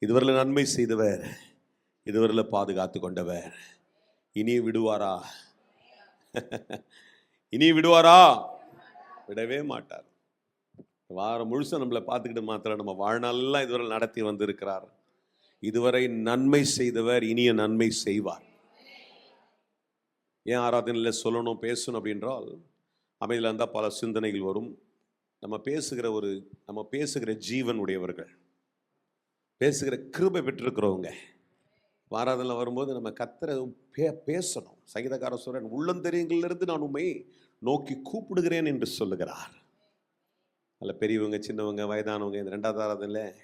இதுவரையில் நன்மை செய்தவர், இதுவரையில் பாதுகாத்து கொண்டவர் இனி விடுவாரா? இனி விடுவாரா? விடவே மாட்டார். வாரம் முழுசும் நம்மளை பார்த்துக்கிட்டு மாத்திரம் நம்ம வாழ்நாளெல்லாம் இதுவரை நடத்தி வந்திருக்கிறார். இதுவரை நன்மை செய்தவர் இனிய நன்மை செய்வார். ஏன் ஆராதனையில் சொல்லணும் பேசணும் அப்படின்றால், அமைதியில் இருந்தால் பல சிந்தனைகள் வரும். நம்ம பேசுகிற ஜீவன் உடையவர்கள், பேசுகிற கிருபை பெற்றிருக்கிறவங்க. ஆராதனையில் வரும்போது நம்ம கர்த்தரை பேசணும். சங்கீதக்காரர் சொல்றேன், உள்ளந்தெரியங்களிலிருந்து நான் உண்மை நோக்கி கூப்பிடுகிறேன் என்று சொல்லுகிறார். அதில் பெரியவங்க சின்னவங்க வயதானவங்க இந்த ரெண்டாவது ஆராதனையில்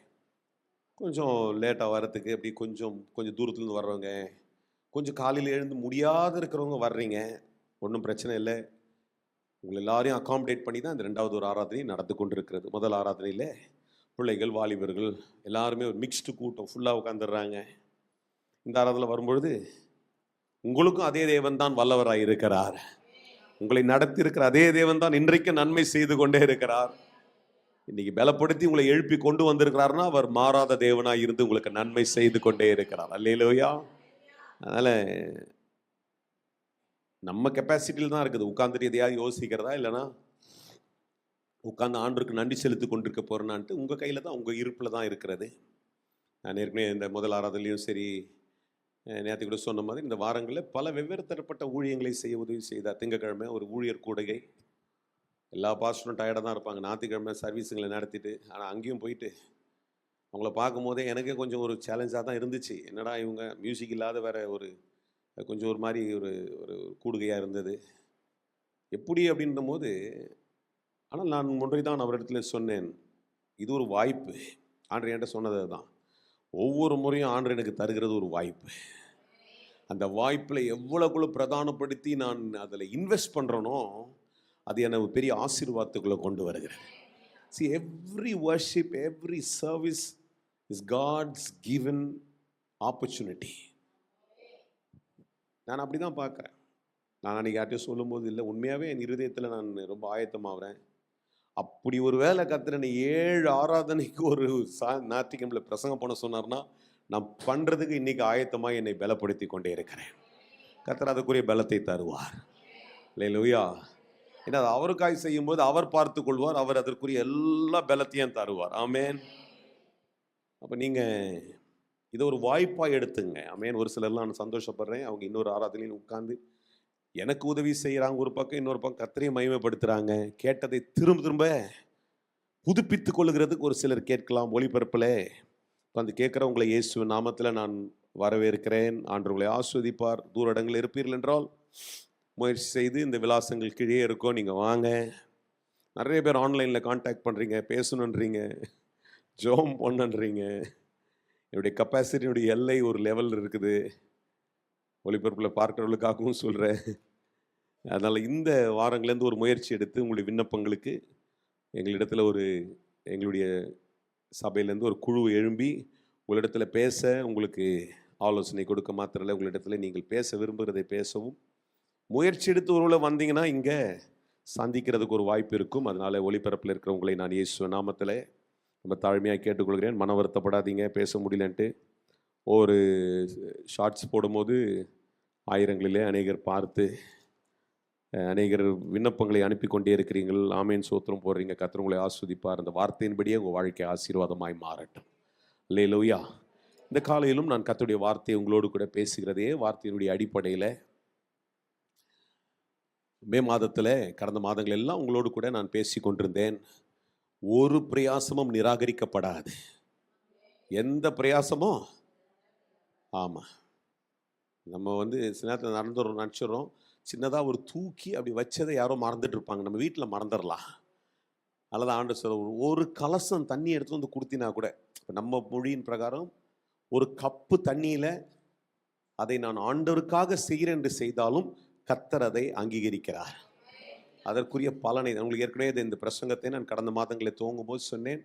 கொஞ்சம் லேட்டாக வர்றதுக்கு அப்படி கொஞ்சம் தூரத்துலேருந்து வர்றவங்க, கொஞ்சம் காலையில் எழுந்து முடியாத இருக்கிறவங்க வர்றீங்க, ஒன்றும் பிரச்சனை இல்லை. உங்களை எல்லாரையும் அகாமடேட் பண்ணி தான் இந்த ரெண்டாவது ஒரு ஆராதனை நடந்து கொண்டு இருக்கிறது. முதல் ஆராதனையில் பிள்ளைகள் வாலிபர்கள் எல்லாருமே ஒரு மிக்ஸ்டு கூட்டம் ஃபுல்லாக உட்காந்துடுறாங்க. இந்த ஆராதனை வரும்பொழுது உங்களுக்கும் அதே தேவன் தான் வல்லவராக இருக்கிறார். உங்களை நடத்தி இருக்கிற அதே தேவன் தான் இன்றைக்கு நன்மை செய்து கொண்டே இருக்கிறார். இன்னைக்கு பலப்படுத்தி உங்களை எழுப்பி கொண்டு வந்திருக்கிறார்னா அவர் மாறாத தேவனாக இருந்து உங்களுக்கு நன்மை செய்து கொண்டே இருக்கிறார். அல்லேலூயா. அதனால நம்ம கெப்பாசிட்டியில் தான் இருக்குது. உட்காந்துட்டு எதையாவது யோசிக்கிறதா, இல்லைனா உட்காந்து ஆண்டருக்கு நன்றி செலுத்தி கொண்டிருக்க போறேன்னான்ட்டு உங்கள் கையில் தான், உங்கள் இருப்பில் தான் இருக்கிறது. நான் ஏற்கனவே இந்த முதல் ஆராதனையும் சரி, நேற்று கூட சொன்ன மாதிரி இந்த வாரங்களில் பல வெவ்வேறு தரப்பட்ட ஊழியங்களை செய்ய உதவி செய்தார். திங்கக்கிழமை ஒரு ஊழியர் கூடுகை. எல்லா பாஸ்டரும் டயர்டாக தான் இருப்பாங்க. ஞாயிற்றுக்கிழமை சர்வீஸுங்களை நடத்திட்டு, ஆனால் அங்கேயும் போயிட்டு அவங்கள பார்க்கும்போதே எனக்கே கொஞ்சம் ஒரு சேலஞ்சாக தான் இருந்துச்சு. என்னடா இவங்க மியூசிக் இல்லாத வேற கொஞ்சம் ஒரு மாதிரி ஒரு கூடுகையாக இருந்தது எப்படி அப்படின்ற போது. ஆனால் நான் ஒன்றை தான் அவரிடத்துல சொன்னேன், இது ஒரு வாய்ப்பு. ஆண்டவர் என்கிட்ட சொன்னது தான், ஒவ்வொரு முறையும் ஆண்டவர் எனக்கு தருகிறது ஒரு வாய்ப்பு. அந்த வாய்ப்பில் எவ்வளவுக்குள்ள பிரதானப்படுத்தி நான் அதில் இன்வெஸ்ட் பண்ணுறேனோ அது எனக்கு பெரிய ஆசீர்வாதத்துக்குள்ளே கொண்டு வருகிறேன். See, every worship, every service is God's given opportunity. நான் அப்படி தான் பார்க்குறேன். நான் அன்றைக்கி யார்ட்டையும் சொல்லும்போது இல்லை, உண்மையாகவே என் இருதயத்தில் நான் ரொம்ப ஆயத்தமாகறேன். அப்படி ஒரு வேலை கர்த்தர் என்னை 7 ஆராதனைக்கு ஒரு ஞாயிற்றுக்கிழமையில் பிரசங்கம் பண்ண சொன்னார்னா, நான் பண்ணுறதுக்கு இன்றைக்கி ஆயத்தமாக என்னை பலப்படுத்தி கொண்டே இருக்கிறேன். கர்த்தர் அதுக்குரிய பலத்தை தருவார். அல்லேலூயா. ஏன்னா அது அவருக்காய் செய்யும்போது அவர் பார்த்து கொள்வார், அவர் அதற்குரிய எல்லா பலத்தையும் தருவார். ஆமேன். அப்போ நீங்கள் இதை ஒரு வாய்ப்பாக எடுத்துங்க. ஆமேன். ஒரு சிலர்லாம் நான் சந்தோஷப்படுறேன், அவங்க இன்னொரு ஆராதனையில் உட்காந்து எனக்கு உதவி செய்கிறாங்க ஒரு பக்கம், இன்னொரு பக்கம் கர்த்தரையும் மகிமைப்படுத்துகிறாங்க. கேட்டதை திரும்ப திரும்ப புதுப்பித்து கொள்ளுகிறதுக்கு ஒரு சிலர் கேட்கலாம். ஒளிபரப்பில் உட்காந்து கேட்குறவங்களை இயேசு நாமத்தில் நான் வரவேற்கிறேன். ஆண்டவர்களை ஆஸ்வதிப்பார். தூர இடங்களில் இருப்பீர்கள் என்றால் முயற்சி செய்து இந்த விலாசங்கள் கீழே இருக்கோம், நீங்கள் வாங்க. நிறைய பேர் ஆன்லைனில் கான்டாக்ட் பண்ணுறீங்க, பேசணுன்றீங்க, ஜோம் பண்ணுன்றீங்க. என்னுடைய கெப்பாசிட்டியினுடைய எல்லை ஒரு லெவல் இருக்குது. ஒளிபரப்பில் பார்க்குறவர்களுக்காகவும் சொல்கிறேன். அதனால் இந்த வாரங்கள்லேருந்து ஒரு முயற்சி எடுத்து உங்களுடைய விண்ணப்பங்களுக்கு எங்களிடத்தில் எங்களுடைய சபையிலேருந்து ஒரு குழு எழும்பி உங்களிடத்தில் பேச, உங்களுக்கு ஆலோசனை கொடுக்க மாத்திரல, உங்களிடத்தில் நீங்கள் பேச விரும்புகிறதை பேசவும் முயற்சி எடுத்து ஒருவேளை வந்தீங்கன்னா இங்கே சந்திக்கிறதுக்கு ஒரு வாய்ப்பு இருக்கும். அதனால் ஒளிபரப்பில் இருக்கிறவங்களை நான் இயேசு நாமத்தில் ரொம்ப தாழ்மையாக கேட்டுக்கொள்கிறேன். மன வருத்தப்படாதீங்க, பேச முடியலன்ட்டு. ஒரு ஷார்ட்ஸ் போடும்போது ஆயிரங்களிலே அநேகர் பார்த்து அநேகர் விண்ணப்பங்களை அனுப்பி கொண்டே இருக்கிறீர்கள். ஆமேன் சோத்திரம் போடுறீங்க. கர்த்தர் உங்களை ஆஸ்வதிப்பார். அந்த வார்த்தையின்படியே உங்கள் வாழ்க்கை ஆசீர்வாதமாய் மாறட்டும். அல்லேலூயா. இந்த காலையிலும் நான் கர்த்தருடைய வார்த்தையை உங்களோடு கூட பேசுகிறதே வார்த்தையினுடைய அடிப்படையில் மே மாதத்தில் கடந்த மாதங்கள் எல்லாம் உங்களோடு கூட நான் பேசி கொண்டிருந்தேன். ஒரு பிரயாசமும் நிராகரிக்கப்படாது. எந்த பிரயாசமும், ஆமாம், நம்ம சில நேரத்தில் நினச்சிடறோம், சின்னதாக ஒரு தூக்கி அப்படி வச்சதை யாரோ மறந்துட்டு இருப்பாங்க, நம்ம வீட்டில் மறந்துடலாம். அல்லது ஆண்டு சொல்ல ஒரு கலசம் தண்ணி எடுத்து வந்து கொடுத்தினா கூட, இப்போ நம்ம மொழியின் பிரகாரம் ஒரு கப்பு தண்ணியில் அதை நான் ஆண்டவருக்காக செய்கிறேன் என்று செய்தாலும் கர்த்தர் அதை அங்கீகரிக்கிறார். அதற்குரிய பலனை உங்களுக்கு ஏற்கனவே இந்த பிரசங்கத்தை நான் கடந்த மாதங்களை துவங்கும் போது சொன்னேன்.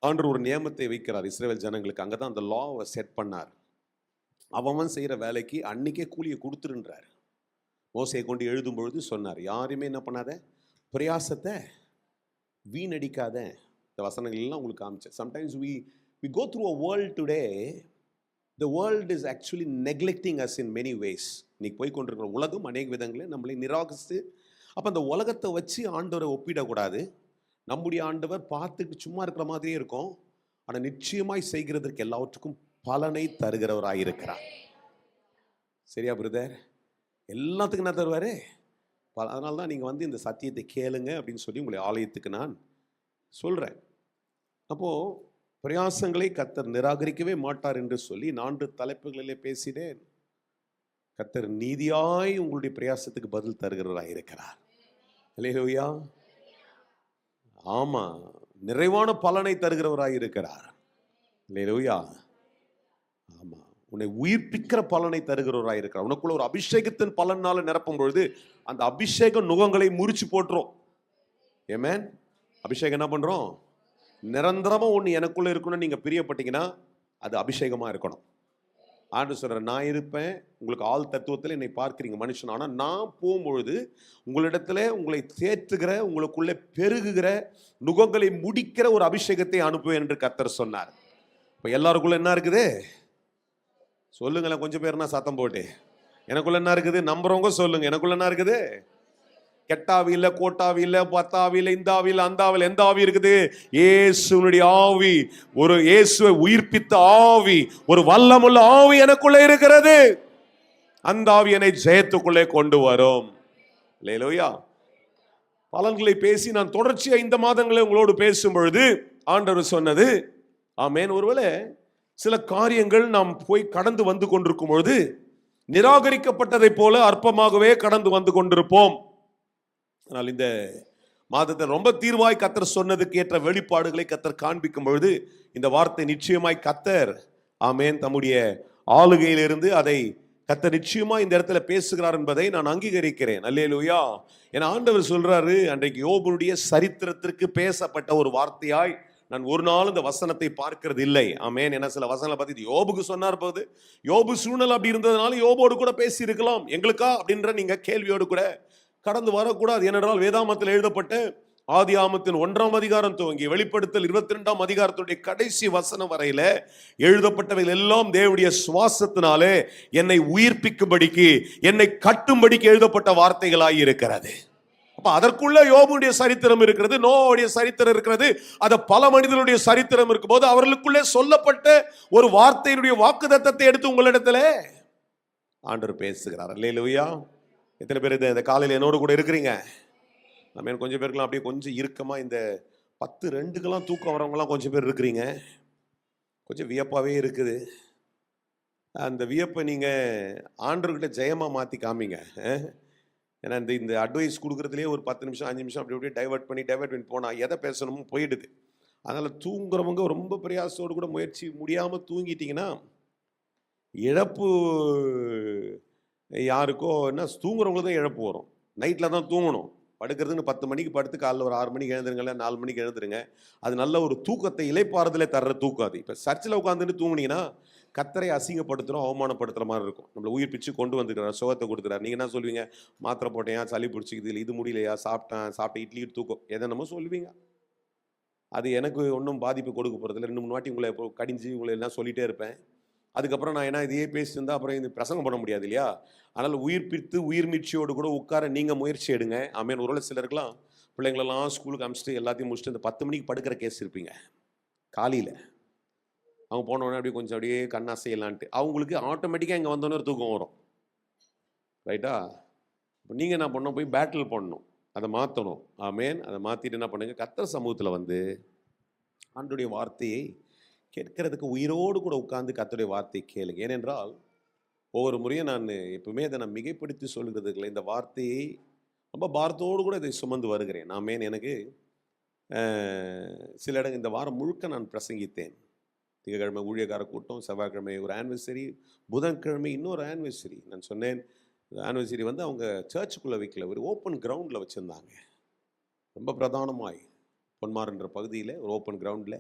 ஆண்டவர் ஒரு நியமத்தை வைக்கிறார் இஸ்ரவேல் ஜனங்களுக்கு. அங்கே தான் அந்த லாவை செட் பண்ணார். அவன் செய்கிற வேலைக்கு அன்னைக்கே கூலியை கொடுத்துருன்றார். மோசையை கொண்டு எழுதும் பொழுது சொன்னார், யாருமே என்ன பண்ணாத, பிரயாசத்தை வீணடிக்காத. இந்த வசனங்கள் எல்லாம் உங்களுக்கு காமிச்சேன். Sometimes we we go through a world today, the world is actually neglecting us in many ways. இன்னைக்கு போய் கொண்டிருக்கிற உலகம் அநேக விதங்களில் நம்மளை நிராகரித்து, அப்போ அந்த உலகத்தை வச்சு ஆண்டவரை ஒப்பிடக்கூடாது. நம்முடைய ஆண்டவர் பார்த்துட்டு சும்மா இருக்கிற மாதிரியே இருக்கும், ஆனால் நிச்சயமாய் செய்கிறதற்கு எல்லாவற்றுக்கும் பலனை தருகிறவராக இருக்கிறார். சரியா பிரதர்? எல்லாத்துக்கும் என்ன தருவார்? அதனால தான் நீங்கள் வந்து இந்த சத்தியத்தை கேளுங்க அப்படின்னு சொல்லி உங்களை ஆலயத்துக்கு நான் சொல்கிறேன். அப்போது பிரயாசங்களை கர்த்தர் நிராகரிக்கவே மாட்டார் என்று சொல்லி 4 தலைப்புகளிலே பேசினேன். கர்த்தர் நீதியாய் உங்களுடைய பிரயாசத்துக்கு பதில் தருகிறவராக இருக்கிறார். அல்லேலூயா. ஆமாம், நிறைவான பலனை தருகிறவராக இருக்கிறார். அல்லேலூயா. ஆமாம், உன்னை உயிர்ப்பிக்கிற பலனை தருகிறவராக இருக்கிறார். உனக்குள்ள ஒரு அபிஷேகத்தின் பலனால நிரப்பும் பொழுது அந்த அபிஷேகம் நுகங்களை முறிச்சு போட்டுரும். ஆமென். அபிஷேகம் என்ன பண்றோம்? நிரந்தரமா ஒன்று எனக்குள்ள இருக்கணும்னு நீங்க பிரியப்பட்டீங்கன்னா அது அபிஷேகமா இருக்கணும். ஆண்டு சொல்ற, நான் இருப்பேன், உங்களுக்கு ஆள் தத்துவத்தில் என்னை பார்க்கிறீங்க மனுஷன், ஆனால் நான் போகும்பொழுது உங்களிடத்துல உங்களை தேற்றுகிற, உங்களுக்குள்ளே பெருகுகிற, நுகங்களை முடிக்கிற ஒரு அபிஷேகத்தை அனுப்புவேன் என்று கர்த்தர் சொன்னார். இப்போ எல்லாருக்குள்ள என்ன இருக்குது சொல்லுங்களேன், கொஞ்சம் பேர்னா சத்தம் போட்டு. எனக்குள்ள என்ன இருக்குது? நம்புறவங்க சொல்லுங்க, எனக்குள்ள என்ன இருக்குது? கெட்டாவி இல்லை, கோட்டாவி இல்லை, பத்தாவி இல்லை, இந்த ஆவி இல்லை, அந்த ஆவி, எந்த ஆவி இருக்குது? இயேசுனுடைய ஆவி, ஒரு இயேசுவை உயிர்ப்பித்த ஆவி, ஒரு வல்லமுள்ள ஆவி எனக்குள்ளே இருக்கிறது. அந்த ஆவி என்னை ஜெயத்துக்குள்ளே கொண்டு வரும். அல்லேலூயா. பலன்களை பேசி நான் தொடர்ச்சியா இந்த மாதங்களை உங்களோடு பேசும் பொழுது ஆண்டவர் சொன்னது, ஆமென், ஒருவேளை சில காரியங்கள் நாம் போய் கடந்து வந்து கொண்டிருக்கும் பொழுது நிராகரிக்கப்பட்டதை போல அற்பமாகவே கடந்து வந்து கொண்டிருப்போம். ஆனால் இந்த மாதத்தை ரொம்ப தீர்வாய் கர்த்தர் சொன்னதுக்கு ஏற்ற வெளிப்பாடுகளை கர்த்தர் காண்பிக்கும் பொழுது இந்த வார்த்தை நிச்சயமாய் கர்த்தர், ஆமென், தம்முடைய ஆளுகையிலிருந்து அதை கர்த்தர் நிச்சயமா இந்த இடத்துல பேசுகிறார் என்பதை நான் அங்கீகரிக்கிறேன். அல்லேலூயா. என ஆண்டவர் சொல்றாரு, அன்றைக்கு யோபுடைய சரித்திரத்திற்கு பேசப்பட்ட ஒரு வார்த்தையாய் நான் ஒரு நாள் இந்த வசனத்தை பார்க்கிறது இல்லை. ஆமென். என்ன சில வசனங்களை பார்த்து யோபுக்கு சொன்னார் போது, யோபு சூழ்நிலை அப்படி இருந்ததுனால யோபோடு கூட பேசி இருக்கலாம், எங்களுக்கா அப்படின்ற நீங்க கேள்வியோடு கூட கடந்து வரக்கூடாது. ஏனென்றால் வேதாமத்தில் எழுதப்பட்ட ஆதியாகமத்தின் 1ஆம் அதிகாரம் துவங்கி வெளிப்படுத்தல் 22ஆம் அதிகாரத்துடைய கடைசி வசனம் வரையில எழுதப்பட்டவைகள் எல்லாம் தேவனுடைய சுவாசத்தினாலே என்னை உயிர்ப்பிக்கும்படிக்கு, என்னை கட்டும்படிக்கு எழுதப்பட்ட வார்த்தைகளாய் இருக்கிறது. அப்ப அதற்குள்ள யோபுடைய சரித்திரம் இருக்கிறது, நோவுடைய சரித்திரம் இருக்கிறது, அது பல மனிதனுடைய சரித்திரம் இருக்கும் போது அவர்களுக்குள்ளே சொல்லப்பட்ட ஒரு வார்த்தையினுடைய வாக்குத்தத்தத்தை எடுத்து உங்களிடத்துல ஆண்டவர் பேசுகிறார். அல்லேலூயா. எத்தனை பேர் இந்த காலையில் என்னோடு கூட இருக்கிறீங்க? நம்ம கொஞ்சம் பேருக்குலாம் அப்படியே கொஞ்சம் இறுக்கமா இந்த 10-2க்கெல்லாம் தூக்கம் வரவங்கலாம் கொஞ்சம் பேர் இருக்கிறீங்க. கொஞ்சம் வியப்பாவே இருக்குது. அந்த வியப்பை நீங்க ஆண்டவர்கிட்ட ஜெயமா மாத்தி காமிங்க. ஏன்னா இந்த அட்வைஸ் கொடுக்குறதுலேயே ஒரு 10 நிமிஷம் 5 நிமிஷம் அப்படி அப்படியே டைவர்ட் பண்ணி போனால் எதை பேசணுமோ போயிடுது. அதனால் தூங்குறவங்க ரொம்ப பிரயாசத்தோடு கூட முயற்சி முடியாமல் தூங்கிட்டீங்கன்னா இழப்பு யாருக்கோ, என்ன தூங்குறவங்களுக்கு தான் இழப்பு வரும். நைட்டில் தான் தூங்கணும். படுக்கிறதுன்னு 10 மணிக்கு படுத்து காலைல ஒரு 6 மணிக்கு எழுந்துருங்கள, 4 மணிக்கு எழுந்துருங்க. அது நல்ல ஒரு தூக்கத்தை இலைப்பாறுதலே தர்ற தூக்கம் அது. இப்போ சர்ச்சில் உட்காந்துட்டு தூங்குனீங்கன்னா கர்த்தரை அசிங்கப்படுத்துகிறோம், அவமானப்படுத்துகிற மாதிரி இருக்கும். நம்மளை உயிர்ப்பிச்சு கொண்டு வந்துக்கிறார், சுகத்தை கொடுக்குறாரு. நீங்கள் என்ன சொல்லுவீங்க? மாத்திரை போட்டேயா, சளி பிடிச்சிக்குது, இல்லை இது முடியலையா, சாப்பிட்ட இட்லி தூக்கம், எதனமோ சொல்லுவீங்க. அது எனக்கு ஒன்றும் பாதிப்பு கொடுக்க போகிறதில்ல. 2-3 வாட்டி உங்களை கடிஞ்சு உங்களை எல்லாம் சொல்லிகிட்டே இருப்பேன். அதுக்கப்புறம் நான் என்ன இதையே பேசிட்டு இருந்தால் அப்புறம் இது பிரசங்கம் பண்ண முடியாது இல்லையா? அதனால் உயிர்ப்பித்து உயிர்மீட்சியோடு கூட உட்கார நீங்கள் முயற்சி எடுங்க. ஆமென். ஒருவேளை சிலருக்குலாம் பிள்ளைங்களெல்லாம் ஸ்கூலுக்கு அனுப்பிச்சிட்டு எல்லாத்தையும் முடிச்சுட்டு இந்த 10 மணிக்கு படுக்கிற கேஸ் இருப்பீங்க. காலையில் அவங்க போனோடனே அப்படியே கொஞ்சம் அப்படியே கண்ணாசையலான்ட்டு அவங்களுக்கு ஆட்டோமேட்டிக்காக இங்கே வந்தோன்னே ஒரு தூக்கம் வரும். ரைட்டா? இப்போ நீங்கள் என்ன பண்ணணும்? போய் பேட்டில் பண்ணணும், அதை மாற்றணும். ஆமென். அதை மாற்றிட்டு என்ன பண்ணுங்க? கர்த்தர் சமூகத்தில் வந்து ஆண்டவருடைய வார்த்தையை கேட்கறதுக்கு உயிரோடு கூட உட்கார்ந்து கர்த்தருடைய வார்த்தையை கேளுங்க. ஏனென்றால் ஒவ்வொரு முறையும் நான் எப்பவுமே அதை நான் மிகைப்படுத்தி சொல்கிறதுக்கு இந்த வார்த்தையை ரொம்ப பாரத்தோடு கூட இதை சுமந்து வருகிறேன். ஆமென். எனக்கு சில இடங்கள் இந்த வாரம் முழுக்க நான் பிரசங்கித்தேன். திங்கட்கிழமை ஊழியக்கார கூட்டம், செவ்வாய்க்கிழமை ஒரு ஆனிவர்சரி, புதன்கிழமை இன்னொரு ஆனிவர்சரி. நான் சொன்னேன், இந்த ஆனிவர்சரி வந்து அவங்க சர்ச்சுக்குள்ளே வைக்கல, ஒரு ஓப்பன் கிரவுண்டில் வச்சுருந்தாங்க. ரொம்ப பிரதானமாய் பொன்மாறுன்ற பகுதியில் ஒரு ஓப்பன் கிரவுண்டில்.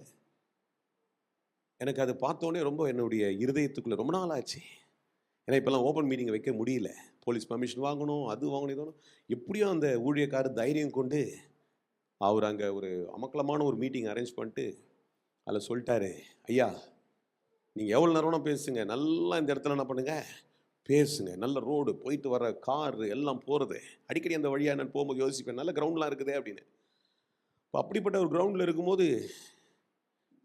எனக்கு அது பார்த்தோன்னே ரொம்ப என்னுடைய இருதயத்துக்குள்ளே ரொம்ப நாள் ஆச்சு. ஏன்னா இப்போல்லாம் ஓப்பன் மீட்டிங் வைக்க முடியல, போலீஸ் பர்மிஷன் வாங்கணும், அது வாங்கணும், இது வாங்கணும். எப்படியும் அந்த ஊழியக்காரர் தைரியம் கொண்டு அவர் அங்கே ஒரு அமக்கலமான ஒரு மீட்டிங் அரேஞ்ச் பண்ணிட்டு அதில் சொல்லிட்டாரு, ஐயா நீங்கள் எவ்வளோ நேரம்னா பேசுங்க, நல்லா இந்த இடத்துல என்ன பண்ணுங்க பேசுங்க, நல்ல ரோடு, போயிட்டு வர காரு எல்லாம் போகிறது, அடிக்கடி அந்த வழியாக நான் போகும்போது யோசிப்பேன், நல்ல கிரவுண்ட்லாம் இருக்குதே அப்படின்னு. இப்போ அப்படிப்பட்ட ஒரு கிரவுண்டில் இருக்கும்போது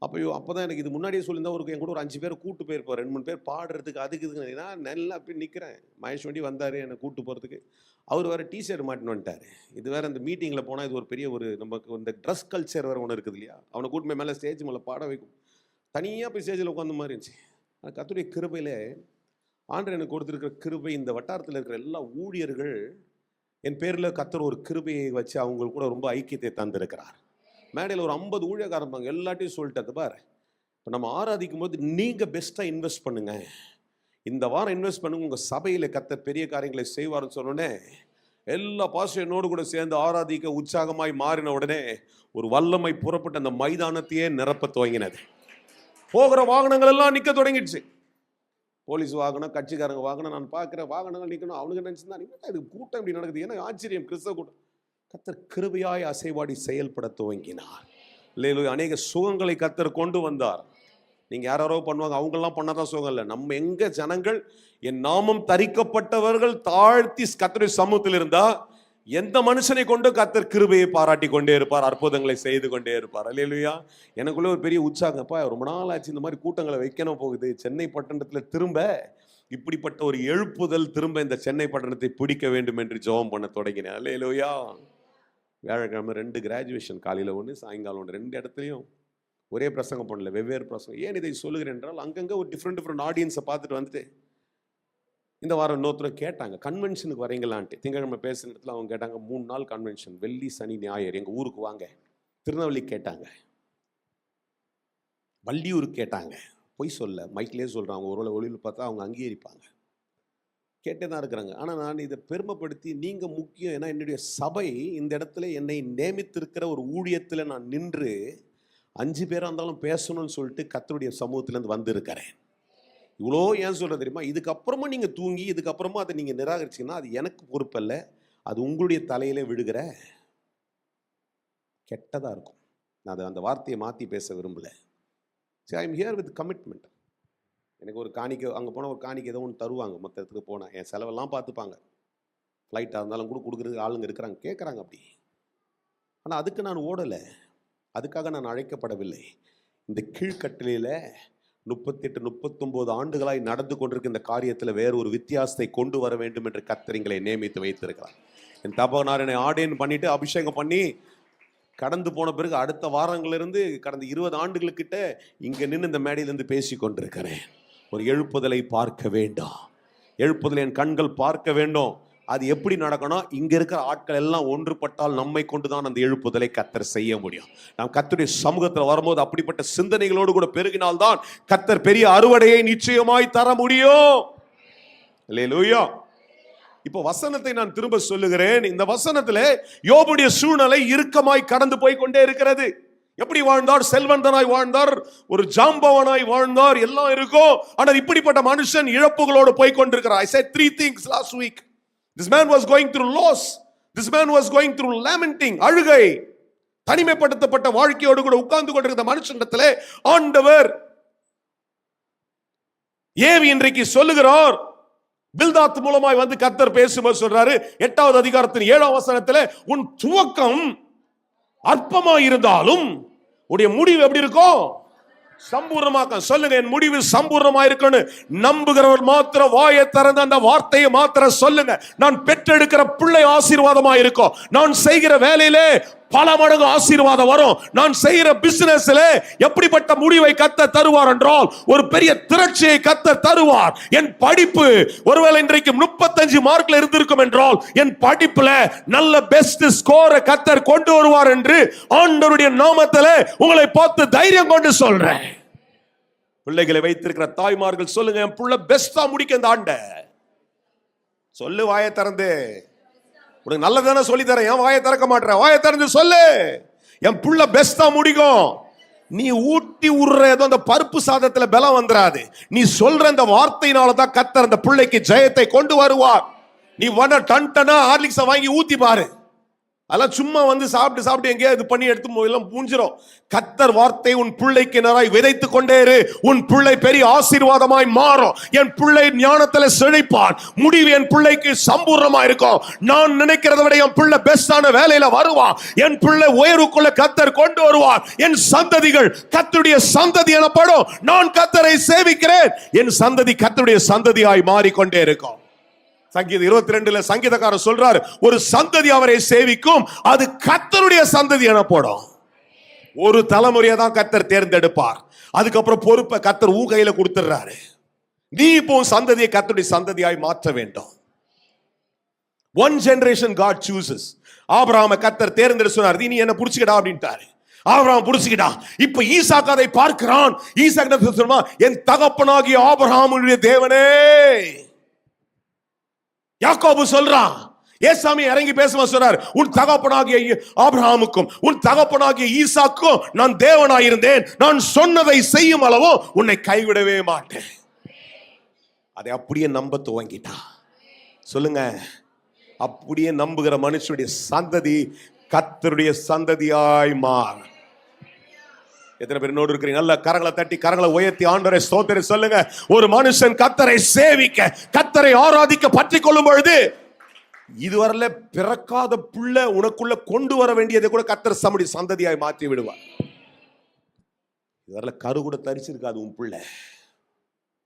அப்போ தான் எனக்கு இது முன்னாடியே சொல்லியிருந்தா என் கூட ஒரு 5 பேர் கூட்டு போயிருப்போம், 2-3 பேர் பாடுறதுக்கு அதுக்கு இதுக்கு. நான் நல்லா அப்படி நிற்கிறேன், மகேஷ் வண்டி வந்தார் என்னை கூட்டு போகிறதுக்கு. அவர் வேறு டிஷர்ட் மாட்டின்னு வந்துட்டார். இது வேறு அந்த மீட்டிங்கில் போனால் இது ஒரு பெரிய ஒரு நமக்கு இந்த ட்ரெஸ் கல்ச்சர் வேறு ஒன்று இருக்குது இல்லையா, அவனை கூட்டு போய் மேலே ஸ்டேஜ் மேலே பாட வைக்கும், தனியாக போய் ஸ்டேஜில் உட்காந்த மாதிரி இருந்துச்சு. ஆனால் கர்த்தருடைய கிருபையில் ஆண்டவர் எனக்கு கொடுத்துருக்கிற கிருபை, இந்த வட்டாரத்தில் இருக்கிற எல்லா ஊழியர்கள் என் பேரில் கர்த்தர் ஒரு கிருபையை வச்சு அவங்க கூட ரொம்ப ஐக்கியத்தை தந்திருக்கிறார். மேடையில் ஒரு 50 ஊழியக்காரன் இருப்பாங்க, எல்லாட்டையும் சொல்லிட்டு பாரு, இப்போ நம்ம ஆராதிக்கும் போது நீங்கள் பெஸ்ட்டாக இன்வெஸ்ட் பண்ணுங்க, இந்த வாரம் இன்வெஸ்ட் பண்ணுங்க, உங்கள் சபையில் கர்த்தர் பெரிய காரியங்களை செய்வார்னு சொன்னோடனே எல்லா பாஸ்டர் என்னோடு கூட சேர்ந்து ஆராதிக்க உற்சாகமாய் மாறின உடனே ஒரு வல்லமை புறப்பட்டு அந்த மைதானத்தையே நிரப்ப துவங்கினது. போகிற வாகனங்கள் எல்லாம் நிற்க தொடங்கிடுச்சு. போலீஸ் வாகனம், கட்சிக்காரங்க வாகனம், நான் பார்க்குற வாகனங்கள் நிற்கணும். அவனுக்கு நினச்சிருந்தா இது கூட்டம் இப்படி நடக்குது, ஏன்னா ஆச்சரியம், கிறிஸ்தவ கூட்டம். கர்த்தர் கிருபையாய் அசைவாடி செயல்பட துவங்கினார். இல்லையா, அநேக சுகங்களை கர்த்தர் கொண்டு வந்தார். நீங்கள் யாரோ பண்ணுவாங்க, அவங்கெல்லாம் பண்ணாதான் சுகம் இல்லை. நம்ம எங்க ஜனங்கள் என் நாமம் தரிக்கப்பட்டவர்கள் தாழ்த்தி கர்த்தருடைய சமூகத்தில் இருந்தா எந்த மனுஷனை கொண்டு கர்த்தர் கிருபையை பாராட்டி கொண்டே இருப்பார், அற்புதங்களை செய்து கொண்டே இருப்பார். அல்லேலூயா. எனக்குள்ள ஒரு பெரிய உற்சாகப்பா, ரொம்ப நாள் ஆச்சு இந்த மாதிரி கூட்டங்களை வைக்கணும் போகுது. சென்னை பட்டணத்தில் திரும்ப இப்படிப்பட்ட ஒரு எழுப்புதல், திரும்ப இந்த சென்னை பட்டணத்தை பிடிக்க வேண்டும் என்று ஜெபம் பண்ண தொடங்கினேன். அல்லேலூயா. வியாழக்கிழமை 2 கிராஜுவேஷன், காலையில் 1 சாயங்காலம் 1, 2 இடத்துலையும் ஒரே பிரசங்கம் பண்ணல, வெவ்வேறு பிரசங்கம். ஏன் இதை சொல்லுகிறேன் என்றால், அங்கங்கே ஒரு டிஃப்ரெண்ட் ஆடியன்ஸை பார்த்துட்டு வந்துட்டு இந்த வாரம் இன்னொருத்தர் கேட்டாங்க, கன்வென்ஷனுக்கு வரீங்களான்ட்டு. திங்கட்கிழமை பேசுகிற இடத்துல அவங்க கேட்டாங்க, 3 நாள் கன்வென்ஷன், வெள்ளி சனி ஞாயிறு எங்கள் ஊருக்கு வாங்க. திருநெல்வேலி கேட்டாங்க, வள்ளியூருக்கு கேட்டாங்க. பொய் சொல்ல, மைக்லேயே சொல்கிறாங்க, அவங்க ஒரு ஒளியில் பார்த்தா அவங்க அங்கீகரிப்பாங்க. கேட்டே தான் இருக்கிறாங்க. ஆனால் நான் இதை பெருமைப்படுத்தி, நீங்கள் முக்கியம், ஏன்னா என்னுடைய சபை இந்த இடத்துல என்னை நியமித்திருக்கிற ஒரு ஊழியத்தில் நான் நின்று 5 பேராக இருந்தாலும் பேசணும்னு சொல்லிட்டு கர்த்தருடைய சமூகத்திலேருந்து வந்திருக்கிறேன். இவ்வளோ ஏன் சொல்கிறது தெரியுமா, இதுக்கப்புறமா நீங்கள் தூங்கி இதுக்கப்புறமா அதை நீங்கள் நிராகரிச்சிங்கன்னா அது எனக்கு பொறுப்பல்ல, அது உங்களுடைய தலையிலே விழுகிற கெட்டதாக இருக்கும். நான் அந்த வார்த்தையை மாற்றி பேச விரும்பலை. சரி, I am here with commitment. எனக்கு ஒரு காணிக்கை, அங்கே போனால் ஒரு காணிக்கை ஏதோ ஒன்று தருவாங்க, மற்ற இடத்துக்கு போனால் என் செலவெல்லாம் பார்த்துப்பாங்க. ஃப்ளைட்டாக இருந்தாலும் கூட கொடுக்குறதுக்கு ஆளுங்க இருக்கிறாங்க, கேட்குறாங்க அப்படி. ஆனால் அதுக்கு நான் ஓடலை, அதுக்காக நான் அழைக்கப்படவில்லை. இந்த கீழ்கட்டளையில் 38-39 ஆண்டுகளாய் நடந்து கொண்டிருக்க இந்த காரியத்தில் வேறு ஒரு வித்தியாசத்தை கொண்டு வர வேண்டும் என்று கர்த்தர் நியமித்து வைத்திருக்கிறார். என் தகப்பனார் என்னை ஆர்டைன் பண்ணிட்டு அபிஷேகம் பண்ணி கடந்து போன பிறகு அடுத்த வாரங்களிலிருந்து கடந்த 20 ஆண்டுகளுக்கிட்ட இங்கே நின்று இந்த மேடையிலிருந்து பேசி கொண்டிருக்கிறேன். ஒரு எழுப்புதலை பார்க்க வேண்டும், எழுப்புதலை என் கண்கள் பார்க்க வேண்டும். அது எப்படி நடக்கணும், இங்கே இருக்கிற ஆட்கள் எல்லாம் ஒன்றுபட்டால் நம்மை கொண்டு தான் அந்த எழுப்புதலை கர்த்தர் செய்ய முடியும். நாம் கர்த்தருடைய சமூகத்தில் வரும்போது அப்படிப்பட்ட சிந்தனைகளோடு கூட பெருகினால்தான் கர்த்தர் பெரிய அறுவடையை நிச்சயமாய் தர முடியும். அல்லேலூயா. இப்போ வசனத்தை நான் திரும்ப சொல்லுகிறேன். இந்த வசனத்திலே யோபுடைய சூழ்நிலை இறுக்கமாய் கடந்து போய் கொண்டே இருக்கிறது. எப்படி வாழ்ந்தார்? செல்வந்தனாய் வாழ்ந்தார், ஒரு ஜாம்பவனாய் வாழ்ந்தார், எல்லாம் இருக்கும். ஆனால் இப்படிப்பட்ட மனுஷன் இழப்புகளோடு போய் கொண்டிருக்கிறார். I said 3 things last week. This man was going through loss. This man was going through lamenting, அழுகை, தனிமைப்படுத்தப்பட்ட வாழ்க்கையோடு கூட உட்கார்ந்து கொண்டிருக்கிற மனுஷனிடத்திலே ஆண்டவர் ஏவி இன்றைக்கு சொல்லுகிறார். பில்தாத் மூலமாய் வந்து கர்த்தர் பேசும்போது சொல்றாரு, 8வது அதிகாரத்தின் 7ஆம் வசனத்துல, உன் துவக்கம் அற்பமாய் இருந்தாலும் உடைய முடிவு எப்படி இருக்கும்? சம்பூர்ணமாக்க. சொல்லுங்க, என் முடிவு சம்பூர்ணமா இருக்குன்னு நம்புகிறவர் மாத்திரம் வாயை திறந்து அந்த வார்த்தையை மாத்திரம் சொல்லுங்க. நான் பெற்றெடுக்கிற பிள்ளை ஆசீர்வாதமா இருக்கும், நான் செய்கிற வேலையிலே பல மடங்கு ஆசீர்வாதம் வரும், நான் செய்கிற பிசினஸ்ல எப்படிப்பட்ட முடிவை கர்த்தர் தருவார் என்றால் ஒரு பெரிய திரட்சியை கர்த்தர் தருவார். என் படிப்பு ஒருவேளை இன்றைக்கு 35 மார்க்ல இருந்திருக்கும் என்றால் என் படிப்புல நல்ல பெஸ்ட் ஸ்கோரை கர்த்தர் கொண்டு வருவார் என்று ஆண்டவருடைய நாமத்திலே உங்களை பார்த்து தைரியம் கொண்டு சொல்றேன். பிள்ளைகளை வைத்திருக்கிற தாய்மார்கள் சொல்லுங்க, என் பிள்ளை பெஸ்டா முடிக்க இந்த ஆண்ட சொல்லு, வாயை திறந்து. உனக்கு நல்லதானே சொல்லி தரேன், என் வாயை திறக்க மாட்டேன், வாயை திறந்து சொல்லு, என் புள்ள பெஸ்டா முடிக்கும். நீ ஊட்டி உடுற ஏதோ அந்த பருப்பு சாதத்துல பலம் வந்துராது. நீ சொல்ற அந்த வார்த்தையினால தான் கர்த்தர் அந்த பிள்ளைக்கு ஜெயத்தை கொண்டு வருவார். நீ வன டன்டனா ஹார்லிக்ஸை வாங்கி ஊத்தி பாரு, அதெல்லாம் சும்மா வந்து சாப்பிட்டு எங்கேயாவது பண்ணி எடுத்து எல்லாம் பூஞ்சிரும். கர்த்தர் வார்த்தை உன் பிள்ளைக்கு நேராய் விதைத்து கொண்டே இரு. உன் பிள்ளை பெரிய ஆசீர்வாதமாய் மாறும். என் பிள்ளை ஞானத்துல செழிப்பான். முடிவு என் பிள்ளைக்கு சம்பூர்ணமா இருக்கும். நான் நினைக்கிறத விட என் பிள்ளை பெஸ்டான வேலையில வருவான். என் பிள்ளை உயர்வுக்குள்ள கர்த்தர் கொண்டு வருவார். என் சந்ததிகள் கர்த்தருடைய சந்ததி எனப்படும். நான் கர்த்தரை சேவிக்கிறேன். என் சந்ததி கர்த்தருடைய சந்ததியாய் மாறிக்கொண்டே இருக்கும். சங்கீதம் 22 சங்கீதக்காரர் சொல்றார், ஒரு சந்ததி அவரை சேவிக்கும், அது கர்த்தருடைய சந்ததி எனப்படும். ஒரு தலைமுறையை தான் கர்த்தர் தேர்ந்தெடுப்பார். அதுக்கப்புறம் பொறுப்பை கர்த்தர் உன் கையில கொடுத்துறாரு. நீ இப்போ சந்ததியை கர்த்தருடைய சந்ததியாய் மாற்ற வேண்டும். One generation God chooses. ஆபிரகாமை கர்த்தர் தேர்ந்தெடுத்து சொன்னார், நீ என்ன புடிச்சுக்கடா அப்படின்ட்டாரு. ஆபிரகாம் புடிச்சுக்கிட்டா. இப்ப ஈசாக்கு அதை பார்க்கிறான். ஈசாக்கு சொல்லுமா, என் தகப்பனாகிய ஆபிரகாமுடைய தேவனே. யாக்கோபு சொல்றான், ஏசாமி இறங்கி பேசுமா சொல்றார், உன் தகப்பனாகிய ஆபிரகாமுக்கும் உன் தகப்பனாகிய ஈசாக்கும் நான் தேவனாயிருந்தேன். நான் சொன்னதை செய்யும் அளவோ உன்னை கைவிடவே மாட்டேன். அதை அப்படியே நம்ப துவங்கிட்டா. சொல்லுங்க, அப்படியே நம்புகிற மனுஷனுடைய சந்ததி கர்த்தருடைய சந்ததியாய் மாற. எத்தனை பேர் என்னோடு இருக்கிறீங்க? நல்ல கரங்களை தட்டி கரங்களை உயர்த்தி ஆண்டவரை ஸ்தோத்திரம் சொல்லுங்க. ஒரு மனுஷன் கர்த்தரை சேவிக்க, கர்த்தரை ஆராதிக்க பற்றி கொள்ளும் பொழுது, இதுவரையில பிறக்காத புள்ள உனக்குள்ள கொண்டு வர வேண்டியதை கூட கர்த்தர் சமுடி சந்ததியாய் மாற்றி விடுவார். இதுவரையில கரு கூட தரிச்சிருக்காது உன் புள்ள.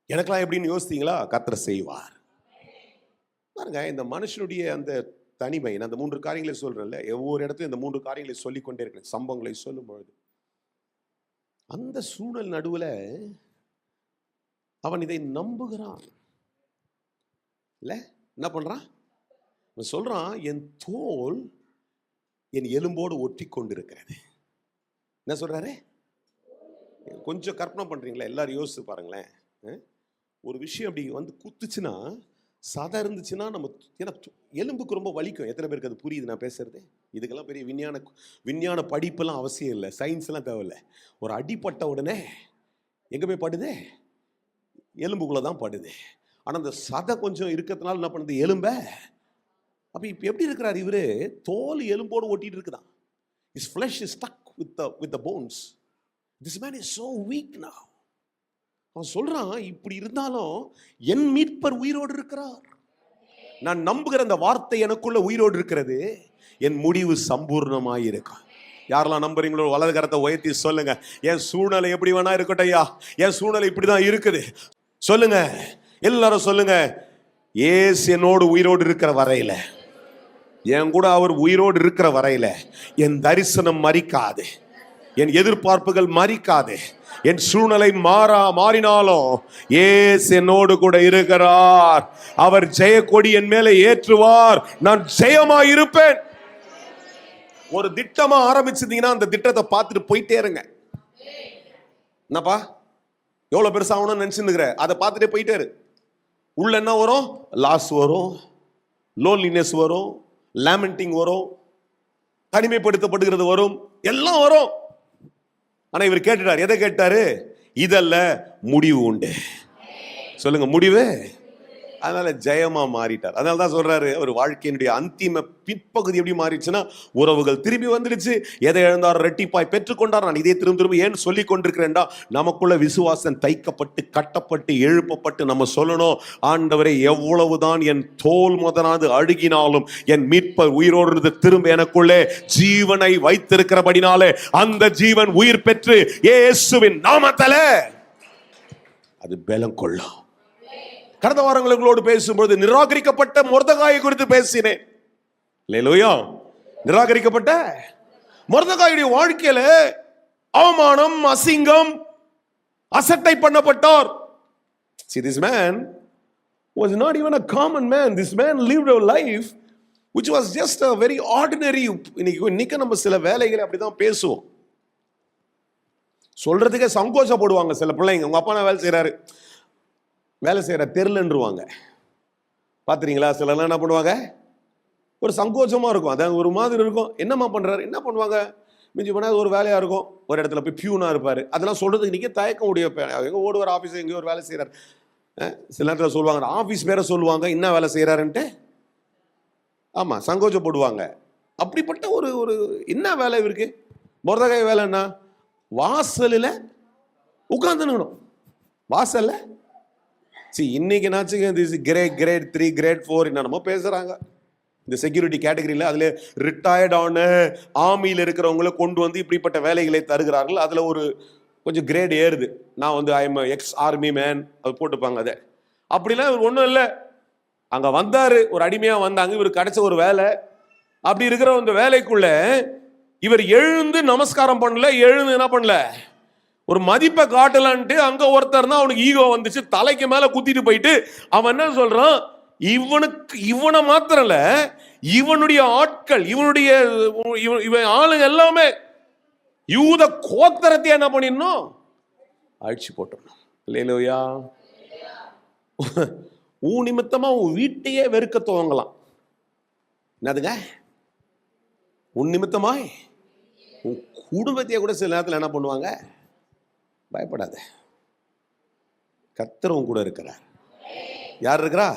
எனக்கெல்லாம் எப்படின்னு யோசித்தீங்களா? கர்த்தர் செய்வார். பாருங்க, இந்த மனுஷனுடைய அந்த தனிமை, நான் அந்த 3 காரியங்களை சொல்றேன்ல, ஒவ்வொரு இடத்துல இந்த 3 காரியங்களை சொல்லிக்கொண்டே இருக்கிறேன். சம்பவங்களை சொல்லும் பொழுது அந்த சூழல் நடுவுல அவன் இதை நம்புகிறான். இல்ல என்ன பண்றான்? சொல்றான், என் தோல் என் எலும்போடு ஒட்டி கொண்டிருக்கிறது. என்ன சொல்றாரு? கொஞ்சம் கற்பனை பண்றீங்களா? எல்லாரும் யோசிச்சு பாருங்களேன். ஒரு விஷயம் அப்படி வந்து குத்துச்சுன்னா, சதை இருந்துச்சுன்னா நம்ம, ஏன்னா எலும்புக்கு ரொம்ப வலிக்கும். எத்தனை பேருக்கு அது புரியுது நான் பேசுறது? இதுக்கெல்லாம் பெரிய விஞ்ஞான படிப்பெல்லாம் அவசியம் இல்லை, சயின்ஸ்லாம் தேவையில்லை. ஒரு அடிப்பட்ட உடனே எங்கே போய் படுது? எலும்புக்குள்ளே தான் படுது. ஆனால் அந்த சதை கொஞ்சம் இருக்கிறதுனால என்ன பண்ணுது? எலும்ப. அப்போ இப்போ எப்படி இருக்கிறார் இவரு? தோல் எலும்போடு ஓட்டிட்டு இருக்குதான். His flesh is stuck with the bones. This man is so weak now. அவன் சொல்றான், இப்படி இருந்தாலும் என் மீட்பர் உயிரோடு இருக்கிறார். நான் நம்புகிற அந்த வார்த்தை எனக்குள்ள உயிரோடு இருக்கிறது. என் முடிவு சம்பூர்ணமாய் இருக்கும். யாரெல்லாம் நம்புறீங்களோ வலது கரத்தை உயர்த்தி சொல்லுங்க. என் சூழ்நிலை எப்படி வேணா இருக்கட்டும் ஐயா, என் சூழ்நிலை இப்படிதான் இருக்குது சொல்லுங்க. எல்லாரும் சொல்லுங்க, ஏசு என்னோடு உயிரோடு இருக்கிற வரையில, என் கூட அவர் உயிரோடு இருக்கிற வரையில என் தரிசனம் மறிக்காது, என் எதிர்பார்ப்புகள் மறிக்காது. என் சூழ்நிலை மாறினாலும் ஏசு என்னோடு கூட இருக்கிறார். அவர் ஜெயக்கொடி என் மேலே ஏற்றுவார். நான் ஜெயமாய் இருப்பேன். ஒரு திட்டமா ஆரம்பிச்சிருந்தீங்கன்னா அந்த திட்டத்தை பார்த்துட்டு போயிட்டே இருங்க. என்னப்பா எவ்வளவு பெருசாகணும்னு நினைச்சுருக்கிற, அதை பார்த்துட்டே போயிட்டே இரு. உள்ள என்ன வரும்? லாஸ் வரும், லோன்லினஸ் வரும், லேமெண்டிங் வரும், தனிமைப்படுத்தப்படுகிறது வரும், எல்லாம் வரும். ஆனா இவர் கேட்டுட்டார். எதை கேட்டாரு? இதல்ல, முடிவு உண்டு. சொல்லுங்க, முடிவு. அதனால ஜெயமா மாறிட்டார். அதனால தான் சொல்றாரு, ஒரு வாழ்க்கையினுடைய அந்திம பிற்பகுதி எப்படி மாறிடுச்சுன்னா, உறவுகள் திரும்பி வந்துடுச்சு, எதை இழந்தார் ரெட்டிப்பாய் பெற்றுக்கொண்டார். நான் இதே திரும்ப ஏன் சொல்லி கொண்டிருக்கிறேன்டா, நமக்குள்ள விசுவாசம் தைக்கப்பட்டு கட்டப்பட்டு எழுப்பப்பட்டு நம்ம சொல்லணும், ஆண்டவரே எவ்வளவுதான் என் தோல் முதலாவது அழுகினாலும் என் மீட்பர் உயிரோடு திரும்ப எனக்குள்ளே ஜீவனை வைத்திருக்கிறபடினாலே அந்த ஜீவன் உயிர் பெற்று இயேசுவின் நாமத்திலே அது பலம் கொள்ளும். கடந்த வாரங்களோடு பேசும்போது நிராகரிக்கப்பட்ட மொர்தெகாயை குறித்து பேசினேன். அல்லேலூயா. நிராகரிக்கப்பட்ட மொர்தெகாயுடைய வாழ்க்கையில அவமானம், அசிங்கம், அசட்டை பண்ணப்பட்டார். See, this man was not even a common man. This man lived a life which was just a very ordinary. இன்னைக்கு நம்ம சில வேலைகளை அப்படிதான் பேசுவோம். சொல்றதுக்கே சங்கோச்சப்படுவாங்க சில பிள்ளைங்க. உங்க அப்பா வேலை செய்யற தெருலன்றுவாங்க. பாத்துறீங்களா? சிலர்லாம் என்ன பண்ணுவாங்க, ஒரு சங்கோச்சமா இருக்கும், அதான் ஒரு மாதிரி இருக்கும். என்னம்மா பண்றாரு, என்ன பண்ணுவாங்க, மிஞ்சி போனா ஒரு வேலையா இருக்கும், ஒரு இடத்துல போய் பியூனா இருப்பாரு. அதெல்லாம் சொல்றதுக்கு இன்னைக்கு தயக்க முடியும். எங்க ஓடுவார் ஆஃபீஸ், எங்கேயோ ஒரு வேலை செய்யறாரு. சில நேரத்தில் சொல்லுவாங்க, ஆஃபீஸ் பேரை சொல்லுவாங்க, என்ன வேலை செய்யறாருன்ட்டு. ஆமா, சங்கோச்சப்படுவாங்க. அப்படிப்பட்ட ஒரு ஒரு என்ன வேலை இருக்கு? மொர்தெகாய் வேலை என்ன? வாசலில் உட்கார்ந்துக்கணும். வாசல்ல இன்னைக்கு நாச்சுங்க கிரேட் 3 கிரேட் 4 என்னமோ பேசுறாங்க. இந்த செக்யூரிட்டி கேட்டகரியில் அதில் ரிட்டையர்டான ஆர்மியில் இருக்கிறவங்கள கொண்டு வந்து இப்படிப்பட்ட வேலைகளை தருகிறார்கள். அதில் ஒரு கொஞ்சம் கிரேட் ஏறுது. நான் வந்து ஐஎம் எக்ஸ் ஆர்மி மேன் அது போட்டுப்பாங்க. அதை அப்படிலாம் இவர் ஒன்றும் இல்லை. அங்கே வந்தார், ஒரு அடிமையாக வந்தாங்க, இவர் கிடைச்ச ஒரு வேலை. அப்படி இருக்கிற அந்த வேலைக்குள்ள இவர் எழுந்து நமஸ்காரம் பண்ணல, எழுந்து என்ன பண்ணல, ஒரு மதிப்பை காட்டலான்ட்டு அங்க ஒருத்தர் தான் அவனுக்கு ஈகோ வந்துச்சு, தலைக்கு மேல குத்திட்டு போயிட்டு அவன் என்ன சொல்றான், இவனை மாத்திரல இவனுடைய ஆட்கள், இவன் ஆளுங்க எல்லாமே யூத கோத்திரத்தை என்ன பண்ணிடணும், அழிச்சு போட்டணும். இல்லையா? உன் நிமித்தமா உன் வீட்டையே வெறுக்க துவங்கலாம். என்னதுங்க? உன் நிமித்தமாய் உன் குடும்பத்தையே கூட சில நேரத்தில் என்ன பண்ணுவாங்க? பயப்படாத, கர்த்தரும் கூட இருக்கிறார். யார் இருக்கிறா?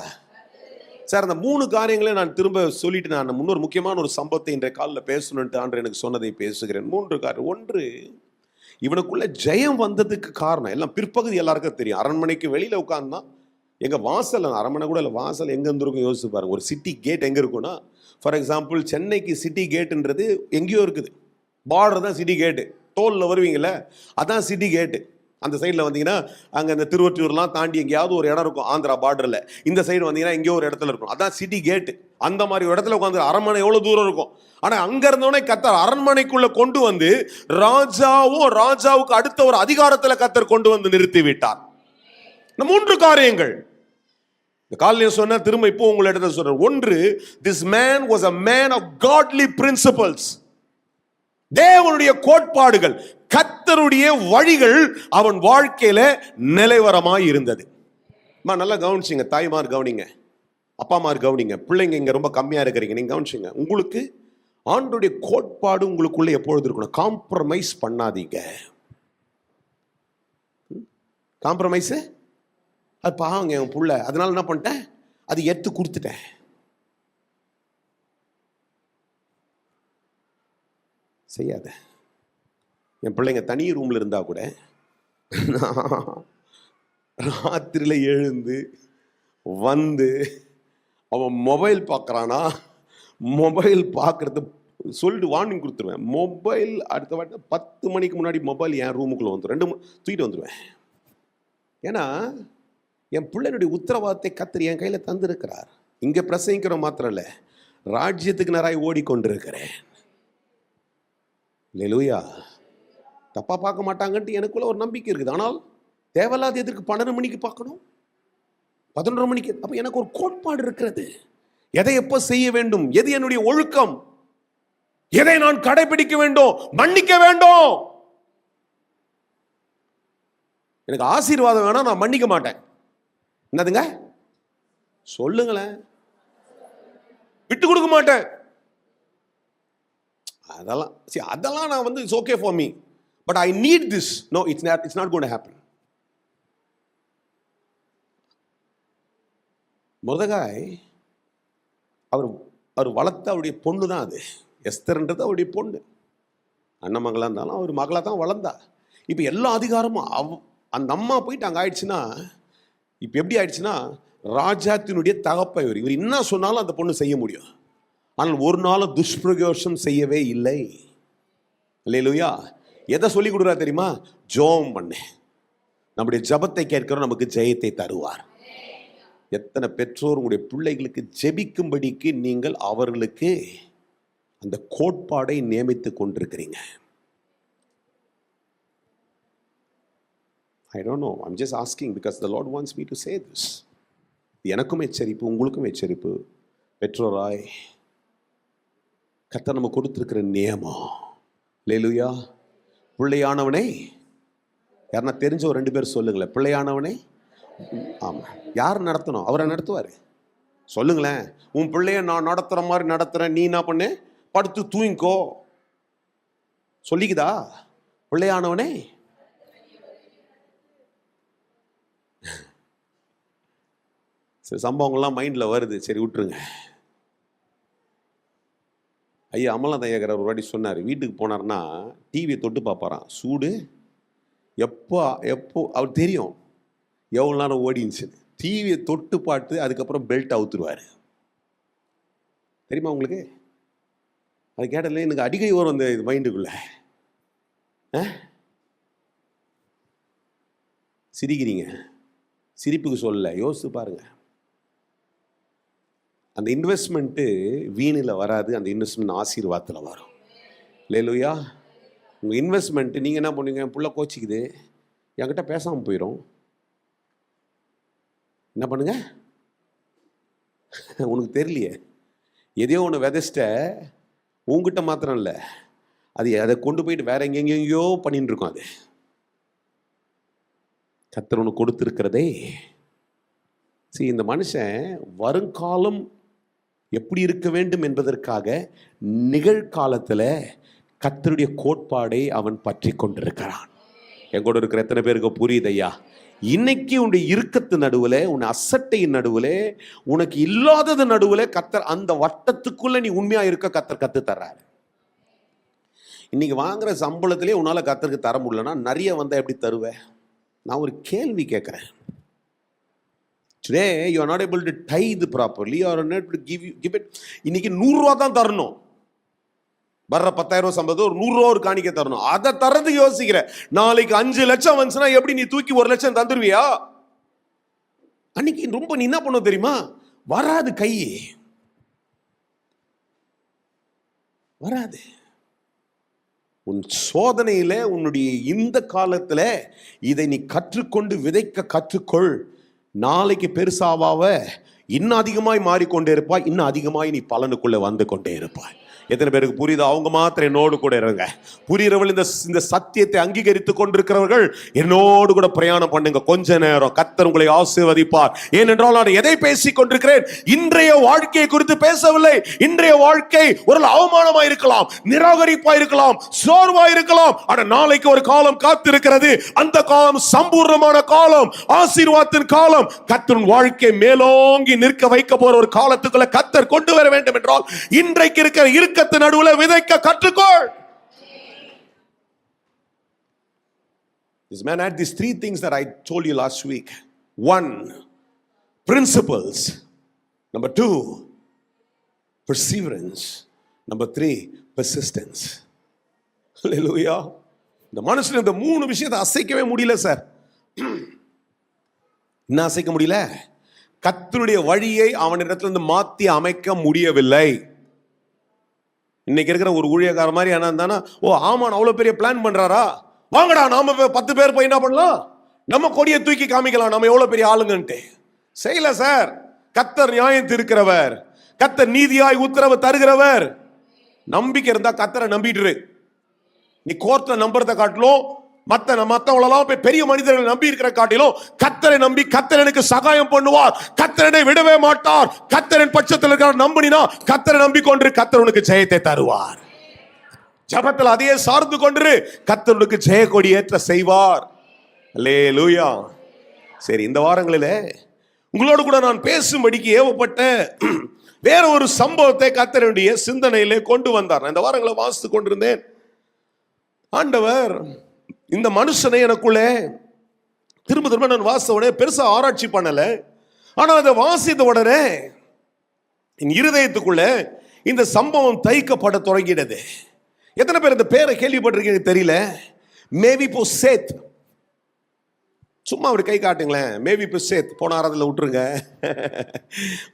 சார், அந்த 3 காரியங்களை நான் திரும்ப சொல்லிட்டு நான் முன்னொரு முக்கியமான ஒரு சம்பவத்தை இன்றைய காலில் பேசணுன்ட்டு ஆண்டு எனக்கு சொன்னதை பேசுகிறேன். 3 காரியம். 1, இவனுக்குள்ள ஜெயம் வந்ததுக்கு காரணம் எல்லாம் பிற்பகுதி எல்லாருக்கும் தெரியும். அரண்மனைக்கு வெளியில உட்கார்ந்தான். எங்க வாசல், அரண்மனை கூட இல்லை, வாசல் எங்க இருந்திருக்கும் யோசிச்சு பாருங்க. ஒரு சிட்டி கேட் எங்க இருக்குன்னா, ஃபார் எக்ஸாம்பிள் சென்னைக்கு சிட்டி கேட்டுன்றது எங்கேயோ இருக்குது. பார்டர் தான் சிட்டி கேட்டு. டோலில் வருவீங்கள்ல, அதான் சிட்டி கேட்டு. அந்த சைடில் வந்தீங்கன்னா அங்கே இந்த திருவொற்றியூர்லாம் தாண்டி எங்கேயாவது ஒரு இடம் இருக்கும் ஆந்திரா பார்டரில். இந்த சைடு வந்தீங்கன்னா எங்கேயோ ஒரு இடத்துல இருக்கும், அதான் சிட்டி கேட்டு. அந்த மாதிரி ஒரு இடத்துல உட்காந்து அரண்மனை எவ்வளோ தூரம் இருக்கும். ஆனால் அங்கே இருந்தோடனே கத்தர் அரண்மனைக்குள்ளே கொண்டு வந்து ராஜாவுக்கு அடுத்த ஒரு அதிகாரத்தில் கத்தர் கொண்டு வந்து நிறுத்தி விட்டார். இந்த 3 காரியங்கள் இந்த காலையில் சொன்ன, திரும்ப இப்போ உங்களிடத்தை சொல்றேன். 1, this man was a man of godly principles. தேவனுடைய கோட்பாடுகள், கர்த்தருடைய வழிகள் அவன் வாழ்க்கையில நிலைவரமாய் இருந்தது. நல்லா கவனிச்சிங்க, தாய்மார் கவனிங்க, அப்பாமார் கவனிங்க, பிள்ளைங்க இங்க ரொம்ப கம்மியா இருக்கிறீங்க, நீங்க கவனிச்சிங்க. உங்களுக்கு ஆண்டவருடைய கோட்பாடு உங்களுக்குள்ள எப்பொழுது இருக்கணும். காம்ப்ரமைஸ் பண்ணாதீங்க. காம்ப்ரமைஸ் அது பாவங்க என் புள்ள, அதனால என்ன பண்ணிட்டேன், அது எடுத்து கொடுத்துட்டேன். செய்யாத. என் பிள்ளைங்க தனி ரூம்ல இருந்தா கூட ராத்திரில எழுந்து வந்து அவன் மொபைல் பார்க்குறானா, மொபைல் பார்க்கறது சொல்லிட்டு வார்னிங் கொடுத்துருவேன். மொபைல் அடுத்த வாட்டி 10 மணிக்கு முன்னாடி மொபைல் என் ரூமுக்குள்ள வந்துடும், 2 தூக்கிட்டு வந்துடுவேன். ஏன்னா என் பிள்ளைனுடைய உத்தரவாதத்தை கர்த்தர் என் கையில் தந்திருக்கிறார். இங்கே பிரசங்கிக்கிற மாத்திரம் இல்லை, ராஜ்யத்துக்கு நேராய் ஓடிக்கொண்டிருக்கிறேன். அல்லேலூயா. தப்பா பார்க்க மாட்டாங்கன்ட்டு எனக்குள்ள ஒரு நம்பிக்கை இருக்குது. ஆனால் தேவையில்லாத எதற்கு 12 மணிக்கு பார்க்கணும், 11 மணிக்கு? அப்போ எனக்கு ஒரு கோட்பாடு இருக்கிறது. எதை எப்போ செய்ய வேண்டும், எது என்னுடைய ஒழுக்கம், எதை நான் கடைபிடிக்க வேண்டும், மன்னிக்க வேண்டும். எனக்கு ஆசீர்வாதம் வேணா, நான் மன்னிக்க மாட்டேன். என்னதுங்க சொல்லுங்களேன், விட்டு கொடுக்க மாட்டேன். அதெல்லாம் நான் வந்து it's okay for me, but I need this. No, it's not going to happen. Mordecai அவர் வளர்த்த அவருடைய பொண்ணு தான் அது. எஸ்தர்ன்றது அவருடைய பொண்ணு. அண்ணன் மகளாக இருந்தாலும் அவர் மகளாக தான் வளர்ந்தா. இப்போ எல்லா அதிகாரமும் அந்த அம்மா போயிட்டு அங்கே ஆயிடுச்சுன்னா, இப்போ எப்படி ஆயிடுச்சுன்னா, ராஜாத்தினுடைய தகப்பை இவர் என்ன சொன்னாலும் அந்த பொண்ணு செய்ய முடியும். ஆனால் ஒரு நாளும் துஷ்பிரயோகம் செய்யவே இல்லை. அல்லேலூயா. எதை சொல்லி கொடுக்குறா தெரியுமா? ஜெபம் பண்ணு. நம்முடைய ஜெபத்தை கேட்கிறோம், நமக்கு ஜெயத்தை தருவார். எத்தனை பெற்றோர் உங்களுடைய பிள்ளைகளுக்கு ஜெபிக்கும்படிக்கு நீங்கள் அவர்களுக்கு அந்த கோட்பாடை நியமித்து கொண்டிருக்கிறீங்க? I don't know. I'm just asking because the Lord wants me to say this. எனக்கும் எச்சரிப்பு, உங்களுக்கும் எச்சரிப்பு. பெற்றோராய் கர்த்தர் நம்ம கொடுத்திருக்கிற நியமம், அல்லேலூயா, பிள்ளையானவனை யாருன்னா தெரிஞ்ச ஒரு 2 பேர் சொல்லுங்களேன். பிள்ளையானவனை ஆமா, யார் நடத்தணும்? அவரை நடத்துவார். சொல்லுங்களேன். உன் பிள்ளைய நான் நடத்துற மாதிரி நடத்துறேன், நீ என்ன பண்ணு, படுத்து தூங்கிக்கோ சொல்லிக்குதா? பிள்ளையானவனே சரி, சம்பவங்கள்லாம் மைண்டில் வருது, சரி விட்டுருங்க. ஐயா அமலநாத ஐயர் ஒரு வாட்டி சொன்னார், வீட்டுக்கு போனார்னா டிவியை தொட்டு பார்ப்பாராம், சூடு எப்போ எப்போ அவர் தெரியும் எவ்வளோ நேரம் ஓடிச்சு. டிவியை தொட்டு பார்த்து அதுக்கப்புறம் பெல்ட் அவுத்துருவார். தெரியுமா உங்களுக்கு? அது கேட்டதில்ல, எனக்கு அடிக்கடி வரும் அந்த இது மைண்டுக்குள்ள. சிரிக்கிறீங்க, சிரிப்புக்கு சொல்ல, யோசித்து பாருங்க. அந்த இன்வெஸ்ட்மெண்ட்டு வீணில் வராது, அந்த இன்வெஸ்ட்மெண்ட் ஆசீர்வாதத்தில் வரும். இல்லையா? உங்கள் இன்வெஸ்ட்மெண்ட்டு நீங்கள் என்ன பண்ணுவீங்க, என் புள்ள கோச்சிக்குது, என்கிட்ட பேசாமல் போயிடும், என்ன பண்ணுங்க, உனக்கு தெரியலையே, எதையோ ஒன்று விதைச்சிட்ட, உங்ககிட்ட மாத்திரம் இல்லை, அது அதை கொண்டு போயிட்டு வேற எங்கெங்கேயோ பண்ணிட்டு இருக்கோம். அது கர்த்தர் ஒன்று கொடுத்துருக்கிறதே. சரி, இந்த மனுஷன் வருங்காலம் எப்படி இருக்க வேண்டும் என்பதற்காக நிகழ்காலத்தில் கர்த்தருடைய கோட்பாடை அவன் பற்றி கொண்டிருக்கிறான். எங்கூட இருக்கிற எத்தனை பேருக்கு புரியுதையா? இன்னைக்கு உன்னுடைய இறுக்கத்து நடுவில், உன் அசட்டையின் நடுவில், உனக்கு இல்லாதது நடுவில் கர்த்தர் அந்த வட்டத்துக்குள்ள நீ உண்மையா இருக்க கர்த்தர் கத்து தர்றாரு. இன்னைக்கு வாங்குற சம்பளத்திலே உன்னால கர்த்தருக்கு தர முடியலன்னா நிறைய வந்தா எப்படி தருவேன்? நான் ஒரு கேள்வி கேட்குறேன். Today you are not able to tithe properly, or not able to give it. இன்னைக்கு 100 ரூபா தான் தரணும். வர்ற 10,000 ரூபா சம்பளத்தை ஒரு 100 ரூபா ஒரு காணிக்க தரணும். அதை தரதுக்கு யோசிக்கிற. நாளைக்கு 5 லட்சம் வந்துச்சுன்னா எப்படி நீ தூக்கி 1 லட்சம் தந்துருவியா? அன்னைக்கு ரொம்ப நீ என்ன பண்ண தெரியுமா? வராது, கை வராது. உன் சோதனையில, உன்னுடைய இந்த காலத்துல இதை நீ கற்றுக்கொண்டு விதைக்க கற்றுக்கொள். நாளைக்கு பெருசாவாவ இன்னும் அதிகமாய் மாறிக்கொண்டே இருப்பாய், இன்னும் அதிகமாய் நீ பலனுக்குள்ள வந்து கொண்டே இருப்பாய். எத்தனை பேருக்கு புரியுதா? அவங்க மாத்திரம் என்னோடு கூட இருங்க. புரிகிறவர்கள், இந்த சத்தியத்தை அங்கீகரித்து கொண்டிருக்கிறவர்கள் என்னோடு கூட பிரயாணம் பண்ணுங்க. கொஞ்ச நேரம் கர்த்தர் உங்களை ஆசீர்வதிப்பார். ஏனென்றால் நான் எதை பேசிக் கொண்டிருக்கிறேன்? இன்றைய வாழ்க்கையை குறித்து பேசவில்லை. இன்றைய வாழ்க்கை ஒரு அவமானமா இருக்கலாம், நிராகரிப்பா இருக்கலாம், சோர்வா இருக்கலாம். ஆனா நாளைக்கு ஒரு காலம் காத்திருக்கிறது. அந்த காலம் சம்பூர்ணமான காலம், ஆசீர்வாதத்தின் காலம். கர்த்தர் வாழ்க்கை மேலோங்கி நிற்க வைக்க போற ஒரு காலத்துக்குள்ள கர்த்தர் கொண்டு வர வேண்டும் என்றால் இன்றைக்கு இருக்கிற நடுவுல விதைக்க கற்றுக்கொள். This man had these 3 things that I told you last week. 1, principles. Number 2, perseverance. Number 3, persistence. Hallelujah. இந்த மனுஷன் இந்த 3 விஷயத்தை அசைக்கவே முடியல சார். என்ன அசைக்க முடியல? கர்த்தருடைய வழியை அவனிடத்திலிருந்து மாற்றி அமைக்க முடியவில்லை. இன்னைக்கு இருக்கிற ஒரு ஊழியக்கார மாதிரி என்ன இருந்தானா, ஓ ஆமாம் அவ்வளோ பெரிய பிளான் பண்றாரா, வாங்கடா நாம 10 பேர் போய் என்ன பண்ணலாம், நம்ம கொடியை தூக்கி காமிக்கலாம், நம்ம எவ்வளோ பெரிய ஆளுங்கன்ட்டு. செய்யல சார். கர்த்தர் நியாயம் தீர்க்கிறவர், கர்த்தர் நீதியாய் உத்தரவு தருகிறவர். நம்பிக்கை இருந்தா கர்த்தரை நம்பிட்டு. நீ கோர்ட்ல நம்புறதை காட்டிலும் மற்றவங்களெல்லாம் பெரிய மனிதர்களை நம்பி இருக்கிற காட்டிலும் கர்த்தரை நம்பி கர்த்தர் எனக்கு சகாயம் பண்ணுவார், கர்த்தரை விடவே மாட்டார், கர்த்தரின் பட்சத்தில் இருக்கிற நம்பினா கர்த்தரை நம்பிக்கொண்டு கர்த்தர் உனக்கு ஜெயத்தை தருவார். ஜபத்தில் அதையே சார்ந்து கொண்டு கர்த்தர் உனக்கு ஜெய கொடி ஏற்ற செய்வார். அல்லேலூயா. சரி, இந்த வாரங்களிலே உங்களோடு கூட நான் பேசும்படிக்கு ஏவப்பட்ட வேற ஒரு சம்பவத்தை கர்த்தருடைய சிந்தனையிலே கொண்டு வந்தார். நான் இந்த வாரங்களை வாசித்து கொண்டிருந்தேன். ஆண்டவர் இந்த மனுஷனை எனக்குள்ளே திரும்ப நான் வாசித்த உடனே பெருசா ஆராய்ச்சி பண்ணல. ஆனா அதை வாசித்த உடனே என் இருதயத்துக்குள்ள இந்த சம்பவம் தைக்கப்பட தொடங்கினது. எத்தனை பேர் இந்த பேரை கேள்விப்பட்டிருக்கீங்க தெரியல? மேவிபோசேத். சும்மா அப்படி கை காட்டுங்களேன். மேவிபோசேத். போன ஆராதனையில் விட்டுருங்க.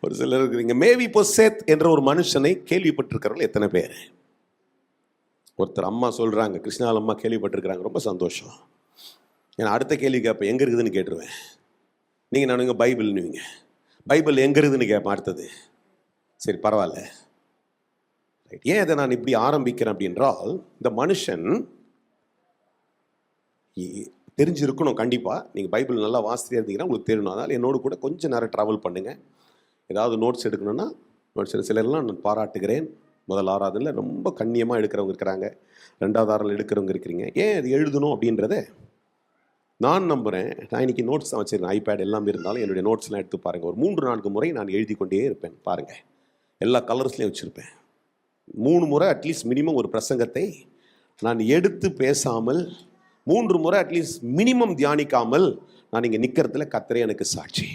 ஒரு சிலர் இருக்கிறீங்க. மேவிபோசேத் என்ற ஒரு மனுஷனை கேள்விப்பட்டிருக்கிறவர்கள் எத்தனை பேர்? ஒருத்தர் அம்மா சொல்கிறாங்க, கிருஷ்ணால் அம்மா கேள்விப்பட்டிருக்கிறாங்க. ரொம்ப சந்தோஷம். ஏன்னா அடுத்த கேள்வி கேட்பேன், எங்கே இருக்குதுன்னு கேட்டுருவேன். நீங்கள் நான் இங்கே பைபிள்னுவீங்க. பைபிள் எங்கே இருக்குதுன்னு கேட்பேன் அடுத்தது. சரி பரவாயில்ல. ரைட். ஏன் இதை நான் இப்படி ஆரம்பிக்கிறேன் அப்படின்றால், இந்த மனுஷன் தெரிஞ்சிருக்கணும். கண்டிப்பாக நீங்கள் பைபிள் நல்லா வாசித்தே இருந்தீங்கன்னா உங்களுக்கு தெரியணும். அதனால் என்னோடு கூட கொஞ்சம் நேரம் ட்ராவல் பண்ணுங்கள். ஏதாவது நோட்ஸ் எடுக்கணும்னா நோட்ஸ் சிலர்லாம் நான் பாராட்டுகிறேன். முதல் ஆராதனையில் ரொம்ப கண்ணியமாக எடுக்கிறவங்க இருக்கிறாங்க, 2வது ஆராதனையில் எடுக்கிறவங்க இருக்கிறீங்க. ஏன் அது எழுதணும் அப்படின்றத நான் நம்புகிறேன். நான் இன்றைக்கி நோட்ஸ் தான் வச்சுருக்கேன். ஐபேட் எல்லாம் இருந்தாலும் என்னுடைய நோட்ஸ்லாம் எடுத்து பாருங்கள். ஒரு 3-4 முறை நான் எழுதி கொண்டே இருப்பேன். பாருங்கள், எல்லா கலர்ஸ்லேயும் வச்சுருப்பேன். 3 முறை அட்லீஸ்ட் மினிமம் ஒரு பிரசங்கத்தை நான் எடுத்து பேசாமல், 3 முறை அட்லீஸ்ட் மினிமம் தியானிக்காமல் நான் இங்கே நிற்கிறதுல கர்த்தரே எனக்கு சாட்சி.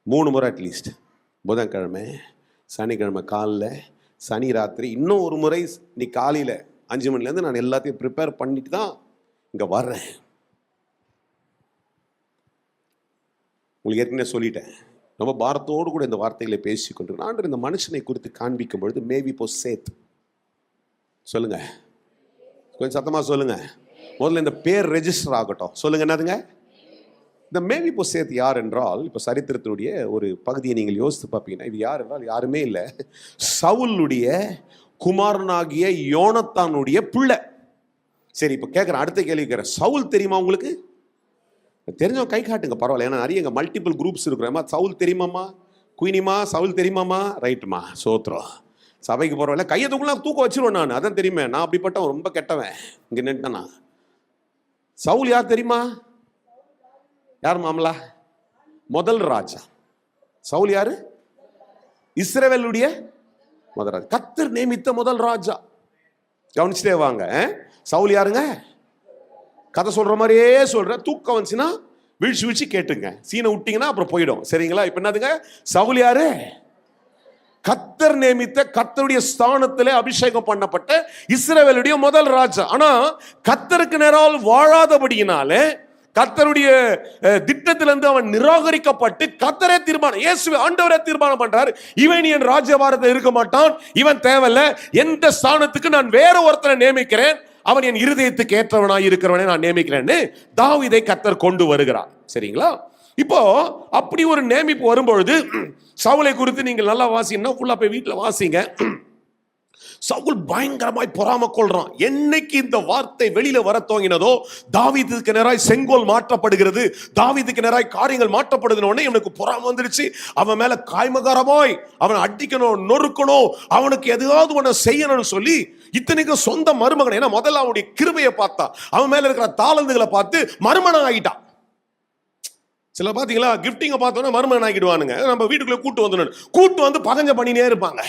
3 முறை அட்லீஸ்ட். புதன்கிழமை, சனிக்கிழமை காலைல, சனி ராத்திரி, இன்னும் ஒரு முறை நீ காலையில் 5 மணிலேருந்து நான் எல்லாத்தையும் ப்ரிப்பேர் பண்ணிட்டு தான் இங்கே வர்றேன். உங்களுக்கு ஏற்கனவே சொல்லிட்டேன், ரொம்ப பாரத்தோடு கூட இந்த வார்த்தைகளை பேசி கொண்டு ஆண்டவர் இந்த மனுஷனை குறித்து காண்பிக்கும் பொழுது மேவிபோசேத். சொல்லுங்க, கொஞ்சம் சத்தமாக சொல்லுங்க. முதல்ல இந்த பேர் ரெஜிஸ்டர் ஆகட்டும். சொல்லுங்க, என்னதுங்க இந்த மேவிபோசேத் யார் என்றால், இப்போ சரித்திரத்தினுடைய ஒரு பகுதியை நீங்கள் யோசித்து பார்ப்பீங்கன்னா, இது யார் என்றால் யாருமே இல்லை, சவுலுடைய குமாரனாகிய யோனத்தானுடைய பிள்ளை. சரி, இப்போ கேட்குறேன், அடுத்த கேள்வி கேட்குறேன், சவுல் தெரியுமா உங்களுக்கு? தெரிஞ்சவங்க கை காட்டுங்க, பரவாயில்ல. ஏன்னா நிறைய எங்கள் மல்டிபிள் குரூப்ஸ் இருக்கிறேம்மா. சவுல் தெரியுமாம்மா? குயினிமா சவுல் தெரியுமாம்மா? ரைட்டுமா, சோத்ரம். சபைக்கு போகிறவங்கள கையை தூக்க வச்சிருவேன் நான், அதான் தெரியுமே. நான் அப்படிப்பட்டவன், ரொம்ப கெட்டவன். இங்கே நின்ட்டேனா? சவுல் யார் தெரியுமா? யார் மாமலா? முதல் ராஜா. சவுல் யாரு? இஸ்ரவேலுடைய முதல் ராஜா, கர்த்தர் நியமித்த முதல் ராஜா. கவனிச்சுட்டே வாங்க. சவுல் யாருங்க? கதை சொல்ற மாதிரியே சொல்ற. தூக்கம் வந்துச்சுன்னா வீழ்ச்சி கேட்டுங்க, சீனை விட்டீங்கன்னா அப்புறம் போயிடும். சரிங்களா? இப்ப என்னதுங்க? சவுல் யாரு? கர்த்தர் நியமித்த, கர்த்தருடைய ஸ்தானத்திலே அபிஷேகம் பண்ணப்பட்ட இஸ்ரவேலுடைய முதல் ராஜா. ஆனா கர்த்தருக்கு நேரால் வாழாதபடியினாலே, கர்த்தருடைய திட்டத்திலிருந்து அவன் நிராகரிக்கப்பட்டு, கர்த்தரே தீர்மானம், இயேசுவே ஆண்டவரே தீர்மானம் பண்றாரு, இவன் என் ராஜ்யபாரத்தில் இருக்க மாட்டான், இவன் தேவையில்ல, எந்த ஸ்தானத்துக்கு நான் வேற ஒருத்தரை நியமிக்கிறேன், அவன் என் இருதயத்துக்கு ஏற்றவனாய் இருக்கிறவனை நான் நியமிக்கிறேன்னு தாவீதை கர்த்தர் கொண்டு வருகிறார். சரிங்களா? இப்போ அப்படி ஒரு நியமிப்பு வரும்பொழுது சவுலை குறித்து நீங்கள் நல்லா வாசிங்கன்னா, ஃபுல்லா போய் வீட்டில் வாசிங்க. சவுல் பயங்கரமாய் பொறாம கொள்றான். என்னைக்கு இந்த வார்த்தை வெளியில வர துவங்கினதோ, தாவீதுக்கு நேராய் செங்கோல் மாற்றப்படுகிறது, தாவீதுக்கு நேராய் காரியங்கள் மாற்றப்படுதுன்னு இவனுக்கு பொறாம வந்துருச்சு. அவன் மேல காய்மகாரமாய் அவனை அடிக்கணும், நொறுக்கணும், அவனுக்கு எதாவது ஒன்று செய்யணும்னு சொல்லி, இத்தனைக்கும் சொந்த மருமகன், ஏன்னா முதல்ல அவனுடைய கிருபையை பார்த்தா, அவன் மேல இருக்கிற தாளந்துகளை பார்த்து மருமகன் ஆகிட்டான். சில பாத்தீங்களா, கிஃப்டிங்க பார்த்தோன்னா மருமகன் ஆகிடுவானுங்க. நம்ம வீட்டுக்குள்ள கூட்டு வந்து பகஞ்ச பண்ணினே இருப்பாங்க.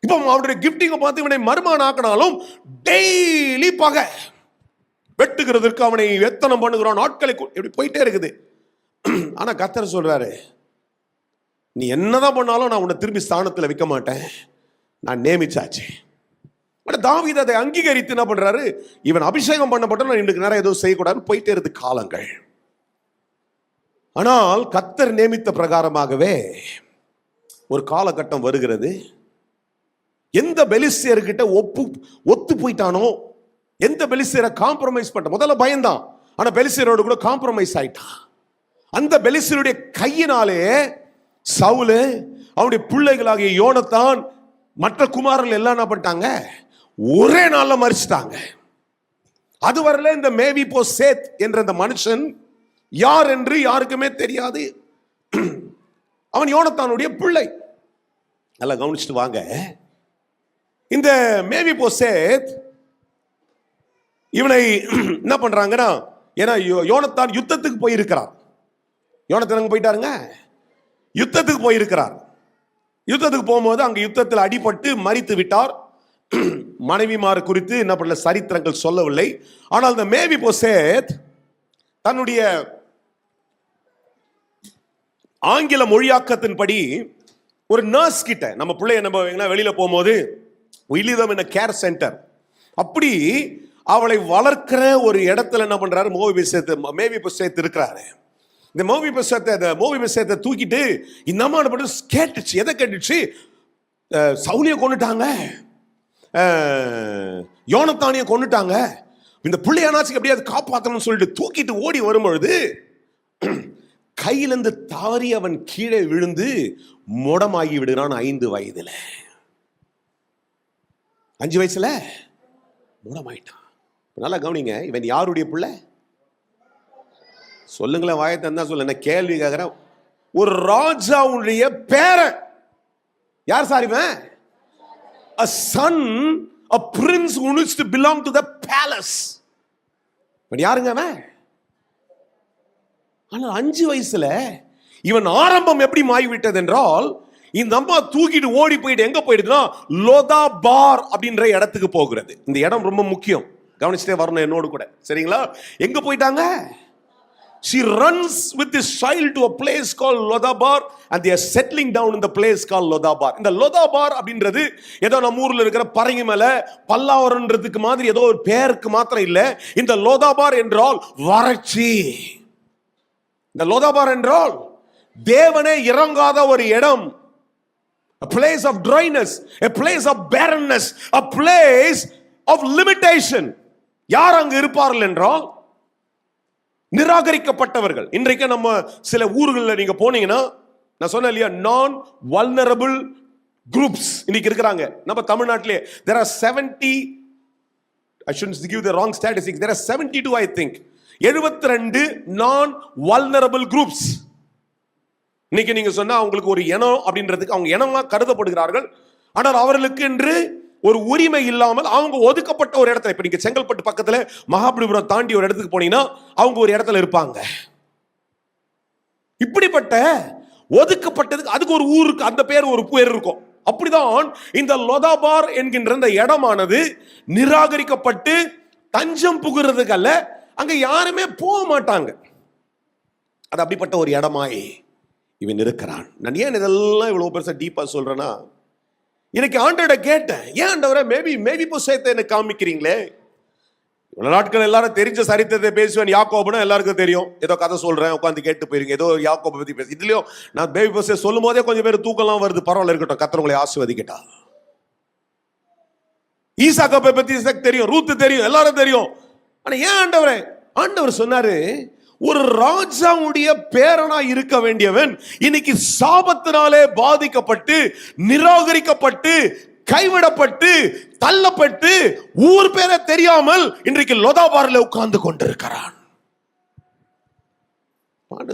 இப்போ அவருடைய கிஃப்டிங்க பார்த்து இவனை மருமகன் ஆக்கினாலும் டெய்லி பகை, வெட்டுகிறதுக்கு அவனை எத்தனை பண்ணுகிறான், நாட்களை எப்படி போயிட்டே இருக்குது. ஆனா கர்த்தர் சொல்றாரு, நீ என்னதான் பண்ணாலும் நான் உன்னை திரும்பி ஸ்தானத்தில் வைக்க மாட்டேன், நான் நியமிச்சாச்சு. தாவீது அதை அங்கீகரித்து என்ன பண்றாரு, இவன் அபிஷேகம் பண்ணப்பட்ட நான் இன்றைக்கு நேரம் ஏதோ செய்யக்கூடாதுன்னு போயிட்டே இருக்கு காலங்கள். ஆனால் கர்த்தர் நியமித்த பிரகாரமாகவே ஒரு காலகட்டம் வருகிறது. எந்த பெலிஸ்தியர்கிட்ட ஒத்து போயிட்டானோ, எந்த பெலிஸ்தியரை காம்ப்ரமைஸ் பண்ண, முதல்ல பயந்தான், ஆனா பெலிஸ்தியரோடு கூட காம்ப்ரமைஸ் ஆயிட்டான். அந்த பெலிஸ்தியருடைய கையினாலே சவுல், அவனுடைய பிள்ளைகளாகிய யோனத்தான், மற்ற குமாரர்கள் எல்லாம் என்ன பண்ணிட்டாங்க, ஒரே நாள்ல மரிச்சிட்டாங்க. அதுவரையில இந்த மேவிபோசேத் என்ற அந்த மனுஷன் யார் என்று யாருக்குமே தெரியாது. அவன் யோனத்தானுடைய பிள்ளை. நல்லா கவனிச்சுட்டு வாங்க. இந்த மேவிபோசேத் இவனை என்ன பண்றாங்கன்னா, ஏன்னா யோனத்தான் யுத்தத்துக்கு போயிருக்கிறார். யோனத்தான் போயிட்டாருங்க, யுத்தத்துக்கு போயிருக்கிறார். யுத்தத்துக்கு போகும்போது அங்க யுத்தத்தில் அடிபட்டு மரித்து விட்டார். மனைவிமார் குறித்து என்ன பண்ணல, சரித்திரங்கள் சொல்லவில்லை. ஆனால் இந்த மேவிபோசேத் தன்னுடைய ஆங்கில மொழியாக்கத்தின்படி ஒரு நர்ஸ் கிட்ட, நம்ம பிள்ளைய நம்ம வெளியில போகும்போது we leave them in a care center, அப்படி அவளை வளர்க்கிற ஒரு இடத்துல என்ன பண்றாரு, மேவிபோசேத் இருக்கிறாரு. இந்த மேவிபோசேத்தை தூக்கிட்டு இந்த அம்மா என்ன பண்ணு கேட்டுச்சு. எதை கேட்டுச்சு? சவுலியை கொன்னுட்டாங்க, யோனத்தானியை கொன்னுட்டாங்க, இந்த பிள்ளையானாச்சுக்கு எப்படியாவது காப்பாற்றணும்னு சொல்லிட்டு தூக்கிட்டு ஓடி வரும்பொழுது கையிலிருந்து தாரி அவன் கீழே விழுந்து முடமாகி விடுகிறான். 5 வயதுல, 5 வயசுல முடமாயிட்டான். நல்லா கவனிங்க, இவன் யாருடைய பிள்ளை? சொல்லுங்களேன், வாயத்தை தான் சொல்ல, என்ன கேள்வி கேட்கிறேன். ஒரு ராஜாவுடைய பேரன். யார் சார் இவன்? A son, a prince who needs to belong to the palace. இவன் யாருங்க அவன்? ஆனால் 5 வயசுல இவன் ஆரம்பம் எப்படி மாறிவிட்டது என்றால், இந்த அம்மா தூக்கிட்டு ஓடி போயிட்டு எங்க போயிடுதுன்னா லோதாபார் அப்படின்ற இடத்துக்கு போகிறது. இந்த இடம் ரொம்ப முக்கியம், கவனிச்சுட்டே வரணும் என்னோடு கூட, சரிங்களா? எங்க போயிட்டாங்க? She runs with this child to a place called Lodabar and they are settling down in the place called Lodabar. இந்த Lodabar அப்படின்றது ஏதோ நம்ம ஊர்ல இருக்கிற பரங்கி மலை பல்லாவரம்ன்றதுக்கு மாதிரி ஏதோ ஒரு பேருக்கு மாத்திரம் இல்ல. இந்த Lodabar என்றால் வறட்சி. இந்த Lodabar என்றால் தேவனே இறங்காத ஒரு இடம். A place of dryness, a place of barrenness, a place of limitation. யார் அங்கு இருப்பார்கள் என்றால் நிராகரிக்கப்பட்டவர்கள். இன்றைக்கு நம்ம சில ஊர்களில் நீங்க போனீங்கன்னா, நான் சொன்னேன் இல்லையா, நான் வல்னரபிள் குரூப்ஸ் இன்னைக்கு இருக்கிறாங்க நம்ம தமிழ்நாட்டிலே. there are 70, I shouldn't give the wrong statistics, there are 72 I think, 72 நான் வல்னரபிள் குரூப்ஸ். இன்னைக்கு நீங்க சொன்னா அவங்களுக்கு ஒரு இனம் அப்படின்றதுக்கு அவங்க இனமா கருதப்படுகிறார்கள். ஆனால் அவர்களுக்கு என்று ஒரு உரிமை இல்லாமல் அவங்க ஒதுக்கப்பட்ட ஒரு இடத்துல, இப்ப நீங்க செங்கல்பட்டு பக்கத்துல மகாபலிபுரம் தாண்டி ஒரு இடத்துக்கு போனீங்கன்னா அவங்க ஒரு இடத்துல இருப்பாங்க. இப்படிப்பட்ட ஒதுக்கப்பட்டதுக்கு அதுக்கு ஒரு ஊருக்கு அந்த பேர் ஒரு பேர் இருக்கும். அப்படிதான் இந்த லோதாபார் என்கின்ற இந்த இடமானது நிராகரிக்கப்பட்டு தஞ்சம் புகுறதுக்கு அல்ல, அங்க யாருமே போக மாட்டாங்க. அது அப்படிப்பட்ட ஒரு இடமாய் இவன் இருக்கிறான். நான் ஏன் இதெல்லாம் இவ்வளவு பெருசா டீப்பா சொல்றேன்னா, எனக்கு ஆண்டவரை கேட்டேன், ஏன் ஆண்டவரை மேபி புஸ்தகத்தை எனக்கு காமிக்கிறீங்களே? இவ்வளவு நாட்கள் எல்லாரும் தெரிஞ்ச சரித்திரத்தை பேசுவேன். யாக்கோபுனா எல்லாருக்கும் தெரியும், ஏதோ கதை சொல்றேன் உட்காந்து கேட்டு போயிருங்க, ஏதோ யாக்கோபை பத்தி பேச. இதுலயும் நான் பேபி புஸ்தகம் சொல்லும் போதே கொஞ்சம் பேர் தூக்கலாம் வருது, பரவாயில்ல இருக்கட்டும், கர்த்தர் உங்களை ஆசீர்வதிக்கட்டா. ஈசாக்கோபை பத்தி தெரியும், ரூத்து தெரியும், எல்லாரும் தெரியும். ஆனா ஏன் ஆண்டவரே? ஆண்டவர் சொன்னாரு, ஒரு ராஜாவுடைய பேரனா இருக்க வேண்டியவன் இன்னைக்கு சாபத்தினாலே பாதிக்கப்பட்டு நிராகரிக்கப்பட்டு கைவிடப்பட்டு தள்ளப்பட்டு ஊர் பேரை தெரியாமல் இன்றைக்கு லோதாபாரில் உட்கார்ந்து கொண்டிருக்கிறான்.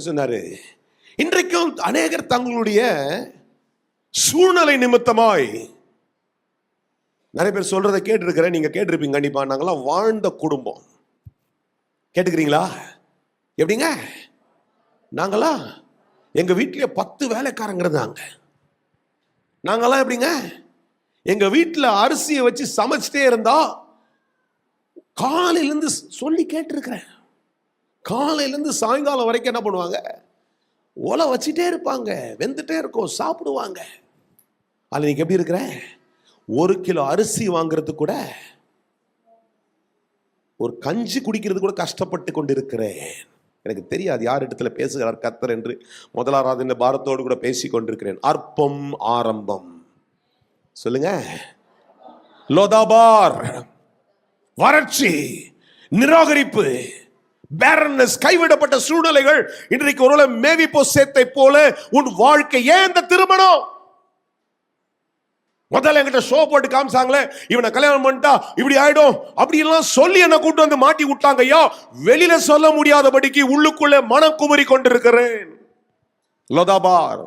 சொன்னாரு, இன்றைக்கும் அநேகர் தங்களுடைய சூழ்நிலை நிமித்தமாய், நிறைய பேர் சொல்றதை கேட்டிருக்கிறேன், நீங்க கேட்டிருப்பீங்க கண்டிப்பா, நாங்களாம் வாழ்ந்த குடும்பம். கேட்டுக்கிறீங்களா? எப்படிங்க? நாங்களா எங்க வீட்டிலே 10 வேலைக்காரங்க இருந்தாங்க. நாங்கெல்லாம் எப்படிங்க? எங்க வீட்டில் அரிசியை வச்சு சமைச்சிட்டே இருந்தா காலையிலேருந்து சொல்லி கேட்டிருக்கிறேன், காலையிலேருந்து சாயங்காலம் வரைக்கும் என்ன பண்ணுவாங்க? ஒலை வச்சுட்டே இருப்பாங்க, வெந்துட்டே இருக்கும், சாப்பிடுவாங்க. அதில் நீங்க எப்படி இருக்கிற? 1 கிலோ அரிசி வாங்குறது கூட, ஒரு கஞ்சி குடிக்கிறது கூட கஷ்டப்பட்டு கொண்டிருக்கிறேன். எனக்கு தெரியாது யார் இடத்துல பேசுகிறார் கர்த்தர் என்று. முதலாவது இந்த பாரத்தோடு கூட பேசிக் கொண்டிருக்கிறேன். அற்பம் ஆரம்பம். சொல்லுங்க. லோதாபார், வறட்சி, நிராகரிப்பு, barrenness, கைவிடப்பட்ட சூழ்நிலைகள். இன்றைக்கு ஒருவேளை மேவிபோசேத்தை போல உன் வாழ்க்கை. ஏன் இந்த திருமணம்? முதல்ல என்கிட்ட ஷோ போட்டு காமிச்சாங்களே, இவனை கல்யாணம் பண்ணிட்டா இப்படி ஆயிடும் அப்படி எல்லாம் சொல்லி என்ன கூட்டு வந்து மாட்டி விட்டாங்க. ஐயா, வெளியில சொல்ல முடியாதபடிக்கு உள்ளுக்குள்ளே மனம் குமரி கொண்டிருக்கிறேன். லோதாபார்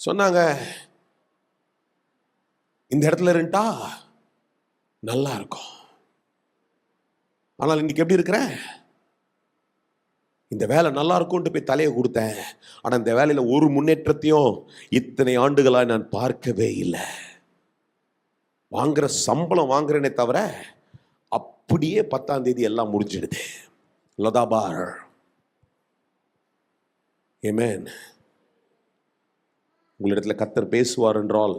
சொன்னாங்க, இந்த இடத்துல இருந்துட்டா நல்லா இருக்கும். ஆனால் இன்னைக்கு எப்படி இருக்கிற? இந்த வேலை நல்லா இருக்கும்னு போய் தலையை கொடுத்தேன், ஆனால் இந்த வேலையில ஒரு முன்னேற்றத்தையும் இத்தனை ஆண்டுகளாக நான் பார்க்கவே இல்லை. வாங்குற சம்பளம் வாங்குறேனே தவிர அப்படியே 10ஆம் தேதி எல்லாம் முடிஞ்சிடுது. லோதாபார். ஆமென். உங்களிடத்துல கர்த்தர் பேசுவார் என்றால்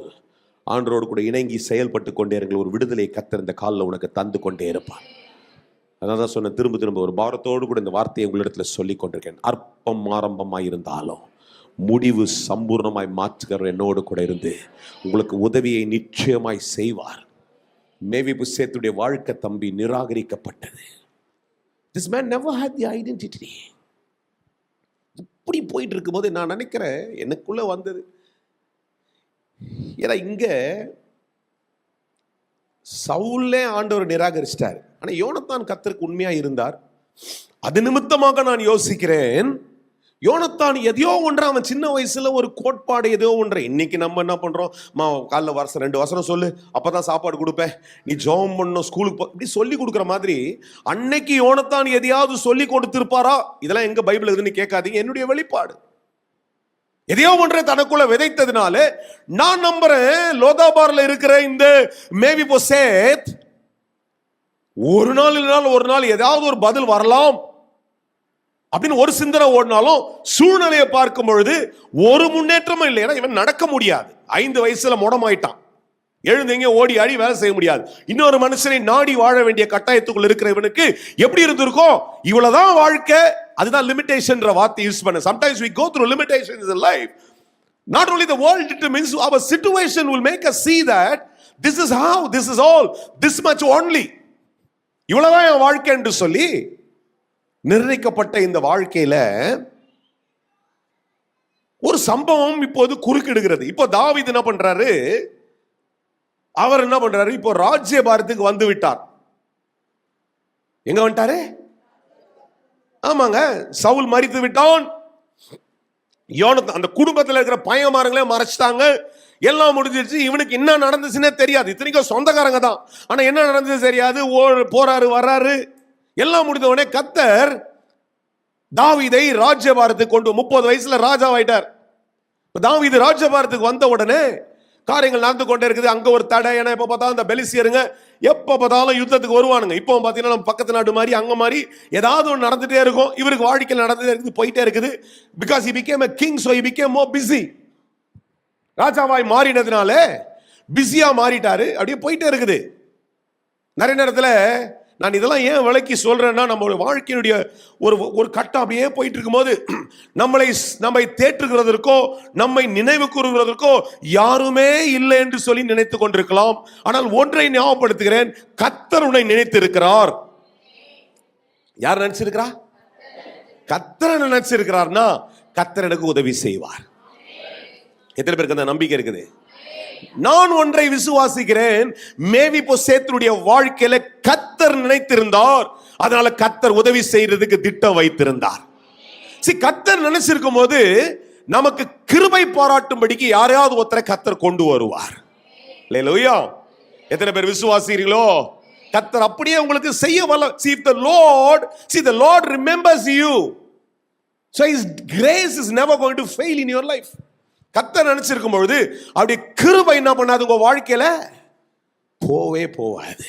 ஆண்டவரோடு கூட இணங்கி செயல்பட்டு கொண்டே இருங்கள். ஒரு விடுதலை கர்த்தர் இந்த காலில் உனக்கு தந்து கொண்டே இருப்பார். அதான் தான் சொன்ன, திரும்ப ஒரு பாரத்தோடு கூட இந்த வார்த்தையை உங்களிடத்தில் சொல்லிக் கொண்டிருக்கேன். அற்பம் ஆரம்பமாய் இருந்தாலும் முடிவு சம்பூர்ணமாய் மாற்றுகிற என்னோடு கூட இருந்து உங்களுக்கு உதவியை நிச்சயமாய் செய்வார். மேவிபோசேத்துடைய வாழ்க்கை தம்பி நிராகரிக்கப்பட்டது. This man never had the identity. இப்படி போயிட்டு இருக்கும்போது நான் நினைக்கிறேன் எனக்குள்ள வந்தது, ஏன்னா இங்க சவுலே ஆண்டவர் நிராகரிச்சிட்டார், ஆனா யோனத்தான் கர்த்தருக்கு உண்மையா இருந்தார். அது நிமித்தமாக நான் யோசிக்கிறேன், யோனத்தான் எதையோ ஒன்று, அவன் சின்ன வயசுல ஒரு கோட்பாடு எதையோ ஒன்று. இன்னைக்கு நம்ம என்ன பண்றோம்? காலைல வருஷம் 2 வசனம் சொல்லு, அப்பதான் சாப்பாடு கொடுப்பேன், நீ ஜெபம் பண்ணணும், ஸ்கூலுக்கு போ, இப்படி சொல்லி கொடுக்குற மாதிரி. அன்னைக்கு யோனத்தான் எதையாவது சொல்லி கொடுத்திருப்பாரா? இதெல்லாம் எங்க பைபிள் இருக்குன்னு கேட்காதீங்க, என்னுடைய வெளிப்பாடு. எதையோ ஒன்றை தனக்குள்ள விதைத்ததுனால நான் நம்புறேன் லோதாபார்ல இருக்கிற இந்த மேவிபோசேத் ஒரு நாள் இல்லைனாலும் ஒரு நாள் ஏதாவது ஒரு பதில் வரலாம் அப்படின்னு ஒரு சிந்தனை ஓடினாலும் சூழ்நிலையை பார்க்கும் பொழுது ஒரு முன்னேற்றமும் இல்லை. ஏன்னா இவன் நடக்க முடியாது, 5 வயசுல முடமாயிட்டான், எழுந்தீங்க ஓடி ஆடி வேலை செய்ய முடியாது. இன்னொரு மனுஷனை நாடி வாழ வேண்டிய கட்டாயத்துக்குள் இருக்கிற இவனுக்கு எப்படி இருந்திருக்கும்? இவ்வளவுதான் வாழ்க்கை. அதுதான் லிமிடேஷன் வார்த்தை யூஸ் பண்ண. Sometimes we go through limitations in life. Not only the world determines, our situation will make us see that this is how, this is all, this much only. இவ்வளவுதான் என் வாழ்க்கை என்று சொல்லி நிர்ணயிக்கப்பட்ட இந்த வாழ்க்கையில ஒரு சம்பவம் இப்போது குறுக்கிடுகிறது. இப்போ தாவீது என்ன பண்றாரு? அவர் என்ன பண்றாரு? இப்போ ராஜ்யபாரத்துக்கு வந்து விட்டார். எங்க வந்துட்டாரு? ஆமாங்க, சவுல் மரித்து விட்டான். யோனத்தான் அந்த குடும்பத்தில் இருக்கிற பையன்மார்களே மறைச்சிட்டாங்க. எல்லாம் முடிஞ்சிருச்சு. இவனுக்கு என்ன நடந்துச்சுன்னே தெரியாது. இத்தனைக்கும் சொந்தக்காரங்க தான், ஆனா என்ன நடந்தது தெரியாது. போறாரு வர்றாரு, எல்லாம் முடிந்த உடனே கர்த்தர் தாவீதை ராஜ்யபாரத்துக்கு கொண்டு 30 வயசுல ராஜாவாயிட்டார். தாவீது ராஜ்யபாரத்துக்கு வந்த உடனே காரியங்கள் நடந்து கொண்டே இருக்குது. அங்க ஒரு தடை. ஏன்னா எப்ப பார்த்தாலும் அந்த பெலிஸ்தியருங்க எப்ப பார்த்தாலும் யுத்தத்துக்கு வருவானுங்க. இப்போ பாத்தீங்கன்னா நம்ம பக்கத்து நாடு மாதிரி அங்க மாதிரி ஏதாவது ஒன்று நடந்துட்டே இருக்கும். இவருக்கு வாழ்க்கையில் நடந்துட்டே இருக்குது, போயிட்டே இருக்குது. Because he became a king, so he became more busy. ராஜாவாய் மாறினதுனால பிஸியா மாறிட்டாரு. அப்படியே போயிட்டே இருக்குது. நிறைய நேரத்தில் நான் இதெல்லாம் ஏன் விளக்கி சொல்றேன்னா, நம்ம வாழ்க்கையினுடைய ஒரு கட்டம் அப்படியே போயிட்டு இருக்கும்போது நம்மை தேற்றுகிறதற்கோ நம்மை நினைவு கூறுகிறதற்கோ யாருமே இல்லை என்று சொல்லி நினைத்து கொண்டிருக்கலாம். ஆனால் ஒன்றை ஞாபகப்படுத்துகிறேன், கர்த்தர் உன்னை நினைத்திருக்கிறார். யார் நினைச்சிருக்கிறா? கர்த்தர் நினைச்சிருக்கிறார்னா கர்த்தர் எனக்கு உதவி செய்வார். எத்தனை பேருக்கு அந்த நம்பிக்கை இருக்குது? நான் ஒன்றை விசுவாசிக்கிறேன், மேவிபோசேத்துடைய வாழ்க்கையில கர்த்தர் நினைத்திருந்தார். அதனால கர்த்தர் உதவி செய்யறதுக்கு திட்டம் வைத்திருந்தார். கர்த்தர் நினைச்சிருக்கும் போது நமக்கு கிருபை பாராட்டும்படிக்கு யாரையாவது ஒருத்தரை கர்த்தர் கொண்டு வருவார். அல்லேலூயா. எத்தனை பேர் விசுவாசிக்கிறீங்களோ? கர்த்தர் அப்படியே உங்களுக்கு செய்ய வல்ல. See the Lord remembers you, so his grace is never going to fail in your life. கர்த்தர் நினைச்சிருக்கும் பொழுது அப்படியே கிருபை என்ன பண்ணாது உங்க வாழ்க்கையில போவே போவாது.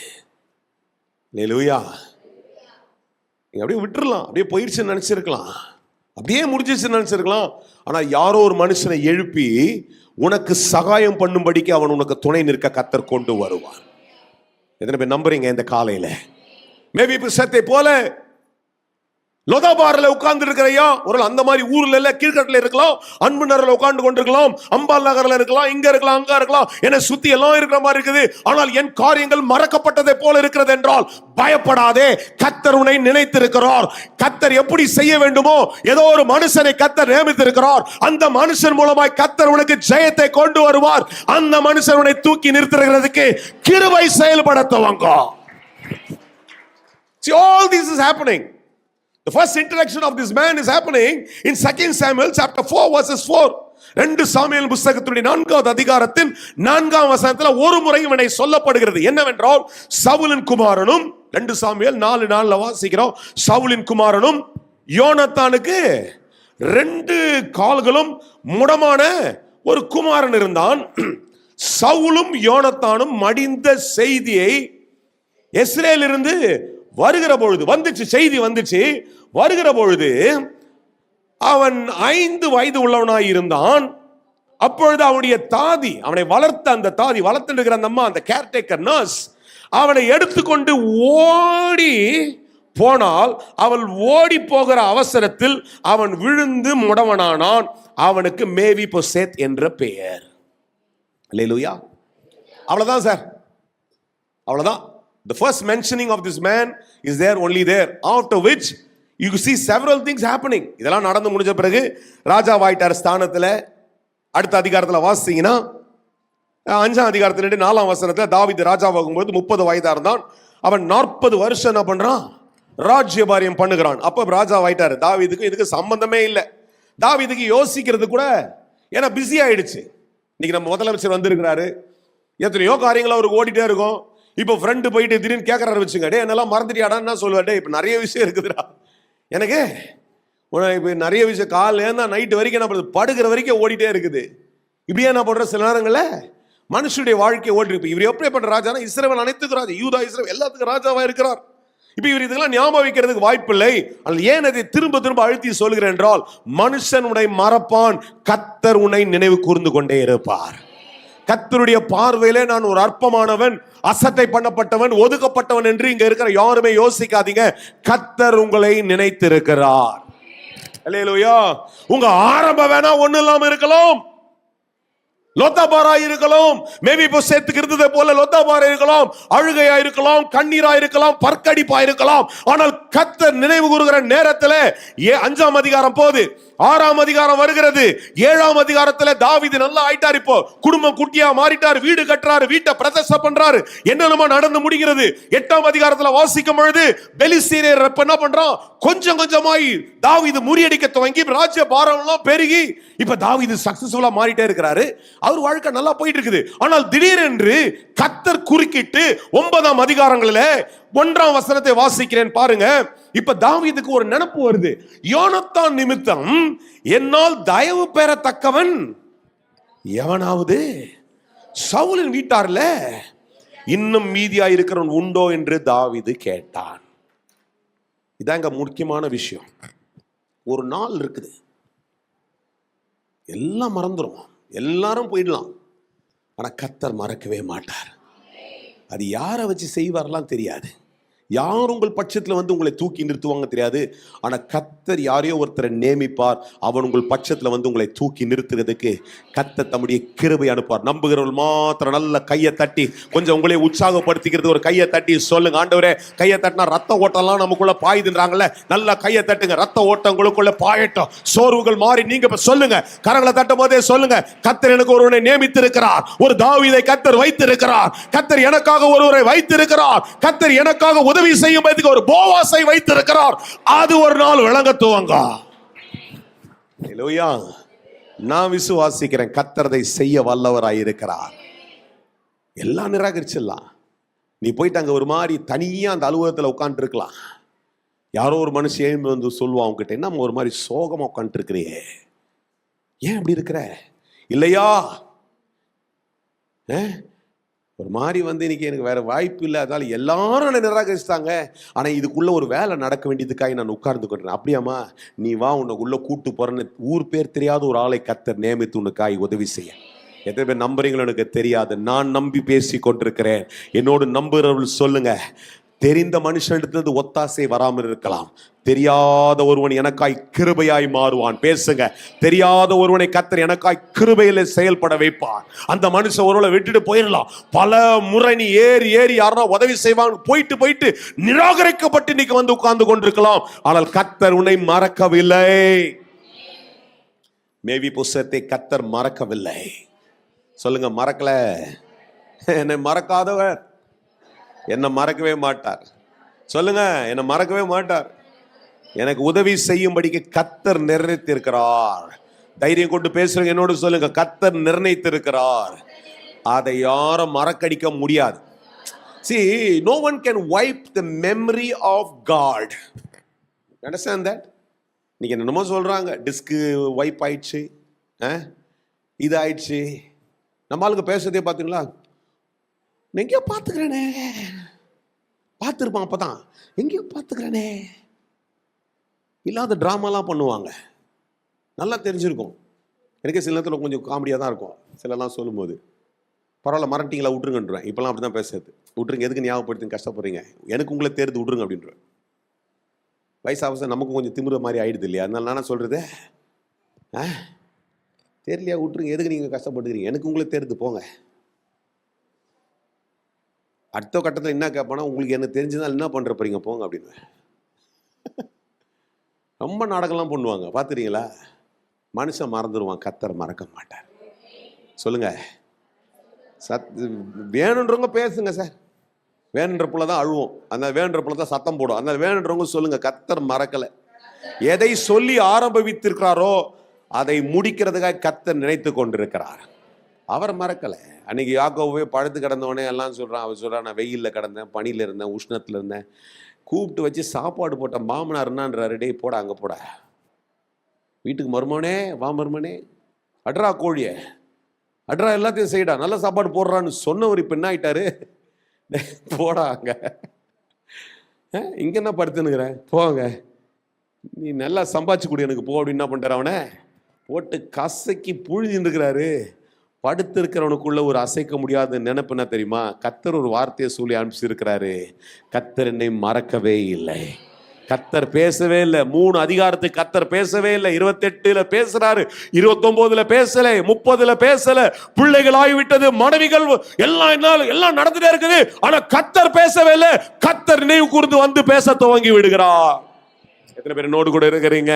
அல்லேலூயா. நீங்க அப்படியே விட்டுறலாம், அப்படியே போயிடுச்சுன்னு நினைச்சிருக்கலாம், அப்படியே முடிஞ்சிச்சுன்னு நினைச்சிருக்கலாம். ஆனா யாரோ ஒரு மனுஷனை எழுப்பி உனக்கு சகாயம் பண்ணும்படிக்கு அவன் உனக்கு துணை நிற்க கர்த்தர் கொண்டு வருவான். எத்தனை பேர் நம்புறீங்க இந்த காலையில? மேவிபோசேத்தை போல லோதாபார்ல உட்கார்ந்து இருக்கிறையா? ஒரு அந்த மாதிரி ஊர்ல இல்ல, கீழ்கட்டில இருக்கலாம், அன்பு நகர்ல உட்கார்ந்து கொண்டிருக்கலாம், அம்பாள் நகர்ல இருக்கலாம், இங்க இருக்கலாம், அங்க இருக்கலாம், என்ன சுத்தி எல்லாம் இருக்கிற மாதிரி இருக்குது. ஆனால் என் காரியங்கள் மறக்கப்பட்டதை போல இருக்கிறது என்றால் பயப்படாதே, கர்த்தர் உன்னை நினைத்திருக்கிறார். கர்த்தர் எப்படி செய்ய வேண்டுமோ ஏதோ ஒரு மனுஷனை கர்த்தர் நியமித்திருக்கிறார். அந்த மனுஷன் மூலமாய் கர்த்தர் உனக்கு ஜெயத்தை கொண்டு வருவார். அந்த மனுஷன் உன்னை தூக்கி நிறுத்துகிறதுக்கு கிருபை செயல்படுத்துவாங்க. See, all this is happening. The first introduction of this man is happening in 2 Samuel chapter 4 verses 4. 2 Samuel புத்தகத்தினுடைய 4வது அதிகாரத்தின் 4ஆம் வசனத்துல ஒரு முறை இவனை சொல்லப்படுகிறது. என்னவென்றால் சவுலின் குமாரனும், 2 சாமுவேல் 4:4 வாசிக்கிறோம், சவுலின் குமாரனும் யோனத்தானுக்கு 2 கால்களும் முடமான ஒரு குமாரன் இருந்தான். சவுலும் யோனத்தானும் மடிந்த செய்தியை எஸ்ரேலிருந்து வருகிற பொழுது வந்துச்சு, செய்தி வந்துச்சு. வருகிற பொழுது அவன் 5 வயது உள்ளவனாய் இருந்தான். அப்பொழுது அவனுடைய தாதி, அவனை வளர்த்த அந்த தாதி, வளர்த்து இருக்கிற அந்த அம்மா, அந்த கேர்டேக்கர் நர்ஸ், அவனை எடுத்துக்கொண்டு ஓடி போனால் அவள் ஓடி போகிற அவசரத்தில் அவன் விழுந்து முடவனானான். அவனுக்கு மேவிபோசேத் என்ற பெயர். அல்லேலூயா. அவ்வளவுதான் சார், அவ்வளவுதான். The first mentioning of this man is there, only there. After which you see several things happening. இதெல்லாம் நடந்து முடிஞ்ச பிறகு ராஜாவாயிட்டார் ஸ்தானத்துல. அடுத்த அதிகாரத்துல வாசிங்கன்னா 5ஆம் அதிகாரத்துல 4ஆம் வசனத்துல தாவீது ராஜாவாகும்போது 30 வயதா இருந்தான். அவன் 40 வருஷம் என்ன பண்றான்? ராஜ்யபாரியம் பண்ணுகிறான். அப்ப ராஜாவாயிட்டாரு. தாவீதுக்கு இதுக்கு சம்பந்தமே இல்லை. தாவீதுக்கு யோசிக்கிறது கூட, ஏன்னா பிஸி ஆயிடுச்சு. இன்னைக்கு நம்ம முதலமைச்சர் வந்திருக்கிறாரு, எத்தனையோ காரியங்கள் அவருக்கு ஓடிட்டே இருக்கும். இப்போ ஃப்ரெண்டு போயிட்டு திடீர்னு கேட்கறாரு வச்சுங்க, டே என்னெல்லாம் மறந்துட்டியாடான்னு சொல்லுவேன். டே இப்போ நிறைய விஷயம் இருக்குதுடா, எனக்கு இப்போ நிறைய விஷயம் காலையில இருந்தா நைட்டு வரைக்கும் என்ன பண்ணுறது, படுக்கிற வரைக்கும் ஓடிட்டே இருக்குது. இப்படியே என்ன பண்ற, சில நேரங்களில் மனுஷனுடைய வாழ்க்கை ஓடி இருக்கு. இவர் எப்படிப்பட்ட ராஜானா, இஸ்ரவேல் அனைத்துக்கு ராஜா, யூதா இஸ்ரவேல் எல்லாத்துக்கும் ராஜாவா இருக்கிறார். இப்ப இவர் இதெல்லாம் ஞாபகம் வைக்கிறதுக்கு வாய்ப்பில்லை. ஆனால் ஏன் அதை திரும்ப திரும்ப அழுத்தி சொல்கிறேன் என்றால், மனுஷன் உன்னை மறப்பான், கர்த்தர் உன்னை நினைவு கூர்ந்து கொண்டே இருப்பார். கர்த்தருடைய பார்வையிலே நான் ஒரு அற்பமானவன், அசட்டை பண்ணப்பட்டவன், ஒதுக்கப்பட்டவன் என்று இங்க இருக்கிற யாருமே யோசிக்காதீங்க. கர்த்தர் உங்களை நினைத்திருக்கிறார். அல்லேலூயா. உங்க ஆரம்பம் வேணா ஒண்ணு இல்லாம இருக்கலாம், லோத்தாபாரா இருக்கலாம், மேபி இப்போ சேர்த்துக்கு இருந்ததை போல லோத்தாபாரா இருக்கலாம், அழுகையா இருக்கலாம், கண்ணீரா இருக்கலாம், பற்கடிப்பா இருக்கலாம். ஆனால் கர்த்தர் நினைவு கூறுகிற நேரத்தில் 5ஆம் அதிகாரம் போது, 6ஆம் அதிகாரம் வருகிறது, 7ஆம் அதிகாரத்துல தாவீது நல்லா ஆயிட்டார். இப்போ குடும்பம் குட்டியா மாறிட்டார், வீடு கட்டுறாரு, வீட்டை பிரதிஷ்டை பண்றாரு, என்னென்னமோ நடந்து முடிகிறது. 8ஆம் அதிகாரத்துல வாசிக்கும் பொழுது பெலிஸ்தீனர் என்ன பண்றான், கொஞ்சம் கொஞ்சமாய் தாவீது முறியடிக்க துவங்கி ராஜ்ய பாரம் எல்லாம் பெருகி இப்ப தாவீது சக்சஸ்ஃபுல்லா மாறிட்டே இருக்கிறாரு. அவர் வாழ்க்கை நல்லா போயிட்டு இருக்குது. ஆனால் திடீரென்று கர்த்தர் குறுக்கிட்டு 9ஆம் அதிகாரங்களில் 1ஆம் வசனத்தை வாசிக்கிறேன் பாருங்க. இப்ப தாவீதுக்கு ஒரு நினைப்பு வருது, யோனத்தான் நிமித்தம் என்னால் தயவு பெறத்தக்கவன் எவனாவது சவுலின் வீட்டார்ல இன்னும் மீதியா இருக்கிறவன் உண்டோ என்று தாவீது கேட்டான். இதாங்க முக்கியமான விஷயம். ஒரு நாள் இருக்குது, எல்லாம் மறந்துடும், எல்லாரும் போயிடலாம், ஆனா கர்த்தர் மறக்கவே மாட்டார். அது யாரை வச்சு செய்வாரெல்லாம் தெரியாது, யார் உங்கள் பட்சத்தில் வந்து உங்களை தூக்கி நிறுத்துவாங்க தெரியாது. ஆனால் கர்த்தர் யாரையோ ஒருத்தரை நியமிப்பார், அவன் உங்கள் பட்சத்தில் வந்து உங்களை தூக்கி நிறுத்துறதுக்கு கர்த்தர் தம்முடைய கிருபை அனுப்பார். நம்புகிறவர்கள் மாத்திரம் நல்ல கையை தட்டி கொஞ்சம் உங்களை உற்சாகப்படுத்திக்கிறது ஒரு கையை தட்டி சொல்லுங்க, ஆண்டவரே கையை தட்டினா ரத்த ஓட்டம்லாம் நமக்குள்ள பாயுதுன்றாங்கல்ல, நல்லா கையை தட்டுங்க, ரத்த ஓட்டம் உங்களுக்குள்ள பாயட்டும், சோர்வுகள் மாறி நீங்க சொல்லுங்க, கரங்களை தட்டும் போதே சொல்லுங்க, கர்த்தர் எனக்கு ஒருவனை நியமித்திருக்கிறார், ஒரு தாவீதை கர்த்தர் வைத்திருக்கிறார், கர்த்தர் எனக்காக ஒருவரை வைத்திருக்கிறார், கர்த்தர் எனக்காக உதவி செய்யும் ஒரு போவாசை வைத்திருக்கிறார். அது ஒரு நாள் விளங்க துவங்க. ஹல்லேலூயா. நான் விசுவாசிக்கிறேன், கர்த்தரை செய்ய வல்லவராய் இருக்கிறார். எல்லாம் நிராகரிச்சிடலாம். நீ போயிட்டு அங்க ஒரு மாதிரி தனியா அந்த அலுவலகத்தில் உட்கார்ந்து இருக்கலாம். யாரோ ஒரு மனுஷன் எழுந்து வந்து சொல்லுவான் உங்ககிட்ட, என்ன ஒரு மாதிரி சோகமா உட்கார்ந்து இருக்கிறியே, ஏன் அப்படி இருக்கிற? இல்லையா ஒரு மாதிரி வந்து இன்னைக்கு எனக்கு வேற வாய்ப்பு இல்லை, அதனால எல்லாரும் என்னை நிராகரிச்சிட்டாங்க, ஆனால் இதுக்குள்ள ஒரு வேலை நடக்க வேண்டியதுக்காக நான் உட்கார்ந்து கொண்டேன். அப்படியாமா, நீ வா, உன்னை உள்ள கூட்டு போறேன்னு ஊர் பேர் தெரியாத ஒரு ஆளை கர்த்தர் நியமித்து உனக்காய் உதவி செய்ய. எத்தனை பேர் நம்புறீங்களோ எனக்கு தெரியாது, நான் நம்பி பேசி கொண்டிருக்கிறேன். என்னோடு நம்புறவர்கள் சொல்லுங்க, தெரிந்த மனுஷனிடத்திலிருந்து ஒத்தாசை வராமல் இருக்கலாம், தெரியாத ஒருவன் எனக்காய் கிருபையாய் மாறுவான். பேசுங்க, தெரியாத ஒருவனை கர்த்தர் எனக்காய் கிருபையில செயல்பட வைப்பான். அந்த மனுஷன் ஒருவனை விட்டுட்டு போயிடலாம், பல முறை நீ ஏறி ஏறி யாரா உதவி செய்வாங்க போயிட்டு போயிட்டு நிராகரிக்கப்பட்டு இன்னைக்கு வந்து உட்கார்ந்து கொண்டிருக்கலாம். ஆனால் கர்த்தர் உன்னை மறக்கவில்லை. மேவி புஸ்தகத்தை கர்த்தர் மறக்கவில்லை. சொல்லுங்க, மறக்கல. என்னை மறக்காதவர் என்னை மறக்கவே மாட்டார். சொல்லுங்க, என்னை மறக்கவே மாட்டார். எனக்கு உதவி செய்யும்படிக்கு கர்த்தர் நிர்ணயித்திருக்கிறார். தைரியம் கொண்டு பேசுறீங்க, என்னோடு சொல்லுங்க, கர்த்தர் நிர்ணயித்திருக்கிறார். அதை யாரும் மறக்கடிக்க முடியாது. See, no one can wipe the memory of God. Understand that? நீங்க என்னமோ சொல்றாங்க, டிஸ்கு வைப் ஆயிடுச்சு, இது ஆயிடுச்சு. நம்ம ஆளுக்கு பேசுறதே பார்த்தீங்களா, எங்கேயோ பார்த்துக்கிறேனே, பார்த்துருப்பான் அப்பதான், எங்கேயோ பார்த்துக்கிறேனே, இல்லாத ட்ராமாலாம் பண்ணுவாங்க. நல்லா தெரிஞ்சிருக்கும். எனக்கு சில நேரத்தில் கொஞ்சம் காமெடியாக தான் இருக்கும் சிலலாம் சொல்லும்போது. பரவாயில்ல, மறட்டிங்களா, விட்டுருங்கன்றேன். இப்போலாம் அப்படி தான் பேசுறது. விட்டுருங்க, எதுக்கு ஞாபகப்படுத்தி கஷ்டப்படுறீங்க, எனக்கு உங்களை தேர்ந்து விட்டுருங்க அப்படின்றேன். வயசாக நமக்கும் கொஞ்சம் திமிர மாதிரி ஆயிடுது இல்லையா, அதனால நான் சொல்கிறது, தெரியலையா, விட்டுருங்க, எதுக்கு நீங்கள் கஷ்டப்படுறீங்க, எனக்கு உங்களை தேர்ந்து போங்க. அடுத்த கட்டத்தில் என்ன கேட்பானா, உங்களுக்கு என்ன தெரிஞ்சுதான் என்ன பண்ணுற போறீங்க போங்க அப்படின்னு. ரொம்ப நாடகம்லாம் பண்ணுவாங்க, பார்த்துறீங்களா? மனுஷன் மறந்துடுவான், கர்த்தர் மறக்க மாட்டார். சொல்லுங்க, வேணுன்றவங்க பேசுங்க சார், வேணுன்ற புள்ள தான் அழுவோம், அந்த வேணுன்ற புள்ள தான் சத்தம் போடும். அந்த வேணுன்றவங்க சொல்லுங்க, கர்த்தர் மறக்கலை. எதை சொல்லி ஆரம்பித்திருக்கிறாரோ அதை முடிக்கிறதுக்காக கர்த்தர் நினைத்து கொண்டிருக்கிறார். அவர் மறக்கலை. அன்னைக்கு யாக்கோபே படுத்து கிடந்தவனே எல்லாம் சொல்கிறான். அவர் சொல்கிறான், நான் வெயிலில் கிடந்தேன், பனியில் இருந்தேன், உஷ்ணத்தில் இருந்தேன், கூப்பிட்டு வச்சு சாப்பாடு போட்ட மாமனார் என்னான்றாரு, டே போட அங்கே போட, வீட்டுக்கு மருமனே வா மருமனே, அட்ரா கோழிய, அட்ரா எல்லாத்தையும் செய்யடா, நல்ல சாப்பாடு போடுறான்னு சொன்னவர் இப்போ என்ன ஆயிட்டாரு? போடா அங்க, இங்க என்ன படுத்துனுக்குறேன் போங்க, நீ நல்லா சம்பாதிச்சு கொடு எனக்கு போ அப்படின்னு என்ன பண்ணிட்டார்? அவனை போட்டு கசக்கி புழிஞ்சுன்னு இருக்கிறாரு. படுத்திருக்கிறவனுக்குள்ள ஒரு அசைக்க முடியாத நினைப்பு என்ன தெரியுமா? கர்த்தர் ஒரு வார்த்தையை சொல்லி அனுப்பிச்சிருக்கிறாரு, கர்த்தர் என்னை மறக்கவே இல்லை. கர்த்தர் பேசவே இல்லை. 3 அதிகாரத்துக்கு கர்த்தர் பேசவே இல்லை. 28 பேசுறாரு, 29 பேசல, 30 பேசல. பிள்ளைகள் ஆகிவிட்டது, மனைவிகள் எல்லாம் நடந்துட்டே இருக்குது. ஆனா கர்த்தர் பேசவே இல்லை. கர்த்தர் நினைவு கூர்ந்து வந்து பேச துவங்கி விடுகிறார். எத்தனை பேர் என்னோடு கூட இருக்கிறீங்க?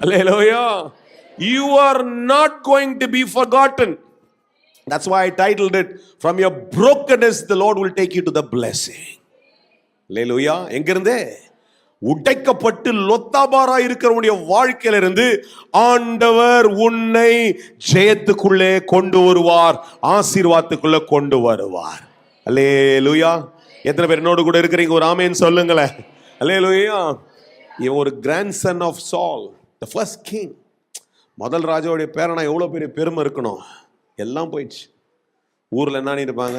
அல்லேலூயா. You are not going to be forgotten. That's why I titled it, From Your Brokenness the Lord will take you to the blessing. அல்லேலூயா. எங்கிருந்து? உடைக்கப்பட்டு லொத்தாபாரா இருக்கிறவனுடைய வாழ்க்கையிலிருந்து ஆண்டவர் உன்னை ஜெயத்துக்குள்ளே கொண்டு வருவார், ஆசீர்வாதத்துக்குள்ளே கொண்டு வருவார். அல்லேலூயா. எத்தனை பேர் என்னோடு கூட இருக்கிறீங்க? ஒரு ஆமென் சொல்லுங்களேன். அல்லேலூயா. இவன் ஒரு கிராண்ட்சன் ஆஃப் சால், த ஃபர்ஸ்ட் கிங். முதல் ராஜாவுடைய பேரனா எவ்வளோ பெரிய பெருமை இருக்கணும், எல்லாம் போயிடுச்சு. ஊரில் என்ன இருப்பாங்க,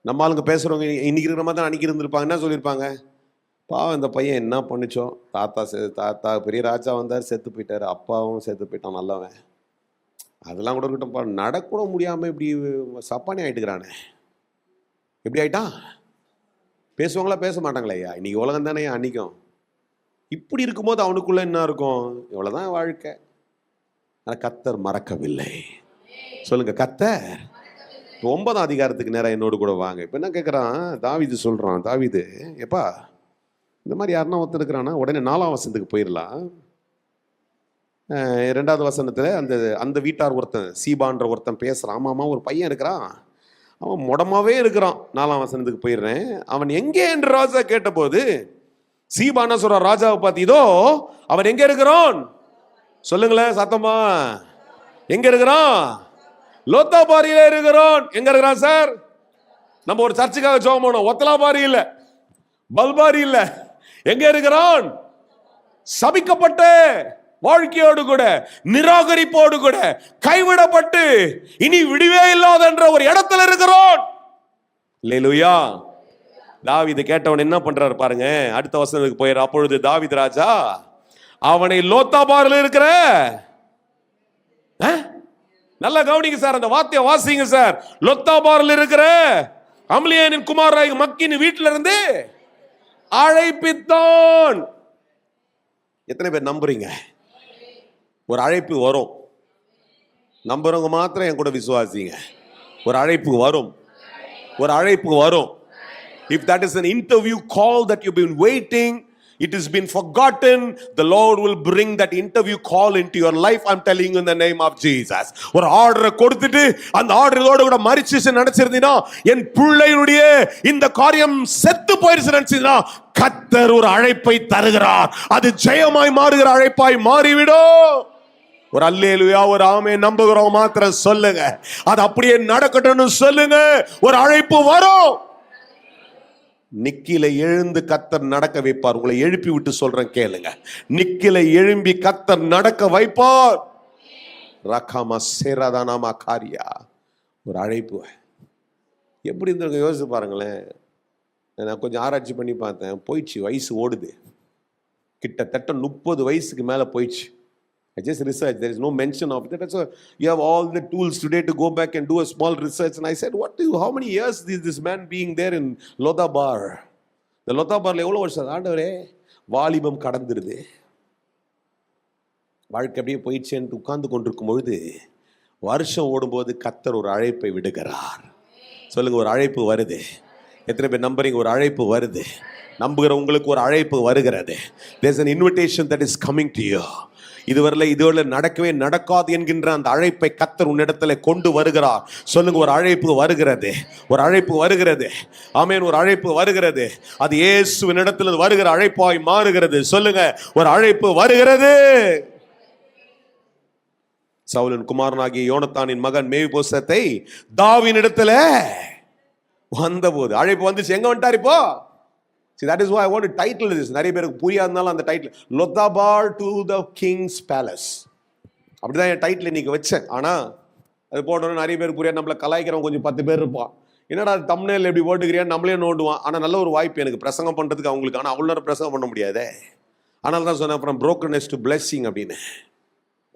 நம்ம ஆளுங்க பேசுகிறவங்க இன்னைக்கு இருக்கிற மாதிரி தான் அன்னைக்கு இருந்திருப்பாங்க. என்ன சொல்லியிருப்பாங்க? பாவம் இந்த பையன் என்ன பண்ணிச்சோம், தாத்தா பெரிய ராஜா வந்தார், செத்து போயிட்டார், அப்பாவும் செத்து போயிட்டான், நல்லவன். அதெல்லாம் கூட இருக்கட்டும்ப்பா, நடக்கூட முடியாமல் இப்படி சப்பானி ஆகிட்டுக்கிறானே, எப்படி ஆயிட்டான்? பேசுவாங்களா பேச மாட்டாங்களே? ஐயா இன்னைக்கு உலகம் தானே அன்னைக்கும். இப்படி இருக்கும்போது அவனுக்குள்ள என்ன இருக்கும்? இவ்வளவுதான் வாழ்க்கை. ஆனால் கர்த்தர் மறக்கவில்லை. சொல்லுங்க, கர்த்தர். 9ஆம் அதிகாரத்துக்கு நேரம் என்னோடு கூட வாங்க. இப்போ என்ன கேட்குறான்? தாவீது சொல்கிறான், தாவீது எப்பா இந்த மாதிரி யாருன்னா ஒருத்தர் இருக்கிறான்னா உடனே 4ஆம் வசனத்துக்கு போயிடலாம். 2வது வசனத்தில் அந்த வீட்டார் ஒருத்தன், சீபான்ற ஒருத்தன் பேசுகிறான். ஆமாம்மா ஒரு பையன் இருக்கிறான், அவன் முடமாவே இருக்கிறான். 4ஆம் வசனத்துக்கு போயிடுறேன். அவன் எங்கே என்று ராஜா கேட்டபோது சீபான சொல்ற ராஜாவை பார்த்து, இதோ அவன் எங்க இருக்கிறான்? சொல்லுங்களேன் சத்தமா. எங்க இருக்கிறான்? லோத்தாபாரியில இருக்கிறான். எங்க இருக்கிறான் சார்? நம்ம ஒரு சர்ச்சுக்காக ஜெபம் பண்ணோம். ஒத்தலாபாரி இல்ல, பல்பாரி இல்ல. எங்க இருக்கிறான்? சபிக்கப்பட்ட வாழ்க்கையோடு கூட, நிராகரிப்போடு கூட, கைவிடப்பட்டு இனி விடுவே இல்லாத என்ற ஒரு இடத்துல இருக்கிறான். அல்லேலூயா. தாவீது கேட்டவன் என்ன பண்றாரு பாருங்க. அடுத்த வசனத்துக்கு போயிரு. அப்பொழுது தாவீது ராஜா அவனை லோத்தாபாரில் இருக்கிற, நல்லா கவனிங்க சார், அந்த வார்த்தையை வாசிங்க சார். லோத்தாபாரில் இருக்கிற அம்லியானின் குமாரராய் மக்கின் வீட்டில இருந்து அழைப்பித்தான். எத்தனை பேர் நம்புறீங்க? ஒரு அழைப்பு வரும். நம்புறவங்க மாத்திரம் என் கூட விசுவாசிங்க. ஒரு அழைப்பு வரும், ஒரு அழைப்பு வரும். If that is an interview call that you've been waiting, it has been forgotten, the Lord will bring that interview call into your life. I'm telling you in the name of Jesus. ஒரு ஆர்டரை கொடுத்துட்டு அந்த ஆர்டரோட கூட மரிச்சு நினைச்சிருந்தீனா, என் பிள்ளையுடைய இந்த காரியம் செத்து போயிருச்சு நினைச்சீங்கன்னா, கர்த்தர் ஒரு அழைப்பை தருகிறார். அது ஜெயமாய் மாறுகிற அழைப்பாய் மாறிவிடும். ஒரு அல்லேலூயா, ஒரு ஆமென் நம்புகிறோம் மாத்திரம் சொல்லுங்க. அது அப்படியே நடக்கட்டும்னு சொல்லுங்க. ஒரு அழைப்பு வரும். நிக்கில எழுந்து கர்த்தர் நடக்க வைப்பார். உங்களை எழுப்பி விட்டு சொல்றேன் கேளுங்க. நிக்கில எழும்பி கர்த்தர் நடக்க வைப்பார். ரகமா சேரதானாமா காரியா. ஒரு அழைப்பு எப்படி இருந்திருக்க யோசிச்சு பாருங்களேன். நான் கொஞ்சம் ஆராய்ச்சி பண்ணி பார்த்தேன். போயிடுச்சு, வயசு ஓடுது. கிட்டத்தட்ட 30 வயசுக்கு மேல போயிடுச்சு. I just researched. There is no mention of that. So you have all the tools today to go back and do a small research. And I said, how many years is this man being there in Lodabar? The Lodabarல எவ்வளவு வருஷம்? ஆண்டவரே, வாலிபம் கடந்துருது, வாழ்க்கை அப்படியே போயிடுச்சேன்னு உட்கார்ந்து கொண்டிருக்கும் பொழுது வருஷம் ஓடும்போது கர்த்தர் ஒரு அழைப்பை விடுகிறார். சொல்லுங்க, ஒரு அழைப்பு வருது. எத்தனை பேர் நம்புறீங்க? ஒரு அழைப்பு வருது. நம்புகிற உங்களுக்கு ஒரு அழைப்பு வருகிறது. There's an invitation that is coming to you. இதுவரை நடக்கவே நடக்காது என்கின்ற அந்த அழைப்பை கர்த்தர் உன்னிடத்துல கொண்டு வருகிறார். சொல்லுங்க, ஒரு அழைப்பு வருகிறது, ஒரு அழைப்பு வருகிறது. ஆமென். ஒரு அழைப்பு வருகிறது. அது இயேசுவின் இடத்துல வருகிற அழைப்பாய் மாறுகிறது. சொல்லுங்க, ஒரு அழைப்பு வருகிறது. சவுலின் குமாரனாகிய யோனத்தானின் மகன் மேவிபோசத்தை தாவீதின் இடத்துல வந்தபோது அழைப்பு வந்துச்சு. எங்க வந்துட்டார்? இப்போ See, that is why I want to title this. நிறைய பேருக்கு புரியாதனால அந்த title Lodebar to the king's palace அப்படிதான் என் டைட்டில் இன்னைக்கு வச்சேன். ஆனால் அது போட்டோன்னு நிறைய பேருக்கு புரியாது. நம்மளை கலாய்க்கிறவங்க கொஞ்சம் 10 பேர் இருப்பான். என்னடா அது தம்ப்நெயில் எப்படி போட்டுக்கிறியான்னு நம்மளே நோண்டுவான். ஆனால் நல்ல ஒரு வாய்ப்பு எனக்கு பிரசங்கம் பண்ணுறதுக்கு அவங்களுக்கு. ஆனால் அவ்வளோ நேரம் பிரசங்கம் பண்ண முடியாதே. ஆனால் தான் சொன்னேன் அப்புறம் brokenness to blessing அப்படின்னு.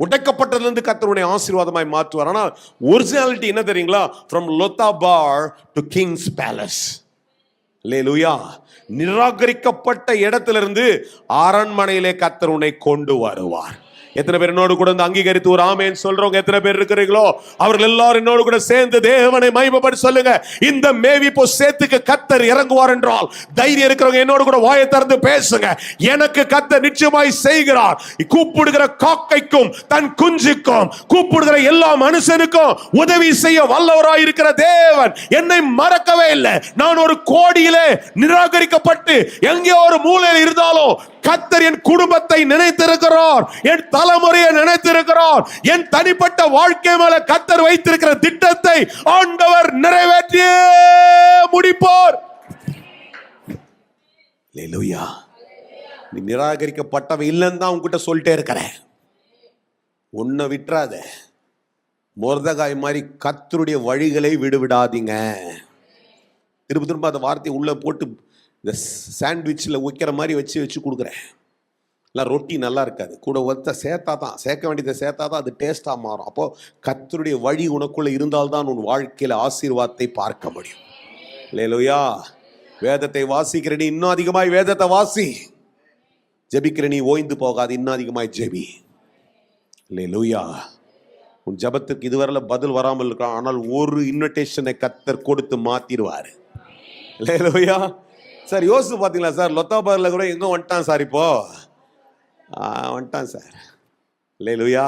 உடைக்கப்பட்டதுலேருந்து கர்த்தருடைய ஆசீர்வாதமாய் மாற்றுவார். ஆனால் ஒரிஜினாலிட்டி என்ன தெரியுங்களா? From Lodebar to king's palace. Hallelujah. நிராகரிக்கப்பட்ட இடத்திலிருந்து அரண்மனையிலே கர்த்தர் உன்னை கொண்டு வருவார். எத்தனை பேர் என்னோடு கூட அங்கீகரித்து ஒரு ஆமேன் சொல்றவங்க எத்தனை பேர் இருக்கிறீங்களோ அவர்கள் எல்லாரும் என்னோடு கூட சேர்ந்து தேவனை மகிமைப்படுத்தி சொல்லுங்க. இந்த மேவிப்போ சேத்துக்கு கர்த்தர் இறங்குவார் என்றால் தைரியம் இருக்கிறவங்க என்னோடு கூட வாயை திறந்து பேசுங்க. எனக்கு கர்த்தர் நிச்சயமாய் செய்கிறார். கூப்பிடுகிற காக்கைக்கும் தன் குஞ்சுக்கும் கூப்பிடுகிற எல்லா மனுஷனுக்கும் உதவி செய்ய வல்லவராய் இருக்கிற தேவன் என்னை மறக்கவே இல்லை. நான் ஒரு கோடியிலே நிராகரிக்கப்பட்டு எங்கே ஒரு மூலையில் இருந்தாலும் கர்த்தர் என் குடும்பத்தை நினைத்திருக்கிறார், என் தலைமுறையை நினைத்திருக்கிறார். என் தனிப்பட்ட வாழ்க்கை மேல கர்த்தர் வைத்திருக்கிற திட்டத்தை ஆண்டவர் நிறைவேற்றியே முடிப்பார். அல்லேலூயா. நீ நிராகரிக்கப்பட்டவ இல்லைன்னு தான் உன்கிட்ட சொல்லிட்டே இருக்கிறேன். உன்னை விட்டுறாத. மொர்தகாய் மாதிரி கர்த்தருடைய வழிகளை விடுவிடாதீங்க. திரும்ப திரும்ப அந்த வார்த்தையை உள்ள போட்டு இந்த சாண்ட்விச்சில் வைக்கிற மாதிரி வச்சு கொடுக்குறேன். இல்லை ரொட்டி நல்லா இருக்காது, கூட சேர்க்க வேண்டியதை சேர்த்தா தான் அது டேஸ்டாக மாறும். அப்போது கர்த்தருடைய வழி உனக்குள்ளே இருந்தால்தான் உன் வாழ்க்கையில் ஆசீர்வாதத்தை பார்க்க முடியும். அல்லேலூயா. வேதத்தை வாசிக்கிற நீ இன்னும் அதிகமாய் வேதத்தை வாசி. ஜெபிக்கிற நீ ஓய்ந்து போகாது, இன்னும் அதிகமாய் ஜெபி. அல்லேலூயா. உன் ஜபத்துக்கு இதுவரையில் பதில் வராமல் இருக்கான், ஆனால் ஒரு இன்விடேஷனை கர்த்தர் கொடுத்து மாத்திடுவார். அல்லேலூயா. சார் யோசிச்சு பார்த்தீங்களா சார்? லொத்தாபாரில் கூட எங்கே வந்துட்டான் சார், இப்போ வந்துட்டான் சார். அல்லேலூயா.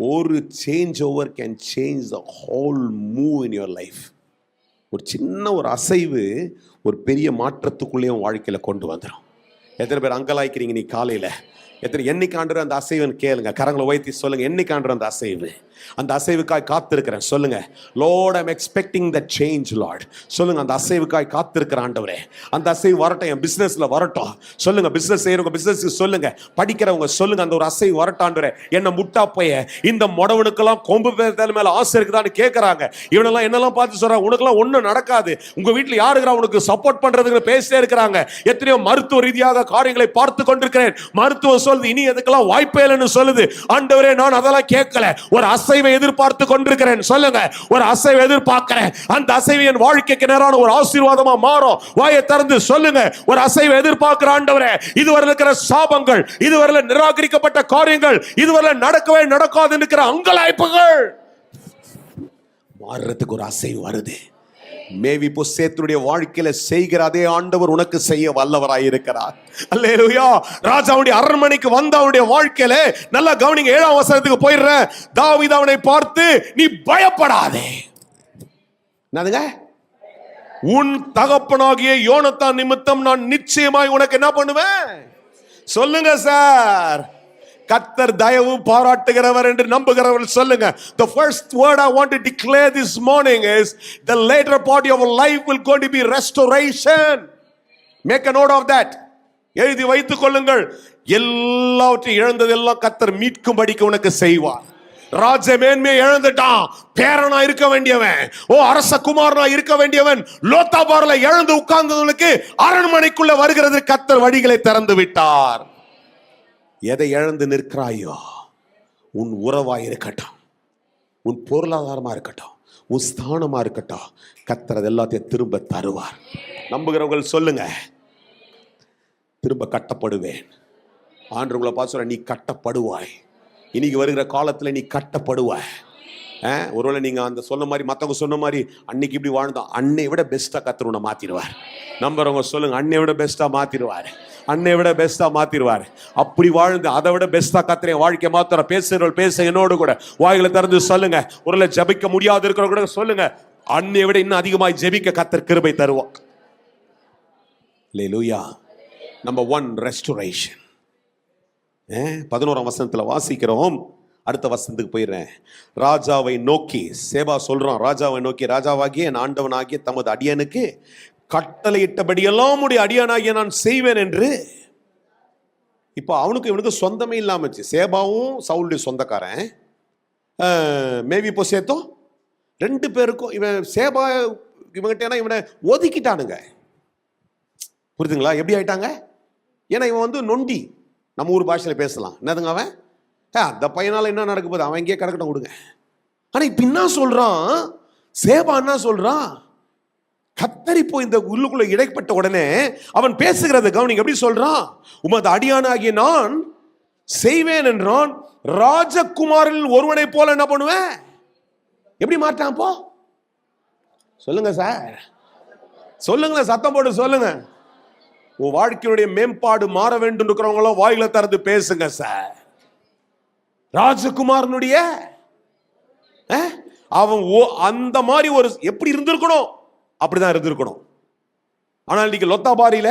ஒரு change over can change the whole move in your life. ஒரு சின்ன ஒரு அசைவு ஒரு பெரிய மாற்றத்துக்குள்ளேயும் வாழ்க்கையில் கொண்டு வந்துடும். எத்தனை பேர் அங்கலாய்க்கிறீங்க நீ காலையில்? எத்தனை என்னைக்கு ஆண்டவர் அந்த அசைவுன்னு கேளுங்க. கரங்களை உயர்த்தி சொல்லுங்க, என்னைக்கு ஆண்டவர் அந்த அசைவு? அந்த அசைவுக்காய் காத்திருக்கிறேன் சொல்லுங்க. Lord I am expecting the change Lord. சொல்லுங்க, அந்த அசைவுக்காய் காத்திருக்கிற ஆண்டவரே, அந்த அசைவு வரட்டும், என் பிசினஸ்ல வரட்டும். சொல்லுங்க, பிசினஸ் செய்யறவங்க பிசினஸ் சொல்லுங்க, படிக்கிறவங்க சொல்லுங்க, அந்த ஒரு அசைவு வரட்டும் ஆண்டவரே. என்ன முட்டா போய இந்த முடவனுக்கெல்லாம் கொம்பு பேர் மேல ஆசை இருக்குதான்னு கேட்கறாங்க. இவனெல்லாம் என்னெல்லாம் பார்த்து சொல்றாங்க, உனக்கெல்லாம் ஒன்றும் நடக்காது, உங்க வீட்டில் யாருக்கிறா உனக்கு சப்போர்ட் பண்றதுக்கு பேசிட்டே இருக்கிறாங்க. எத்தனையோ மருத்துவ ரீதியாக காரியங்களை பார்த்து கொண்டிருக்கிறேன். மருத்துவம் சொல்லுது இனி எதுக்கெல்லாம் வாய்ப்பே இல்லைன்னு சொல்லுது. ஆண்டவரே நான் அதெல்லாம் கேட்கல, ஒரு அசைவை எதிர்பார்த்து கொண்டிருக்கிறேன். சொல்லுங்க, ஒரு அசைவை எதிர்பார்க்கிறேன். அந்த அசைவு என் வாழ்க்கைக்கு நேரான ஒரு ஆசீர்வாதமா மாறும். வாயை திறந்து சொல்லுங்க, ஒரு அசைவை எதிர்பார்க்கிற ஆண்டவரே, இதுவரை இருக்கிற சாபங்கள், இதுவரை நிராகரிக்கப்பட்ட காரியங்கள், இதுவரை நடக்கவே நடக்காது இருக்கிற அங்கலாய்ப்புகள் மாறுறதுக்கு ஒரு அசைவு வருது. மேவிப்போ சேத்துடைய வாழ்க்கையில செய்கிற அதே ஆண்டவர் உனக்கு செய்ய வல்லவராய் இருக்கிறார். அல்லேலூயா. ராஜாவுடைய அரண்மனைக்கு வந்த அவனுடைய வாழ்க்கையில நல்லா கவனிங்க. 7ஆம் வசனத்துக்கு போயிடுறேன். தாவீது அவனை பார்த்து, நீ பயப்படாதே. என்னதுங்க? உன் தகப்பனாகிய யோனத்தான் நிமித்தம் நான் நிச்சயமாய் உனக்கு என்ன பண்ணுவேன்? சொல்லுங்க சார். கர்த்தர் தயவு பாராட்டுகிறவர் என்று நம்புகிறவர்கள் சொல்லுங்க. The first word I want to declare this morning is the later part of your life will going to be restoration. Make a note of that. எழுதி வைத்துக் கொள்ளுங்கள். எல்லாவற்றையும் இழந்ததெல்லாம் கர்த்தர் மீட்கும்படிக்கு உனக்கு செய்வார். ராஜ மேன்மையை இழந்துட்டான், பேரனா இருக்க வேண்டியவன், அரச குமாரனா இருக்க வேண்டியவன் லோத்தாபார்ல இழந்து உட்கார்ந்தவனுக்கு அரண்மனைக்குள்ள வருகிறது கர்த்தர் வழிகளை திறந்து விட்டார். எதை இழந்து நிற்கிறாயோ, உன் உறவாய் இருக்கட்டும், உன் பொருளாதாரமா இருக்கட்டும், உன் ஸ்தானமா இருக்கட்டும், கர்த்தர் அது எல்லாத்தையும் திரும்ப தருவார். நம்புகிறவர்கள் சொல்லுங்க, திரும்ப கட்டப்படுவேன். ஆண்டவர்களை பார்த்து சொல்ற, நீ கட்டப்படுவாய். இன்னைக்கு வருகிற காலத்துல நீ கட்டப்படுவாய். ஒருவேளை நீங்க அந்த சொன்ன மாதிரி மற்றவங்க சொன்ன மாதிரி அன்னைக்கு இப்படி வாழ்ந்தோம், அன்னை விட பெஸ்டா கர்த்தர் உன்னை மாத்திடுவார். நம்புறவங்க சொல்லுங்க, அன்னை விட பெஸ்டா மாத்திடுவார். அன்னை விட பெஸ்டா மாத்திடுவார். அப்படி வாழ்ந்து அதை விட பெஸ்டா கர்த்தர் வாழ்க்கை மாத்திர. பேசுறவர்கள் பேச என்னோடு கூட வாய்களை திறந்து சொல்லுங்க. ஒருவேளை ஜபிக்க முடியாது இருக்கிறவங்க கூட சொல்லுங்க, அன்னை விட இன்னும் அதிகமாய் ஜெபிக்க கர்த்தர் கிருபை தருவார். அல்லேலூயா. Number 1 restoration. 11ஆம் வசனத்துல வாசிக்கிறோம். அடுத்த வசனத்துக்கு போயிடுறேன். ராஜாவை நோக்கி சேபா சொல்றான், ராஜாவை நோக்கி, ராஜாவாகிய என் ஆண்டவனாகிய தமது அடியனுக்கு கட்டளையிட்டபடியெல்லாம் உடைய அடியானாகிய நான் செய்வேன் என்று. இப்போ அவனுக்கு இவனுக்கு சொந்தமே இல்லாமச்சு. சேபாவும் சவுலுடைய சொந்தக்காரன், மேவி பொசேத்தும் ரெண்டு பேருக்கும். இவன் சேபா இவங்கிட்ட இவனை ஒதுக்கிட்டானுங்க. புரியுதுங்களா? எப்படி ஆயிட்டாங்க? ஏன்னா இவன் நொண்டி, நம்ம ஊர் பாஷையில் பேசலாம். என்னதுங்க அவன், அந்த பையனால என்ன நடக்க போகுது, அவன் இங்கே கிடக்கட்டும் கொடுங்க. ஆனா இப்ப என்ன சொல்றான் சேபா, என்ன சொல்றான், கத்தரிப்போ இந்த உள்ளுக்குள்ள இடைப்பட்ட உடனே அவன் பேசுகிறத கவனிங்க. எப்படி சொல்றான், உமது அடியானாகிய நான் செய்வேன் என்றான், ராஜகுமாரில் ஒருவனை போல என்ன பண்ணுவேன். எப்படி மாட்டான் போ, சொல்லுங்க சார், சொல்லுங்க, சத்தம் போட்டு சொல்லுங்க. உன் வாழ்க்கையுடைய மேம்பாடு மாற வேண்டும் இருக்கிறவங்களும் வாயில திறந்து பேசுங்க சார். ராஜகுமாரனுடைய அவன் அந்த மாதிரி ஒரு எப்படி இருந்திருக்கணும், அப்படிதான் இருந்திருக்கணும். ஆனால் இன்னைக்கு லொத்தாபாரியில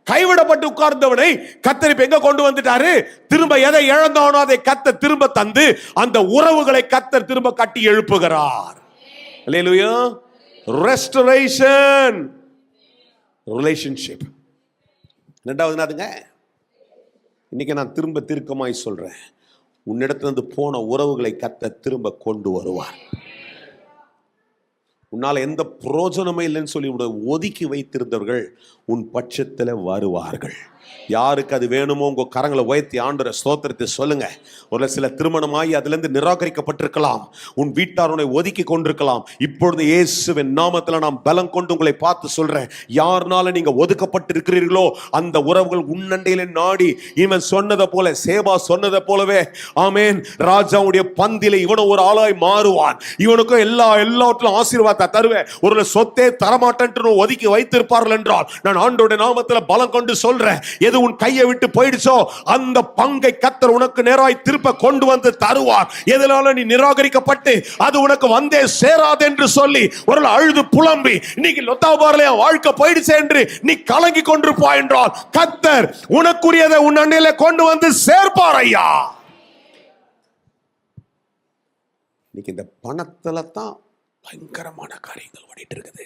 கைவிடப்பட்டு உட்கார்ந்தவனை கத்தர் இப்ப எங்க கொண்டு வந்துட்டாரு, திரும்ப எதை இழந்தவனோ அதை கத்தர் திரும்ப தந்து அந்த உறவுகளை கத்தர் திரும்ப கட்டி எழுப்புகிறார். அல்லேலூயா. Restoration, relationship. ரெண்டாவது என்னதுங்க, இன்னைக்கு நான் திரும்ப தீர்க்கமாய் சொல்றேன், உன்னிடத்திலிருந்து போன உறவுகளை கத்தர் திரும்ப கொண்டு வருவார். உன்னால எந்த பிரயோஜனமே இல்லைன்னு சொல்லி ஒதுக்கி வைத்திருந்தவர்கள் உன் பட்சத்தில் வருவார்கள். யாருக்கு அது வேணுமோ உங்க கரங்களை உயர்த்தி ஆண்டவரை ஸ்தோத்திரத்தை சொல்லுங்க. ஒரு சில திருமணமாகி அதுல இருந்து நிராகரிக்கப்பட்டிருக்கலாம், உன் வீட்டார் உன்னை ஒதுக்கி கொண்டிருக்கலாம். இப்பொழுது இயேசுவின் நாமத்துல நான் பலம் கொண்டு உங்களை பார்த்து சொல்றேன், யாருனால நீங்க ஒதுக்கப்பட்டு இருக்கிறீர்களோ அந்த உறவுகள் உன்னண்டையில நாடி இவன் சொன்னதை போல, சேபா சொன்னதை போலவே, ஆமேன், ராஜாவுடைய பந்தில இவனும் ஒரு ஆளாய் மாறுவான். இவனுக்கும் எல்லாவற்றிலும் ஆசீர்வாதத்தை தருவேன். ஒரு சொத்தே தரமாட்டேன் ஒதுக்கி வைத்திருப்பார்கள் என்றால் நான் ஆண்டவருடைய நாமத்துல பலம் கொண்டு சொல்றேன், எது உன் கையை விட்டு போயிடுச்சோ அந்த பங்கை கத்தர் உனக்கு நேராய் திருப்ப கொண்டு வந்து தருவார். எதனால நீ நிராகரிக்கப்பட்டு அது உனக்கு வந்தே சேராது என்று சொல்லி ஒரு அழுது புலம்பி இன்னைக்கு லொத்தாபாரிலே வாழ்க்கை போயிடுச்சு என்று நீ கலங்கி கொண்டிருப்பாய் என்றால் கத்தர் உனக்குரியதை உன் அண்டையில கொண்டு வந்து சேர்ப்பார் ஐயா. இன்னைக்கு இந்த பணத்துல தான் பயங்கரமான காரியங்கள் ஓடிட்டு இருக்குது.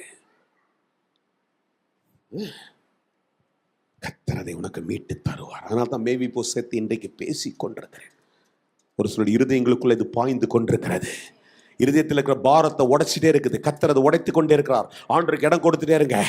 கர்த்தர் அதை உனக்கு மீட்டு தருவார். அதனால தான் மேவி பொசேத்து இன்றைக்கு பேசி கொண்டிருக்கிறேன். ஒரு சில இருதயங்களுக்குள்ள இது பாய்ந்து கொண்டிருக்கிறது. இருதயத்தில் இருக்கிற பாரத்தை உடைச்சிட்டே இருக்குது. கர்த்தர் அதை உடைத்து கொண்டே இருக்கிறார். ஆண்டவருக்கு இடம் கொடுத்துட்டே இருங்க.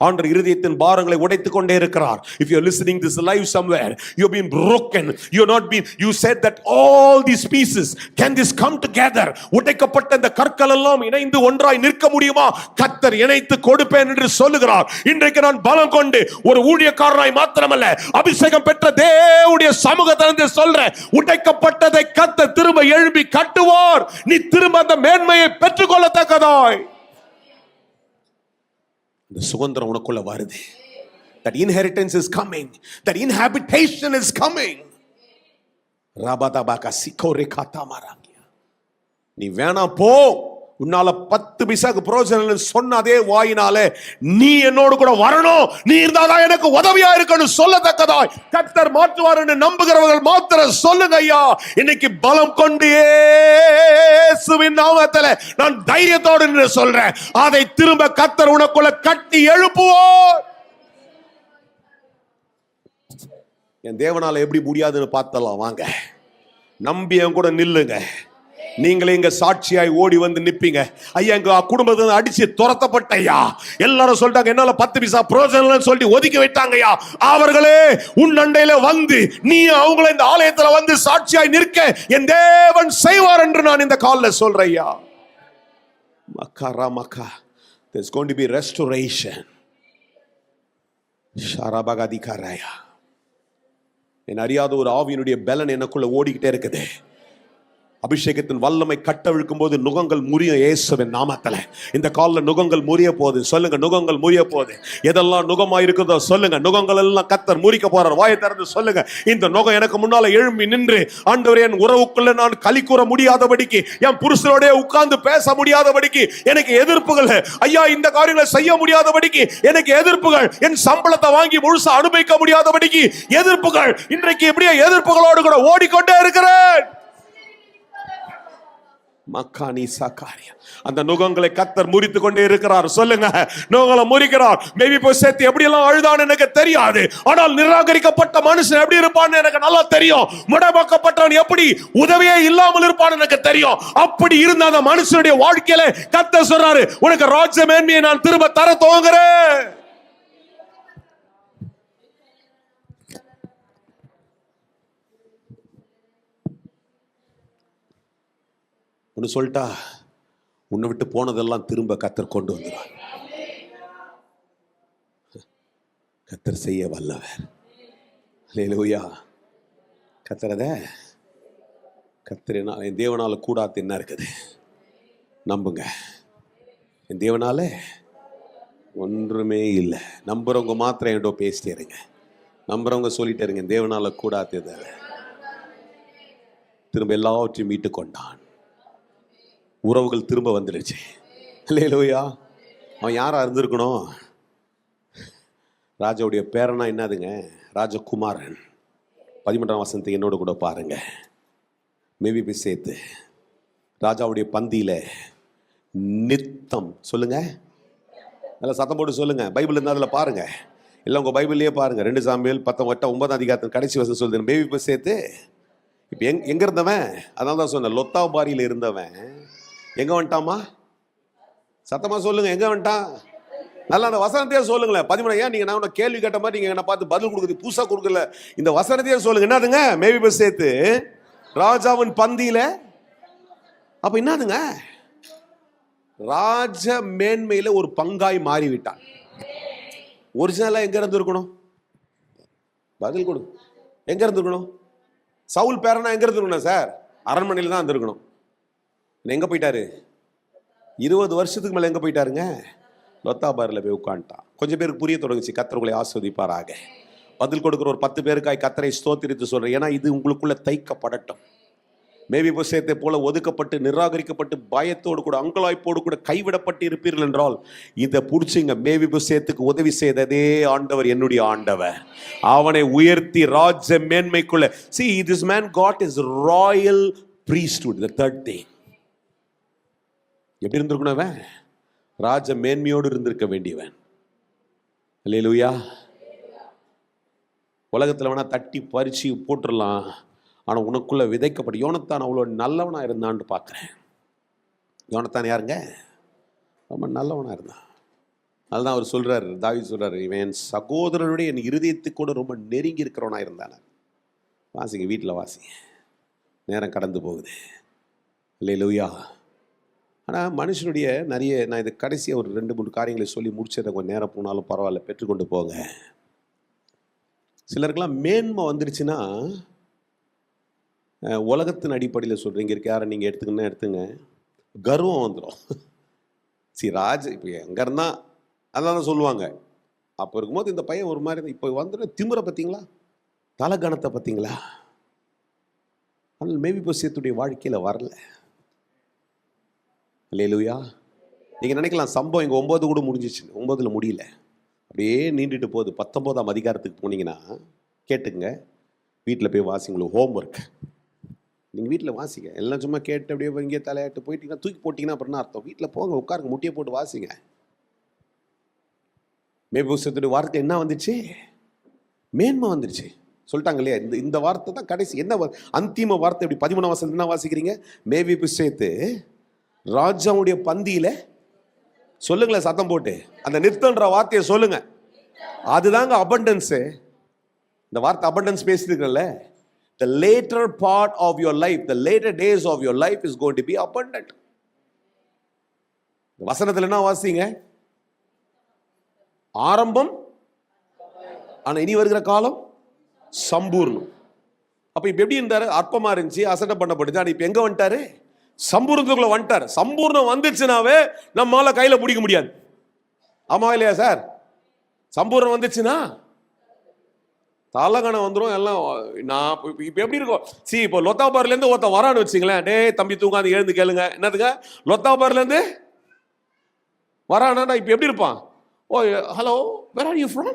ஆண்டவர் இருதயத்தின் பாரங்களை உடைத்து கொண்டே இருக்கிறார். If you are listening this live somewhere, you have been broken, you have not been, you said that all these pieces, can this come together? உடைக்கப்பட்ட இந்த கற்கள் எல்லாம் இணைந்து ஒன்றாய் நிற்க முடியுமா? கர்த்தர் இணைத்து கொடுப்பேன் என்று சொல்லுகிறார். இன்றைக்கு நான் பலம் கொண்டு ஒரு ஊழியக்காரனாய் மாத்திரமல்ல, அபிஷேகம் பெற்ற தேவனுடைய சமூகத்திலிருந்து சொல்றேன், உடைக்கப்பட்டதை கர்த்தர் திரும்ப எழுப்பி கட்டுவார். நீ திரும்ப மேன்மையை பெற்றுக்கொள்ளத்தக்கதாய் இந்த சுதந்திரம் உனக்குள்ள வருது. That inheritance is coming, that inhabitation is coming. ராபாதாபாகா சிகோரிகாதா மாராங்கியா. நீ வேணா போ, உன்னால 10 பைசாக்கு பிரயோஜனம் சொன்ன அதே வாயினாலே நீ என்னோடு கூட வரணும், நீ இருந்தாதான் எனக்கு உதவியா இருக்கணும் சொல்லத்தக்கதாய் கர்த்தர் மாற்றுவார் என்று நம்புகிறவர்கள் மாத்திரம் சொல்லுங்க ஐயா. இன்னைக்கு பலம் கொண்டு இயேசுவின் நாமத்திலே நான் தைரியத்தோடு என்று சொல்றேன், அதை திரும்ப கர்த்தர் உனக்குள்ள கட்டி எழுப்புவார். என் தேவனால எப்படி முடியாதுன்னு பார்த்தலாம் வாங்க, நம்பி என் கூட நில்லுங்க. நீங்களே இங்க சாட்சியாய் ஓடி வந்து நிப்பீங்க. ஐயா எங்க குடும்பத்தை அடிச்சு துரத்தப்பட்ட ஐயா, எல்லாரும் சொல்லிட்டாங்க என்னால 10 பைசா பிரயோஜனம் சொல்லி ஒதுக்கி வைத்தாங்க ஐயா. அவர்களே உன் அண்டையில வந்து நீ அவங்கள இந்த ஆலயத்துல வந்து சாட்சியாய் நிற்க என் தேவன் செய்வார் என்று நான் இந்த காலில் சொல்றேன் ஐயா. மக்கா மக்கா, there's going to be restoration. ஷாராபகாதிகாராயா, என் அறியாத ஒரு ஆவியினுடைய பலன் எனக்குள்ள ஓடிக்கிட்டே இருக்குது. அபிஷேகத்தின் வல்லமை கட்டவிழ்க்கும் போது நுகங்கள் முறியும் இயேசுவின் நாமத்துல. இந்த காலில் நுகங்கள் முறிய போகுது. சொல்லுங்க, நுகங்கள் முறிய போகுது. எதெல்லாம் நுகமா இருக்குதோ சொல்லுங்க, நுகங்கள் எல்லாம் கர்த்தர் முறிக்க போறார். வாயை திறந்து சொல்லுங்க, இந்த நுகம் எனக்கு முன்னால எழும்பி நின்று ஆண்டவரே என் உறவுக்குள்ள நான் களி கூற முடியாதபடிக்கு, என் புருஷனோட உட்கார்ந்து பேச முடியாதபடிக்கு எனக்கு எதிர்ப்புகள் ஐயா, இந்த காரியங்களை செய்ய முடியாதபடிக்கு எனக்கு எதிர்ப்புகள், என் சம்பளத்தை வாங்கி முழுசா அனுபவிக்க முடியாதபடிக்கு எதிர்ப்புகள், இன்றைக்கு எப்படியே எதிர்ப்புகளோடு கூட ஓடிக்கொண்டே இருக்கிறேன். மக்கானி சகாரியா. அந்த நுகங்களை கத்தர் முறித்து கொண்டே இருக்கிறார். சொல்லுங்க, நுகங்களை முறிக்கிறார். மேபி போய் சேர்த்து எப்படி எல்லாம் அழுதான்னு எனக்கு தெரியாது, ஆனால் நிராகரிக்கப்பட்ட மனுஷன் எப்படி இருப்பான்னு எனக்கு நல்லா தெரியும். முடமாக்கப்பட்டவன் எப்படி உதவியே இல்லாமல் இருப்பான்னு எனக்கு தெரியும். அப்படி இருந்த அந்த மனுஷனுடைய வாழ்க்கையில கத்தர் சொல்றாரு, உனக்கு ராஜ்ய மேன்மையை நான் திரும்ப தர துவங்குறேன். ஒன்று சொல்லிட்டா, உன்னை விட்டு போனதெல்லாம் திரும்ப கத்தர் கொண்டு வந்துடுவார். கத்தர் செய்ய வல்லவர். அல்லேலூயா. கத்தரத கத்தரினால் என் தேவனால கூடாது என்ன இருக்குது? நம்புங்க, என் தேவனால ஒன்றுமே இல்லை. நம்புறவங்க மாத்திரம் என்கிட்ட பேசிட்டே இருங்க. நம்புறவங்க சொல்லிட்டே இருங்க, என் தேவனால கூடாது. திரும்ப எல்லாவற்றையும் மீட்டு கொண்டான். உறவுகள் திரும்ப வந்துடுச்சு. அல்லேலூயா. அவன் யாரா இருந்திருக்கணும்? ராஜாவுடைய பேரனா என்னதுங்க? ராஜகுமாரன். 13ஆம் வசனத்தை என்னோட கூட பாருங்க. மேவிபோசேத் ராஜாவுடைய பந்தியில நித்தம், சொல்லுங்க, நல்லா சத்தம் போட்டு சொல்லுங்க. பைபிள் இருந்தா அதில் பாருங்க, இல்லை உங்க பைபிள்லயே பாருங்க. 2 சாமுவேல் 19 அதிகாரத்தின் கடைசி வசனம் சொல்லுது, மேவிபோசேத் இப்போ எங்க இருந்தவன்? அதனால தான் சொன்னேன், லொத்தாபாரியில் இருந்தவன் எங்க வந்துட்டாமா? சத்தமா சொல்லுங்க, எங்க வந்துட்டான்? நல்லா அந்த வசனத்தையே சொல்லுங்களேன். 13. ஏன் நீங்க நான் கேள்வி கேட்ட மாதிரி நீங்க என்ன பார்த்து பதில் கொடுக்குறது புதுசா கொடுக்கல? இந்த வசனத்தையே சொல்லுங்க. என்னதுங்க? மேவிபோசேத் ராஜாவின் பந்தியில. அப்ப என்னதுங்க? ராஜ மேன்மையில ஒரு பங்காய் மாறிவிட்டான். ஒரிஜினலா எங்க இருந்து இருக்கணும்? பதில் கொடு. எங்க இருந்து இருக்கணும்? சவுல் பேரனா எங்க இருந்து இருக்கணும் சார்? அரண்மனையில் தான் இருந்திருக்கணும். எங்க போயிட்டாரு? 20 வருஷத்துக்கு மேல எங்க போயிட்டாருங்க? லொத்தாபாரில் போய் உட்காந்துட்டான். கொஞ்சம் பேருக்கு புரிய தொடங்குச்சு. கர்த்தர் உங்களை ஆசீர்வதிப்பாராக. பதில் கொடுக்குற ஒரு 10 பேருக்காய் கர்த்தரை ஸ்தோத்திரித்து சொல்றேன். ஏன்னா இது உங்களுக்குள்ள தைக்கப்படட்டும். மேவிபோசேத்தை போல ஒதுக்கப்பட்டு நிராகரிக்கப்பட்டு பயத்தோடு கூட அங்கலாய்ப்போடு கூட கைவிடப்பட்டு இருப்பீர்கள் என்றால் இதை புடிச்சிங்க. மேவிபோசேத்துக்கு உதவி செய்ததே ஆண்டவர், என்னுடைய ஆண்டவர். அவனை உயர்த்தி ராஜ மேன்மைக்குள்ள. See, this man got his royal priesthood, the third thing. எப்படி இருந்திருக்கணும்? அவன் ராஜ மேன்மையோடு இருந்திருக்க வேண்டியவன். அல்லேலூயா. உலகத்தில் வேணா தட்டி பறிச்சு போட்டுடலாம், ஆனால் உனக்குள்ள விதைக்கப்பட்ட யோனத்தான் அவ்வளோ நல்லவனா இருந்தான்னு பார்க்குறேன். யோனத்தான் யாருங்க? ரொம்ப நல்லவனா இருந்தான். அதுதான் அவர் சொல்றாரு, தாவீது சொல்றாரு, இவன் என் சகோதரனுடைய என் இருதயத்துக்கு கூட ரொம்ப நெருங்கி இருக்கிறவனா இருந்தான. வாசிங்க, வீட்டில் வாசிங்க. நேரம் கடந்து போகுது. அல்லேலூயா. ஆனால் மனுஷனுடைய நிறைய, நான் இது கடைசியாக ஒரு 2-3 காரியங்களை சொல்லி முடிச்சதை கொஞ்சம் நேரம் போனாலும் பரவாயில்ல, பெற்றுக்கொண்டு போங்க. சிலருக்கெல்லாம் மேன்மை வந்துருச்சுன்னா உலகத்தின் அடிப்படையில் சொல்கிறீங்க, இருக்க யாரை நீங்கள் எடுத்துக்கணும்னா எடுத்துங்க, கர்வம் வந்துடும். ராஜ் இப்போ எங்கே இருந்தால் அதெல்லாம் தான் சொல்லுவாங்க. அப்போ இருக்கும்போது இந்த பையன் ஒரு மாதிரி, இப்போ வந்துட்டு திமிரை பார்த்தீங்களா, தலகணத்தை பார்த்தீங்களா? ஆனால் மேவிபோசேத்துடைய வாழ்க்கையில் வரல. அல்லேலூயா. நீங்கள் நினைக்கலாம் சம்பவம் இங்கே 9 கூட முடிஞ்சிச்சு. 9ல் முடியல, அப்படியே நீண்டுட்டு போகுது. 19ஆம் அதிகாரத்துக்கு போனீங்கன்னா கேட்டுங்க, வீட்டில் போய் வாசிங்க. உங்களுக்கு ஹோம்ஒர்க் நீங்கள் வீட்டில் வாசிங்க. எல்லாம் சும்மா கேட்டு அப்படியே இங்கே தலையாட்டு போயிட்டீங்கன்னா தூக்கி போட்டிங்கன்னா அப்புறம் அர்த்தம். வீட்டில் போங்க, உட்காருங்க, முட்டியை போட்டு வாசிங்க. மேவிபோசேத்துடைய வார்த்தை என்ன வந்துச்சு? மேன்மை வந்துருச்சு. சொல்லிட்டாங்க இல்லையா? இந்த வார்த்தை தான் கடைசி. என்ன அந்திம வார்த்தை? எப்படி 13ஆம் வசனம் என்ன வாசிக்கிறீங்க? மேவிபோசேத் ராஜாவுடைய பந்தியில, சொல்லுங்களேன் சத்தம் போட்டு, அந்த நிறுத்தன்ற வார்த்தையை சொல்லுங்க. அதுதாங்க அபண்டன்ஸ். இந்த வார்த்தை abundance பேசிருக்கல. The later part of your life, the later days of your life is going to be abundant. வசனத்துல என்ன வாசிங்க? ஆரம்பம், ஆனா இனி வருகிற காலம் சம்பூர்ணம். அப்ப இப்ப எப்படி இருந்தாரு? அற்பமா இருந்துச்சு, அசட்டை பண்ணப்படுது. ஆனா இப்ப எங்க வந்துட்டாரு? சம்பூர்ணத்துக்குள்ள வந்துட்டார். சம்பூர்ணம் வந்துச்சுனாவே நம்மால கையில பிடிக்க முடியாது. ஆமா இல்லையா சார்? சம்பூர்ணம் வந்துச்சுன்னா தலகணம் வந்துடும் எல்லாம். நான் இப்ப எப்படி இருக்கும்? இப்போ லொத்தாபார்ல இருந்து ஒருத்தன் வரான்னு வச்சுங்களேன். டே தம்பி தூங்காது, எழுந்து கேளுங்க. என்னதுங்க? லொத்தாபார்ல இருந்து வரானா இப்ப எப்படி இருப்பான்? Oh hello, where are you from?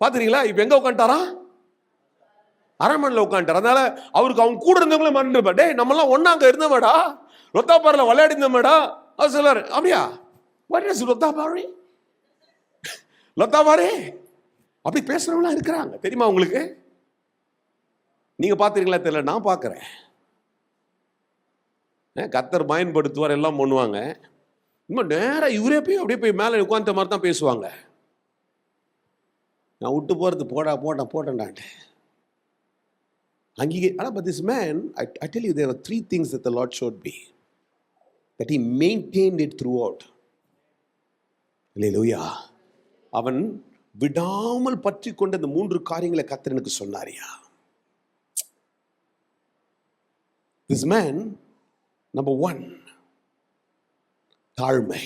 பாத்துறீங்களா? இப்ப எங்க உட்காந்துட்டாரா? அரண்மனையில் உட்காந்துட்டார். அதனால அவருக்கு அவங்க கூட இருந்தவங்களே மறந்துருப்பா. டே நம்மலாம் ஒன்னாங்க இருந்தவடா, லொத்தாபாரில் விளையாடி இருந்தவடா. அது சொல்லாரு, அப்படியா, வாட் இஸ் லொத்தாபாரி, லொத்தாபாரி அப்படி பேசுறவங்களா இருக்கிறாங்க தெரியுமா உங்களுக்கு? நீங்க பாத்துறீங்களா தெரியல, நான் பாக்குறேன். கர்த்தர் பயன்படுத்துவார், எல்லாம் பண்ணுவாங்க. இன்னும் நேரம் இவரே போய் அப்படியே போய் மேலே உட்கார்ந்த மாதிரி தான் பேசுவாங்க. நான் விட்டு போறது போட்டேன்டான்ட்டு அங்கீகரி. ஆனால் but this man, I tell you, there were 3 things that the Lord showed me, that he maintained it throughout. Hallelujah. அவன் விடாமல் பற்றி கொண்ட இந்த 3 காரியங்களை கர்த்தர் எனக்கு சொன்னாரியா. This man, number 1, தாழ்மை.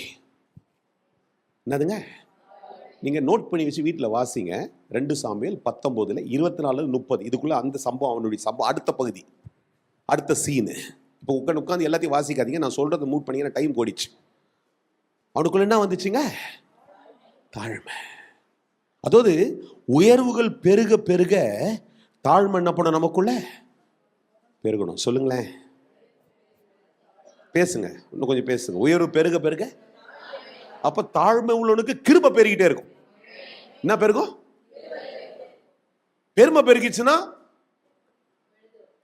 என்னதுங்க? நீங்க நோட் பண்ணி வச்சு வீட்டில் வாசிங்க. 2 சாமுவேல் 19 24-30 இதுக்குள்ள அந்த சம்பவம், அவனுடைய சம்பவம், அடுத்த பகுதி, அடுத்த சீனு. இப்போ உட்காந்து எல்லாத்தையும் வாசிக்காதீங்க, நான் சொல்றதை மூட் பண்ணி டைம் போடிச்சு. அவனுக்குள்ள என்ன வந்துச்சுங்க? தாழ்மை. அதாவது உயர்வுகள் பெருக பெருக தாழ்மை என்ன பண்ண நமக்குள்ள பெருகணும். சொல்லுங்களேன், பேசுங்க, இன்னும் கொஞ்சம் பேசுங்க. உயர்வு பெருக பெருக அப்ப தாழ்மை உள்ளவனுக்கு கிருபை பெருகிட்டே இருக்கும். என்ன பெருகும்? பெருமை பெருகிச்சுன்னா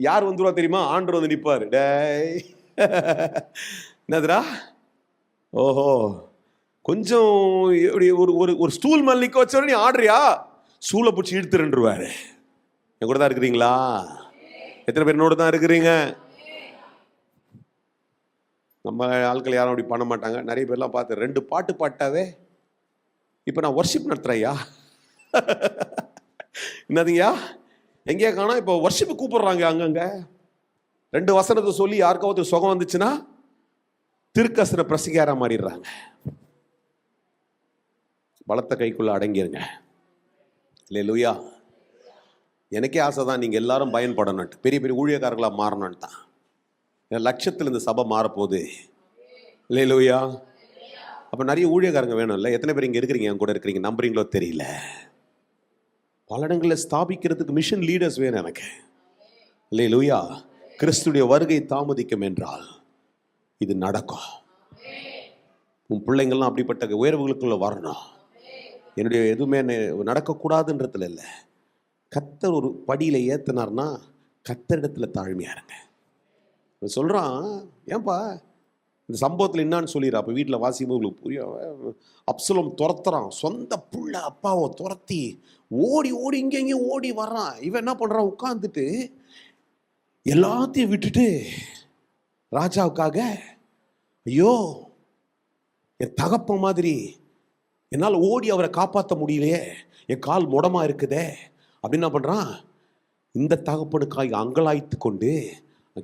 யார் வந்துருவா தெரியுமா? ஆண்டவர் வந்து நிற்பாரு. டேய் என்னதுரா, ஓஹோ கொஞ்சம் ஒரு ஸ்டூல் மேல நிக்க வச்ச நீ ஆடுறியா, ஸ்டூலை பிடிச்சி இழுத்துருவாரு. என் கூட தான் இருக்கிறீங்களா? எத்தனை பேர் என்னோட தான் இருக்கிறீங்க? நம்ம ஆட்கள் யாரும் அப்படி பண்ண மாட்டாங்க. நிறைய பேர்லாம் பார்த்து 2 பாட்டு பாட்டாவே இப்போ நான் வர்ஷிப் நடத்துறேன்யா. என்னதுங்கய்யா, எங்கேயா காணா? இப்போ வர்ஷிப்பு கூப்பிடுறாங்க அங்கங்க. 2 வசனத்தை சொல்லி யாருக்காவது சுகம் வந்துச்சுன்னா திருக்கசர பிரசிகாரா மாறிடுறாங்க. பலத்த கைக்குள்ள அடங்கிருங்க. அல்லேலூயா. எனக்கே ஆசை தான் நீங்கள் எல்லாரும் பயன்படணும், பெரிய பெரிய ஊழியக்காரர்களாக மாறணும்னு தான். லட்சத்தில் இந்த சபை மாறப்போகுது. அல்லேலூயா. அப்போ நிறைய ஊழியக்காரங்க வேணும் இல்லை? எத்தனை பேர் இங்கே இருக்கிறீங்க, என் கூட இருக்கிறீங்க, நம்புறீங்களோ தெரியல. பல இடங்களில் ஸ்தாபிக்கிறதுக்கு மிஷன் லீடர்ஸ் வேணும் எனக்கு. அல்லேலூயா. கிறிஸ்துடைய வருகை தாமதிக்கும் என்றால் இது நடக்கும். உன் பிள்ளைங்கள்லாம் அப்படிப்பட்ட உயர்வுகளுக்குள்ள வரணும். என்னுடைய எதுவுமே நடக்கக்கூடாதுன்றதுல இல்லை. கர்த்தர் ஒரு படியில் ஏற்றினார்னா கர்த்தரிடத்துல தாழ்மையா இருங்க. சொல்கிறான், ஏன்பா இந்த சம்பவத்தில் என்னான்னு சொல்லிடுறா. அப்போ வீட்டில் வாசிக்கும் போது உங்களுக்கு புரியும். அப்சலோம் துரத்துறான், சொந்த புள்ள அப்பாவை துரத்தி ஓடி ஓடி இங்கே ஓடி வர்றான். இவன் என்ன பண்ணுறான், உட்காந்துட்டு எல்லாத்தையும் விட்டுட்டு ராஜாவுக்காக, ஐயோ என் தகப்ப மாதிரி என்னால் ஓடி அவரை காப்பாற்ற முடியலையே, என் கால் முடமா இருக்குதே அப்படின்னு என்ன பண்ணுறான், இந்த தகப்பனுக்காக அங்கலாய்த்து கொண்டு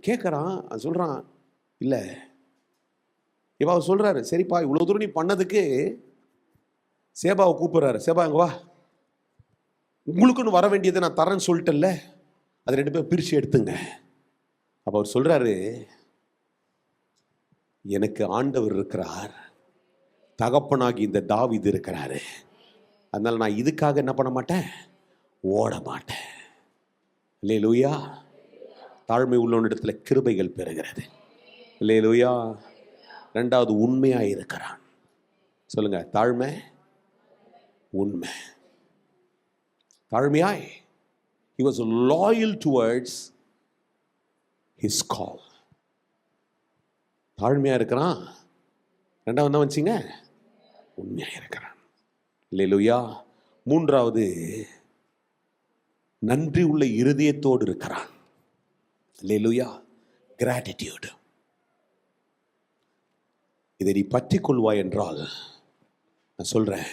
கேட்குறான். சொல்கிறான், இல்லை இப்போ அவர் சொல்கிறாரு, சரிப்பா இவ்வளோ தூரம் நீ பண்ணதுக்கு சேபாவை கூப்பிட்றாரு. சேபா அங்கே வா, உங்களுக்குன்னு வர வேண்டியதை நான் தரேன்னு சொல்லிட்டேன்ல, அது 2 பேரும் பிரித்து எடுத்துங்க. அப்போ அவர் சொல்கிறாரு, எனக்கு ஆண்டவர் இருக்கிறார், தகப்பனாகி இந்த தாவீது இருக்கிறாரு, அதனால நான் இதுக்காக என்ன பண்ண மாட்டேன், ஓட மாட்டேன். அல்லேலூயா. தாழ்மை உள்ளவனிடத்துல கிருபைகள் பெறுகிறது. அல்லேலூயா. 2வது உண்மையாக இருக்கிறான். சொல்லுங்க, தாழ்மை உண்மை. தாழ்மையாய், he was loyal towards his call. தாழ்மையா இருக்கிறான். 2வது என்ன வந்துச்சுங்க, உண்மையா இருக்கிறான். அல்லேலூயா. 3வது நன்றி உள்ள இருதயத்தோடு இருக்கிறான். அல்லேலூயா. கிராட்டிடியூட். இதை நீ பற்றி கொள்வாய் என்றால் நான் சொல்றேன்,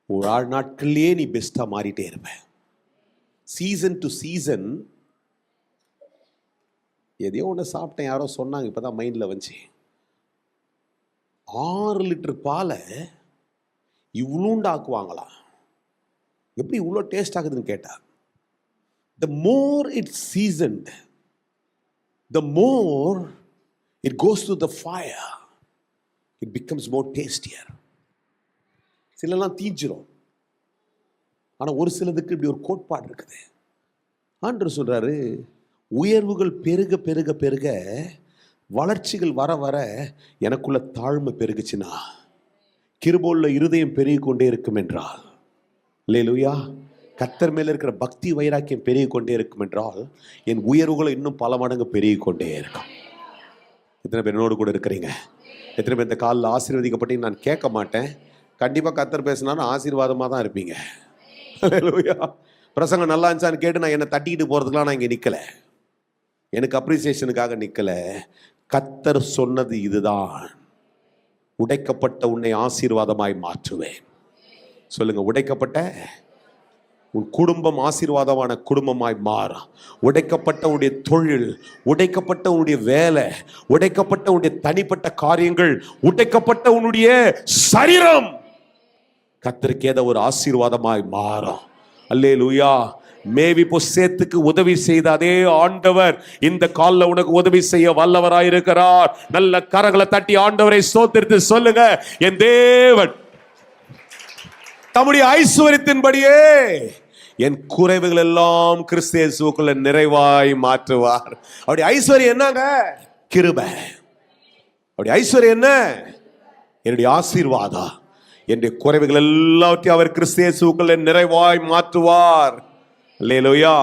ஒரு ஆள் நாட்கள்லயே நீ பெஸ்டா மாறிட்டே இருப்ப. Season to season. எதையோ ஒன்று சாப்பிட்டேன், யாரோ சொன்னாங்க, இப்பதான் மைண்ட்ல வந்துச்சு. 6 லிட்டர் பாலை இவ்வளோண்டாக்குவாங்களாம். எப்படி இவ்வளோ டேஸ்ட் ஆகுதுன்னு கேட்டா, the more it's seasoned, the more it goes through the fire, it becomes more tastier. சிலலாம் தீஞ்சிரும். ஆனால் ஒரு சிலதுக்கு இப்படி ஒரு கோட்பாடு இருக்குது. ஆண்டவர் சொல்றாரு, உயர்வுகள் பெருக பெருக பெருக, வளர்ச்சிகள் வர வர எனக்குள்ள தாழ்மை பெருகுச்சுன்னா, கிருபையுள்ள இருதயம் பெருகி கொண்டே இருக்கும் என்றால், அல்லேலூயா, கர்த்தர் மேல இருக்கிற பக்தி வைராக்கியம் பெருகி கொண்டே இருக்கும் என்றால், என் உயர்வுகளை இன்னும் பல மடங்கு பெருகி கொண்டே இருக்கும். எத்தனை பேர் என்னோடு கூட இருக்கிறீங்க? எத்தனை பேர் இந்த காலில் ஆசீர்வதிக்கப்பட்டு நான் கேட்க மாட்டேன், கண்டிப்பாக கர்த்தர் பேசினாலும் ஆசீர்வாதமாக தான் இருப்பீங்க. அல்லேலூயா. பிரசங்கம் நல்லா இருந்துச்சான்னு கேட்டு நான் என்னை தட்டிக்கிட்டு போகிறதுக்கெலாம் நான் இங்கே நிற்கலை, எனக்கு அப்ரிசியேஷனுக்காக நிற்கலை. கர்த்தர் சொன்னது இதுதான், உடைக்கப்பட்ட உன்னை ஆசீர்வாதமாய் மாற்றுவேன். சொல்லுங்க, உடைக்கப்பட்ட உன் குடும்பம் ஆசீர்வாதமான குடும்பமாய் மாறும். உடைக்கப்பட்ட உன்னுடைய தொழில், உடைக்கப்பட்ட உன்னுடைய வேலை, உடைக்கப்பட்ட உன்னுடைய தனிப்பட்ட காரியங்கள், உடைக்கப்பட்ட உன்னுடைய சரீரம் கர்த்தருக்கு ஏதோ ஒரு ஆசீர்வாதமாய் மாறும். அல்லேலூயா. மேவி பொசேத்துக்கு உதவி செய்த அதே ஆண்டவர் இந்த காலில் உனக்கு உதவி செய்ய வல்லவராயிருக்கிறார். நல்ல கரங்களை தட்டி ஆண்டவரை ஸ்தோத்திரித்து சொல்லுங்க, என் தேவன் தம்முடைய ஐஸ்வரியத்தின்படியே என் குறைவுகள் எல்லாம் கிறிஸ்து இயேசுவுக்குள்ள நிறைவாய் மாற்றுவார். அவருடைய ஐஸ்வர்யம் என்னங்க? கிருபை. அவருடைய ஐஸ்வர்யம் என்ன? என்னுடைய ஆசீர்வாதம். என்னுடைய குறைவுகள் எல்லாவற்றையும் அவர் கிறிஸ்து இயேசுவுக்குள்ள நிறைவாய் மாற்றுவார். அல்லேலூயா.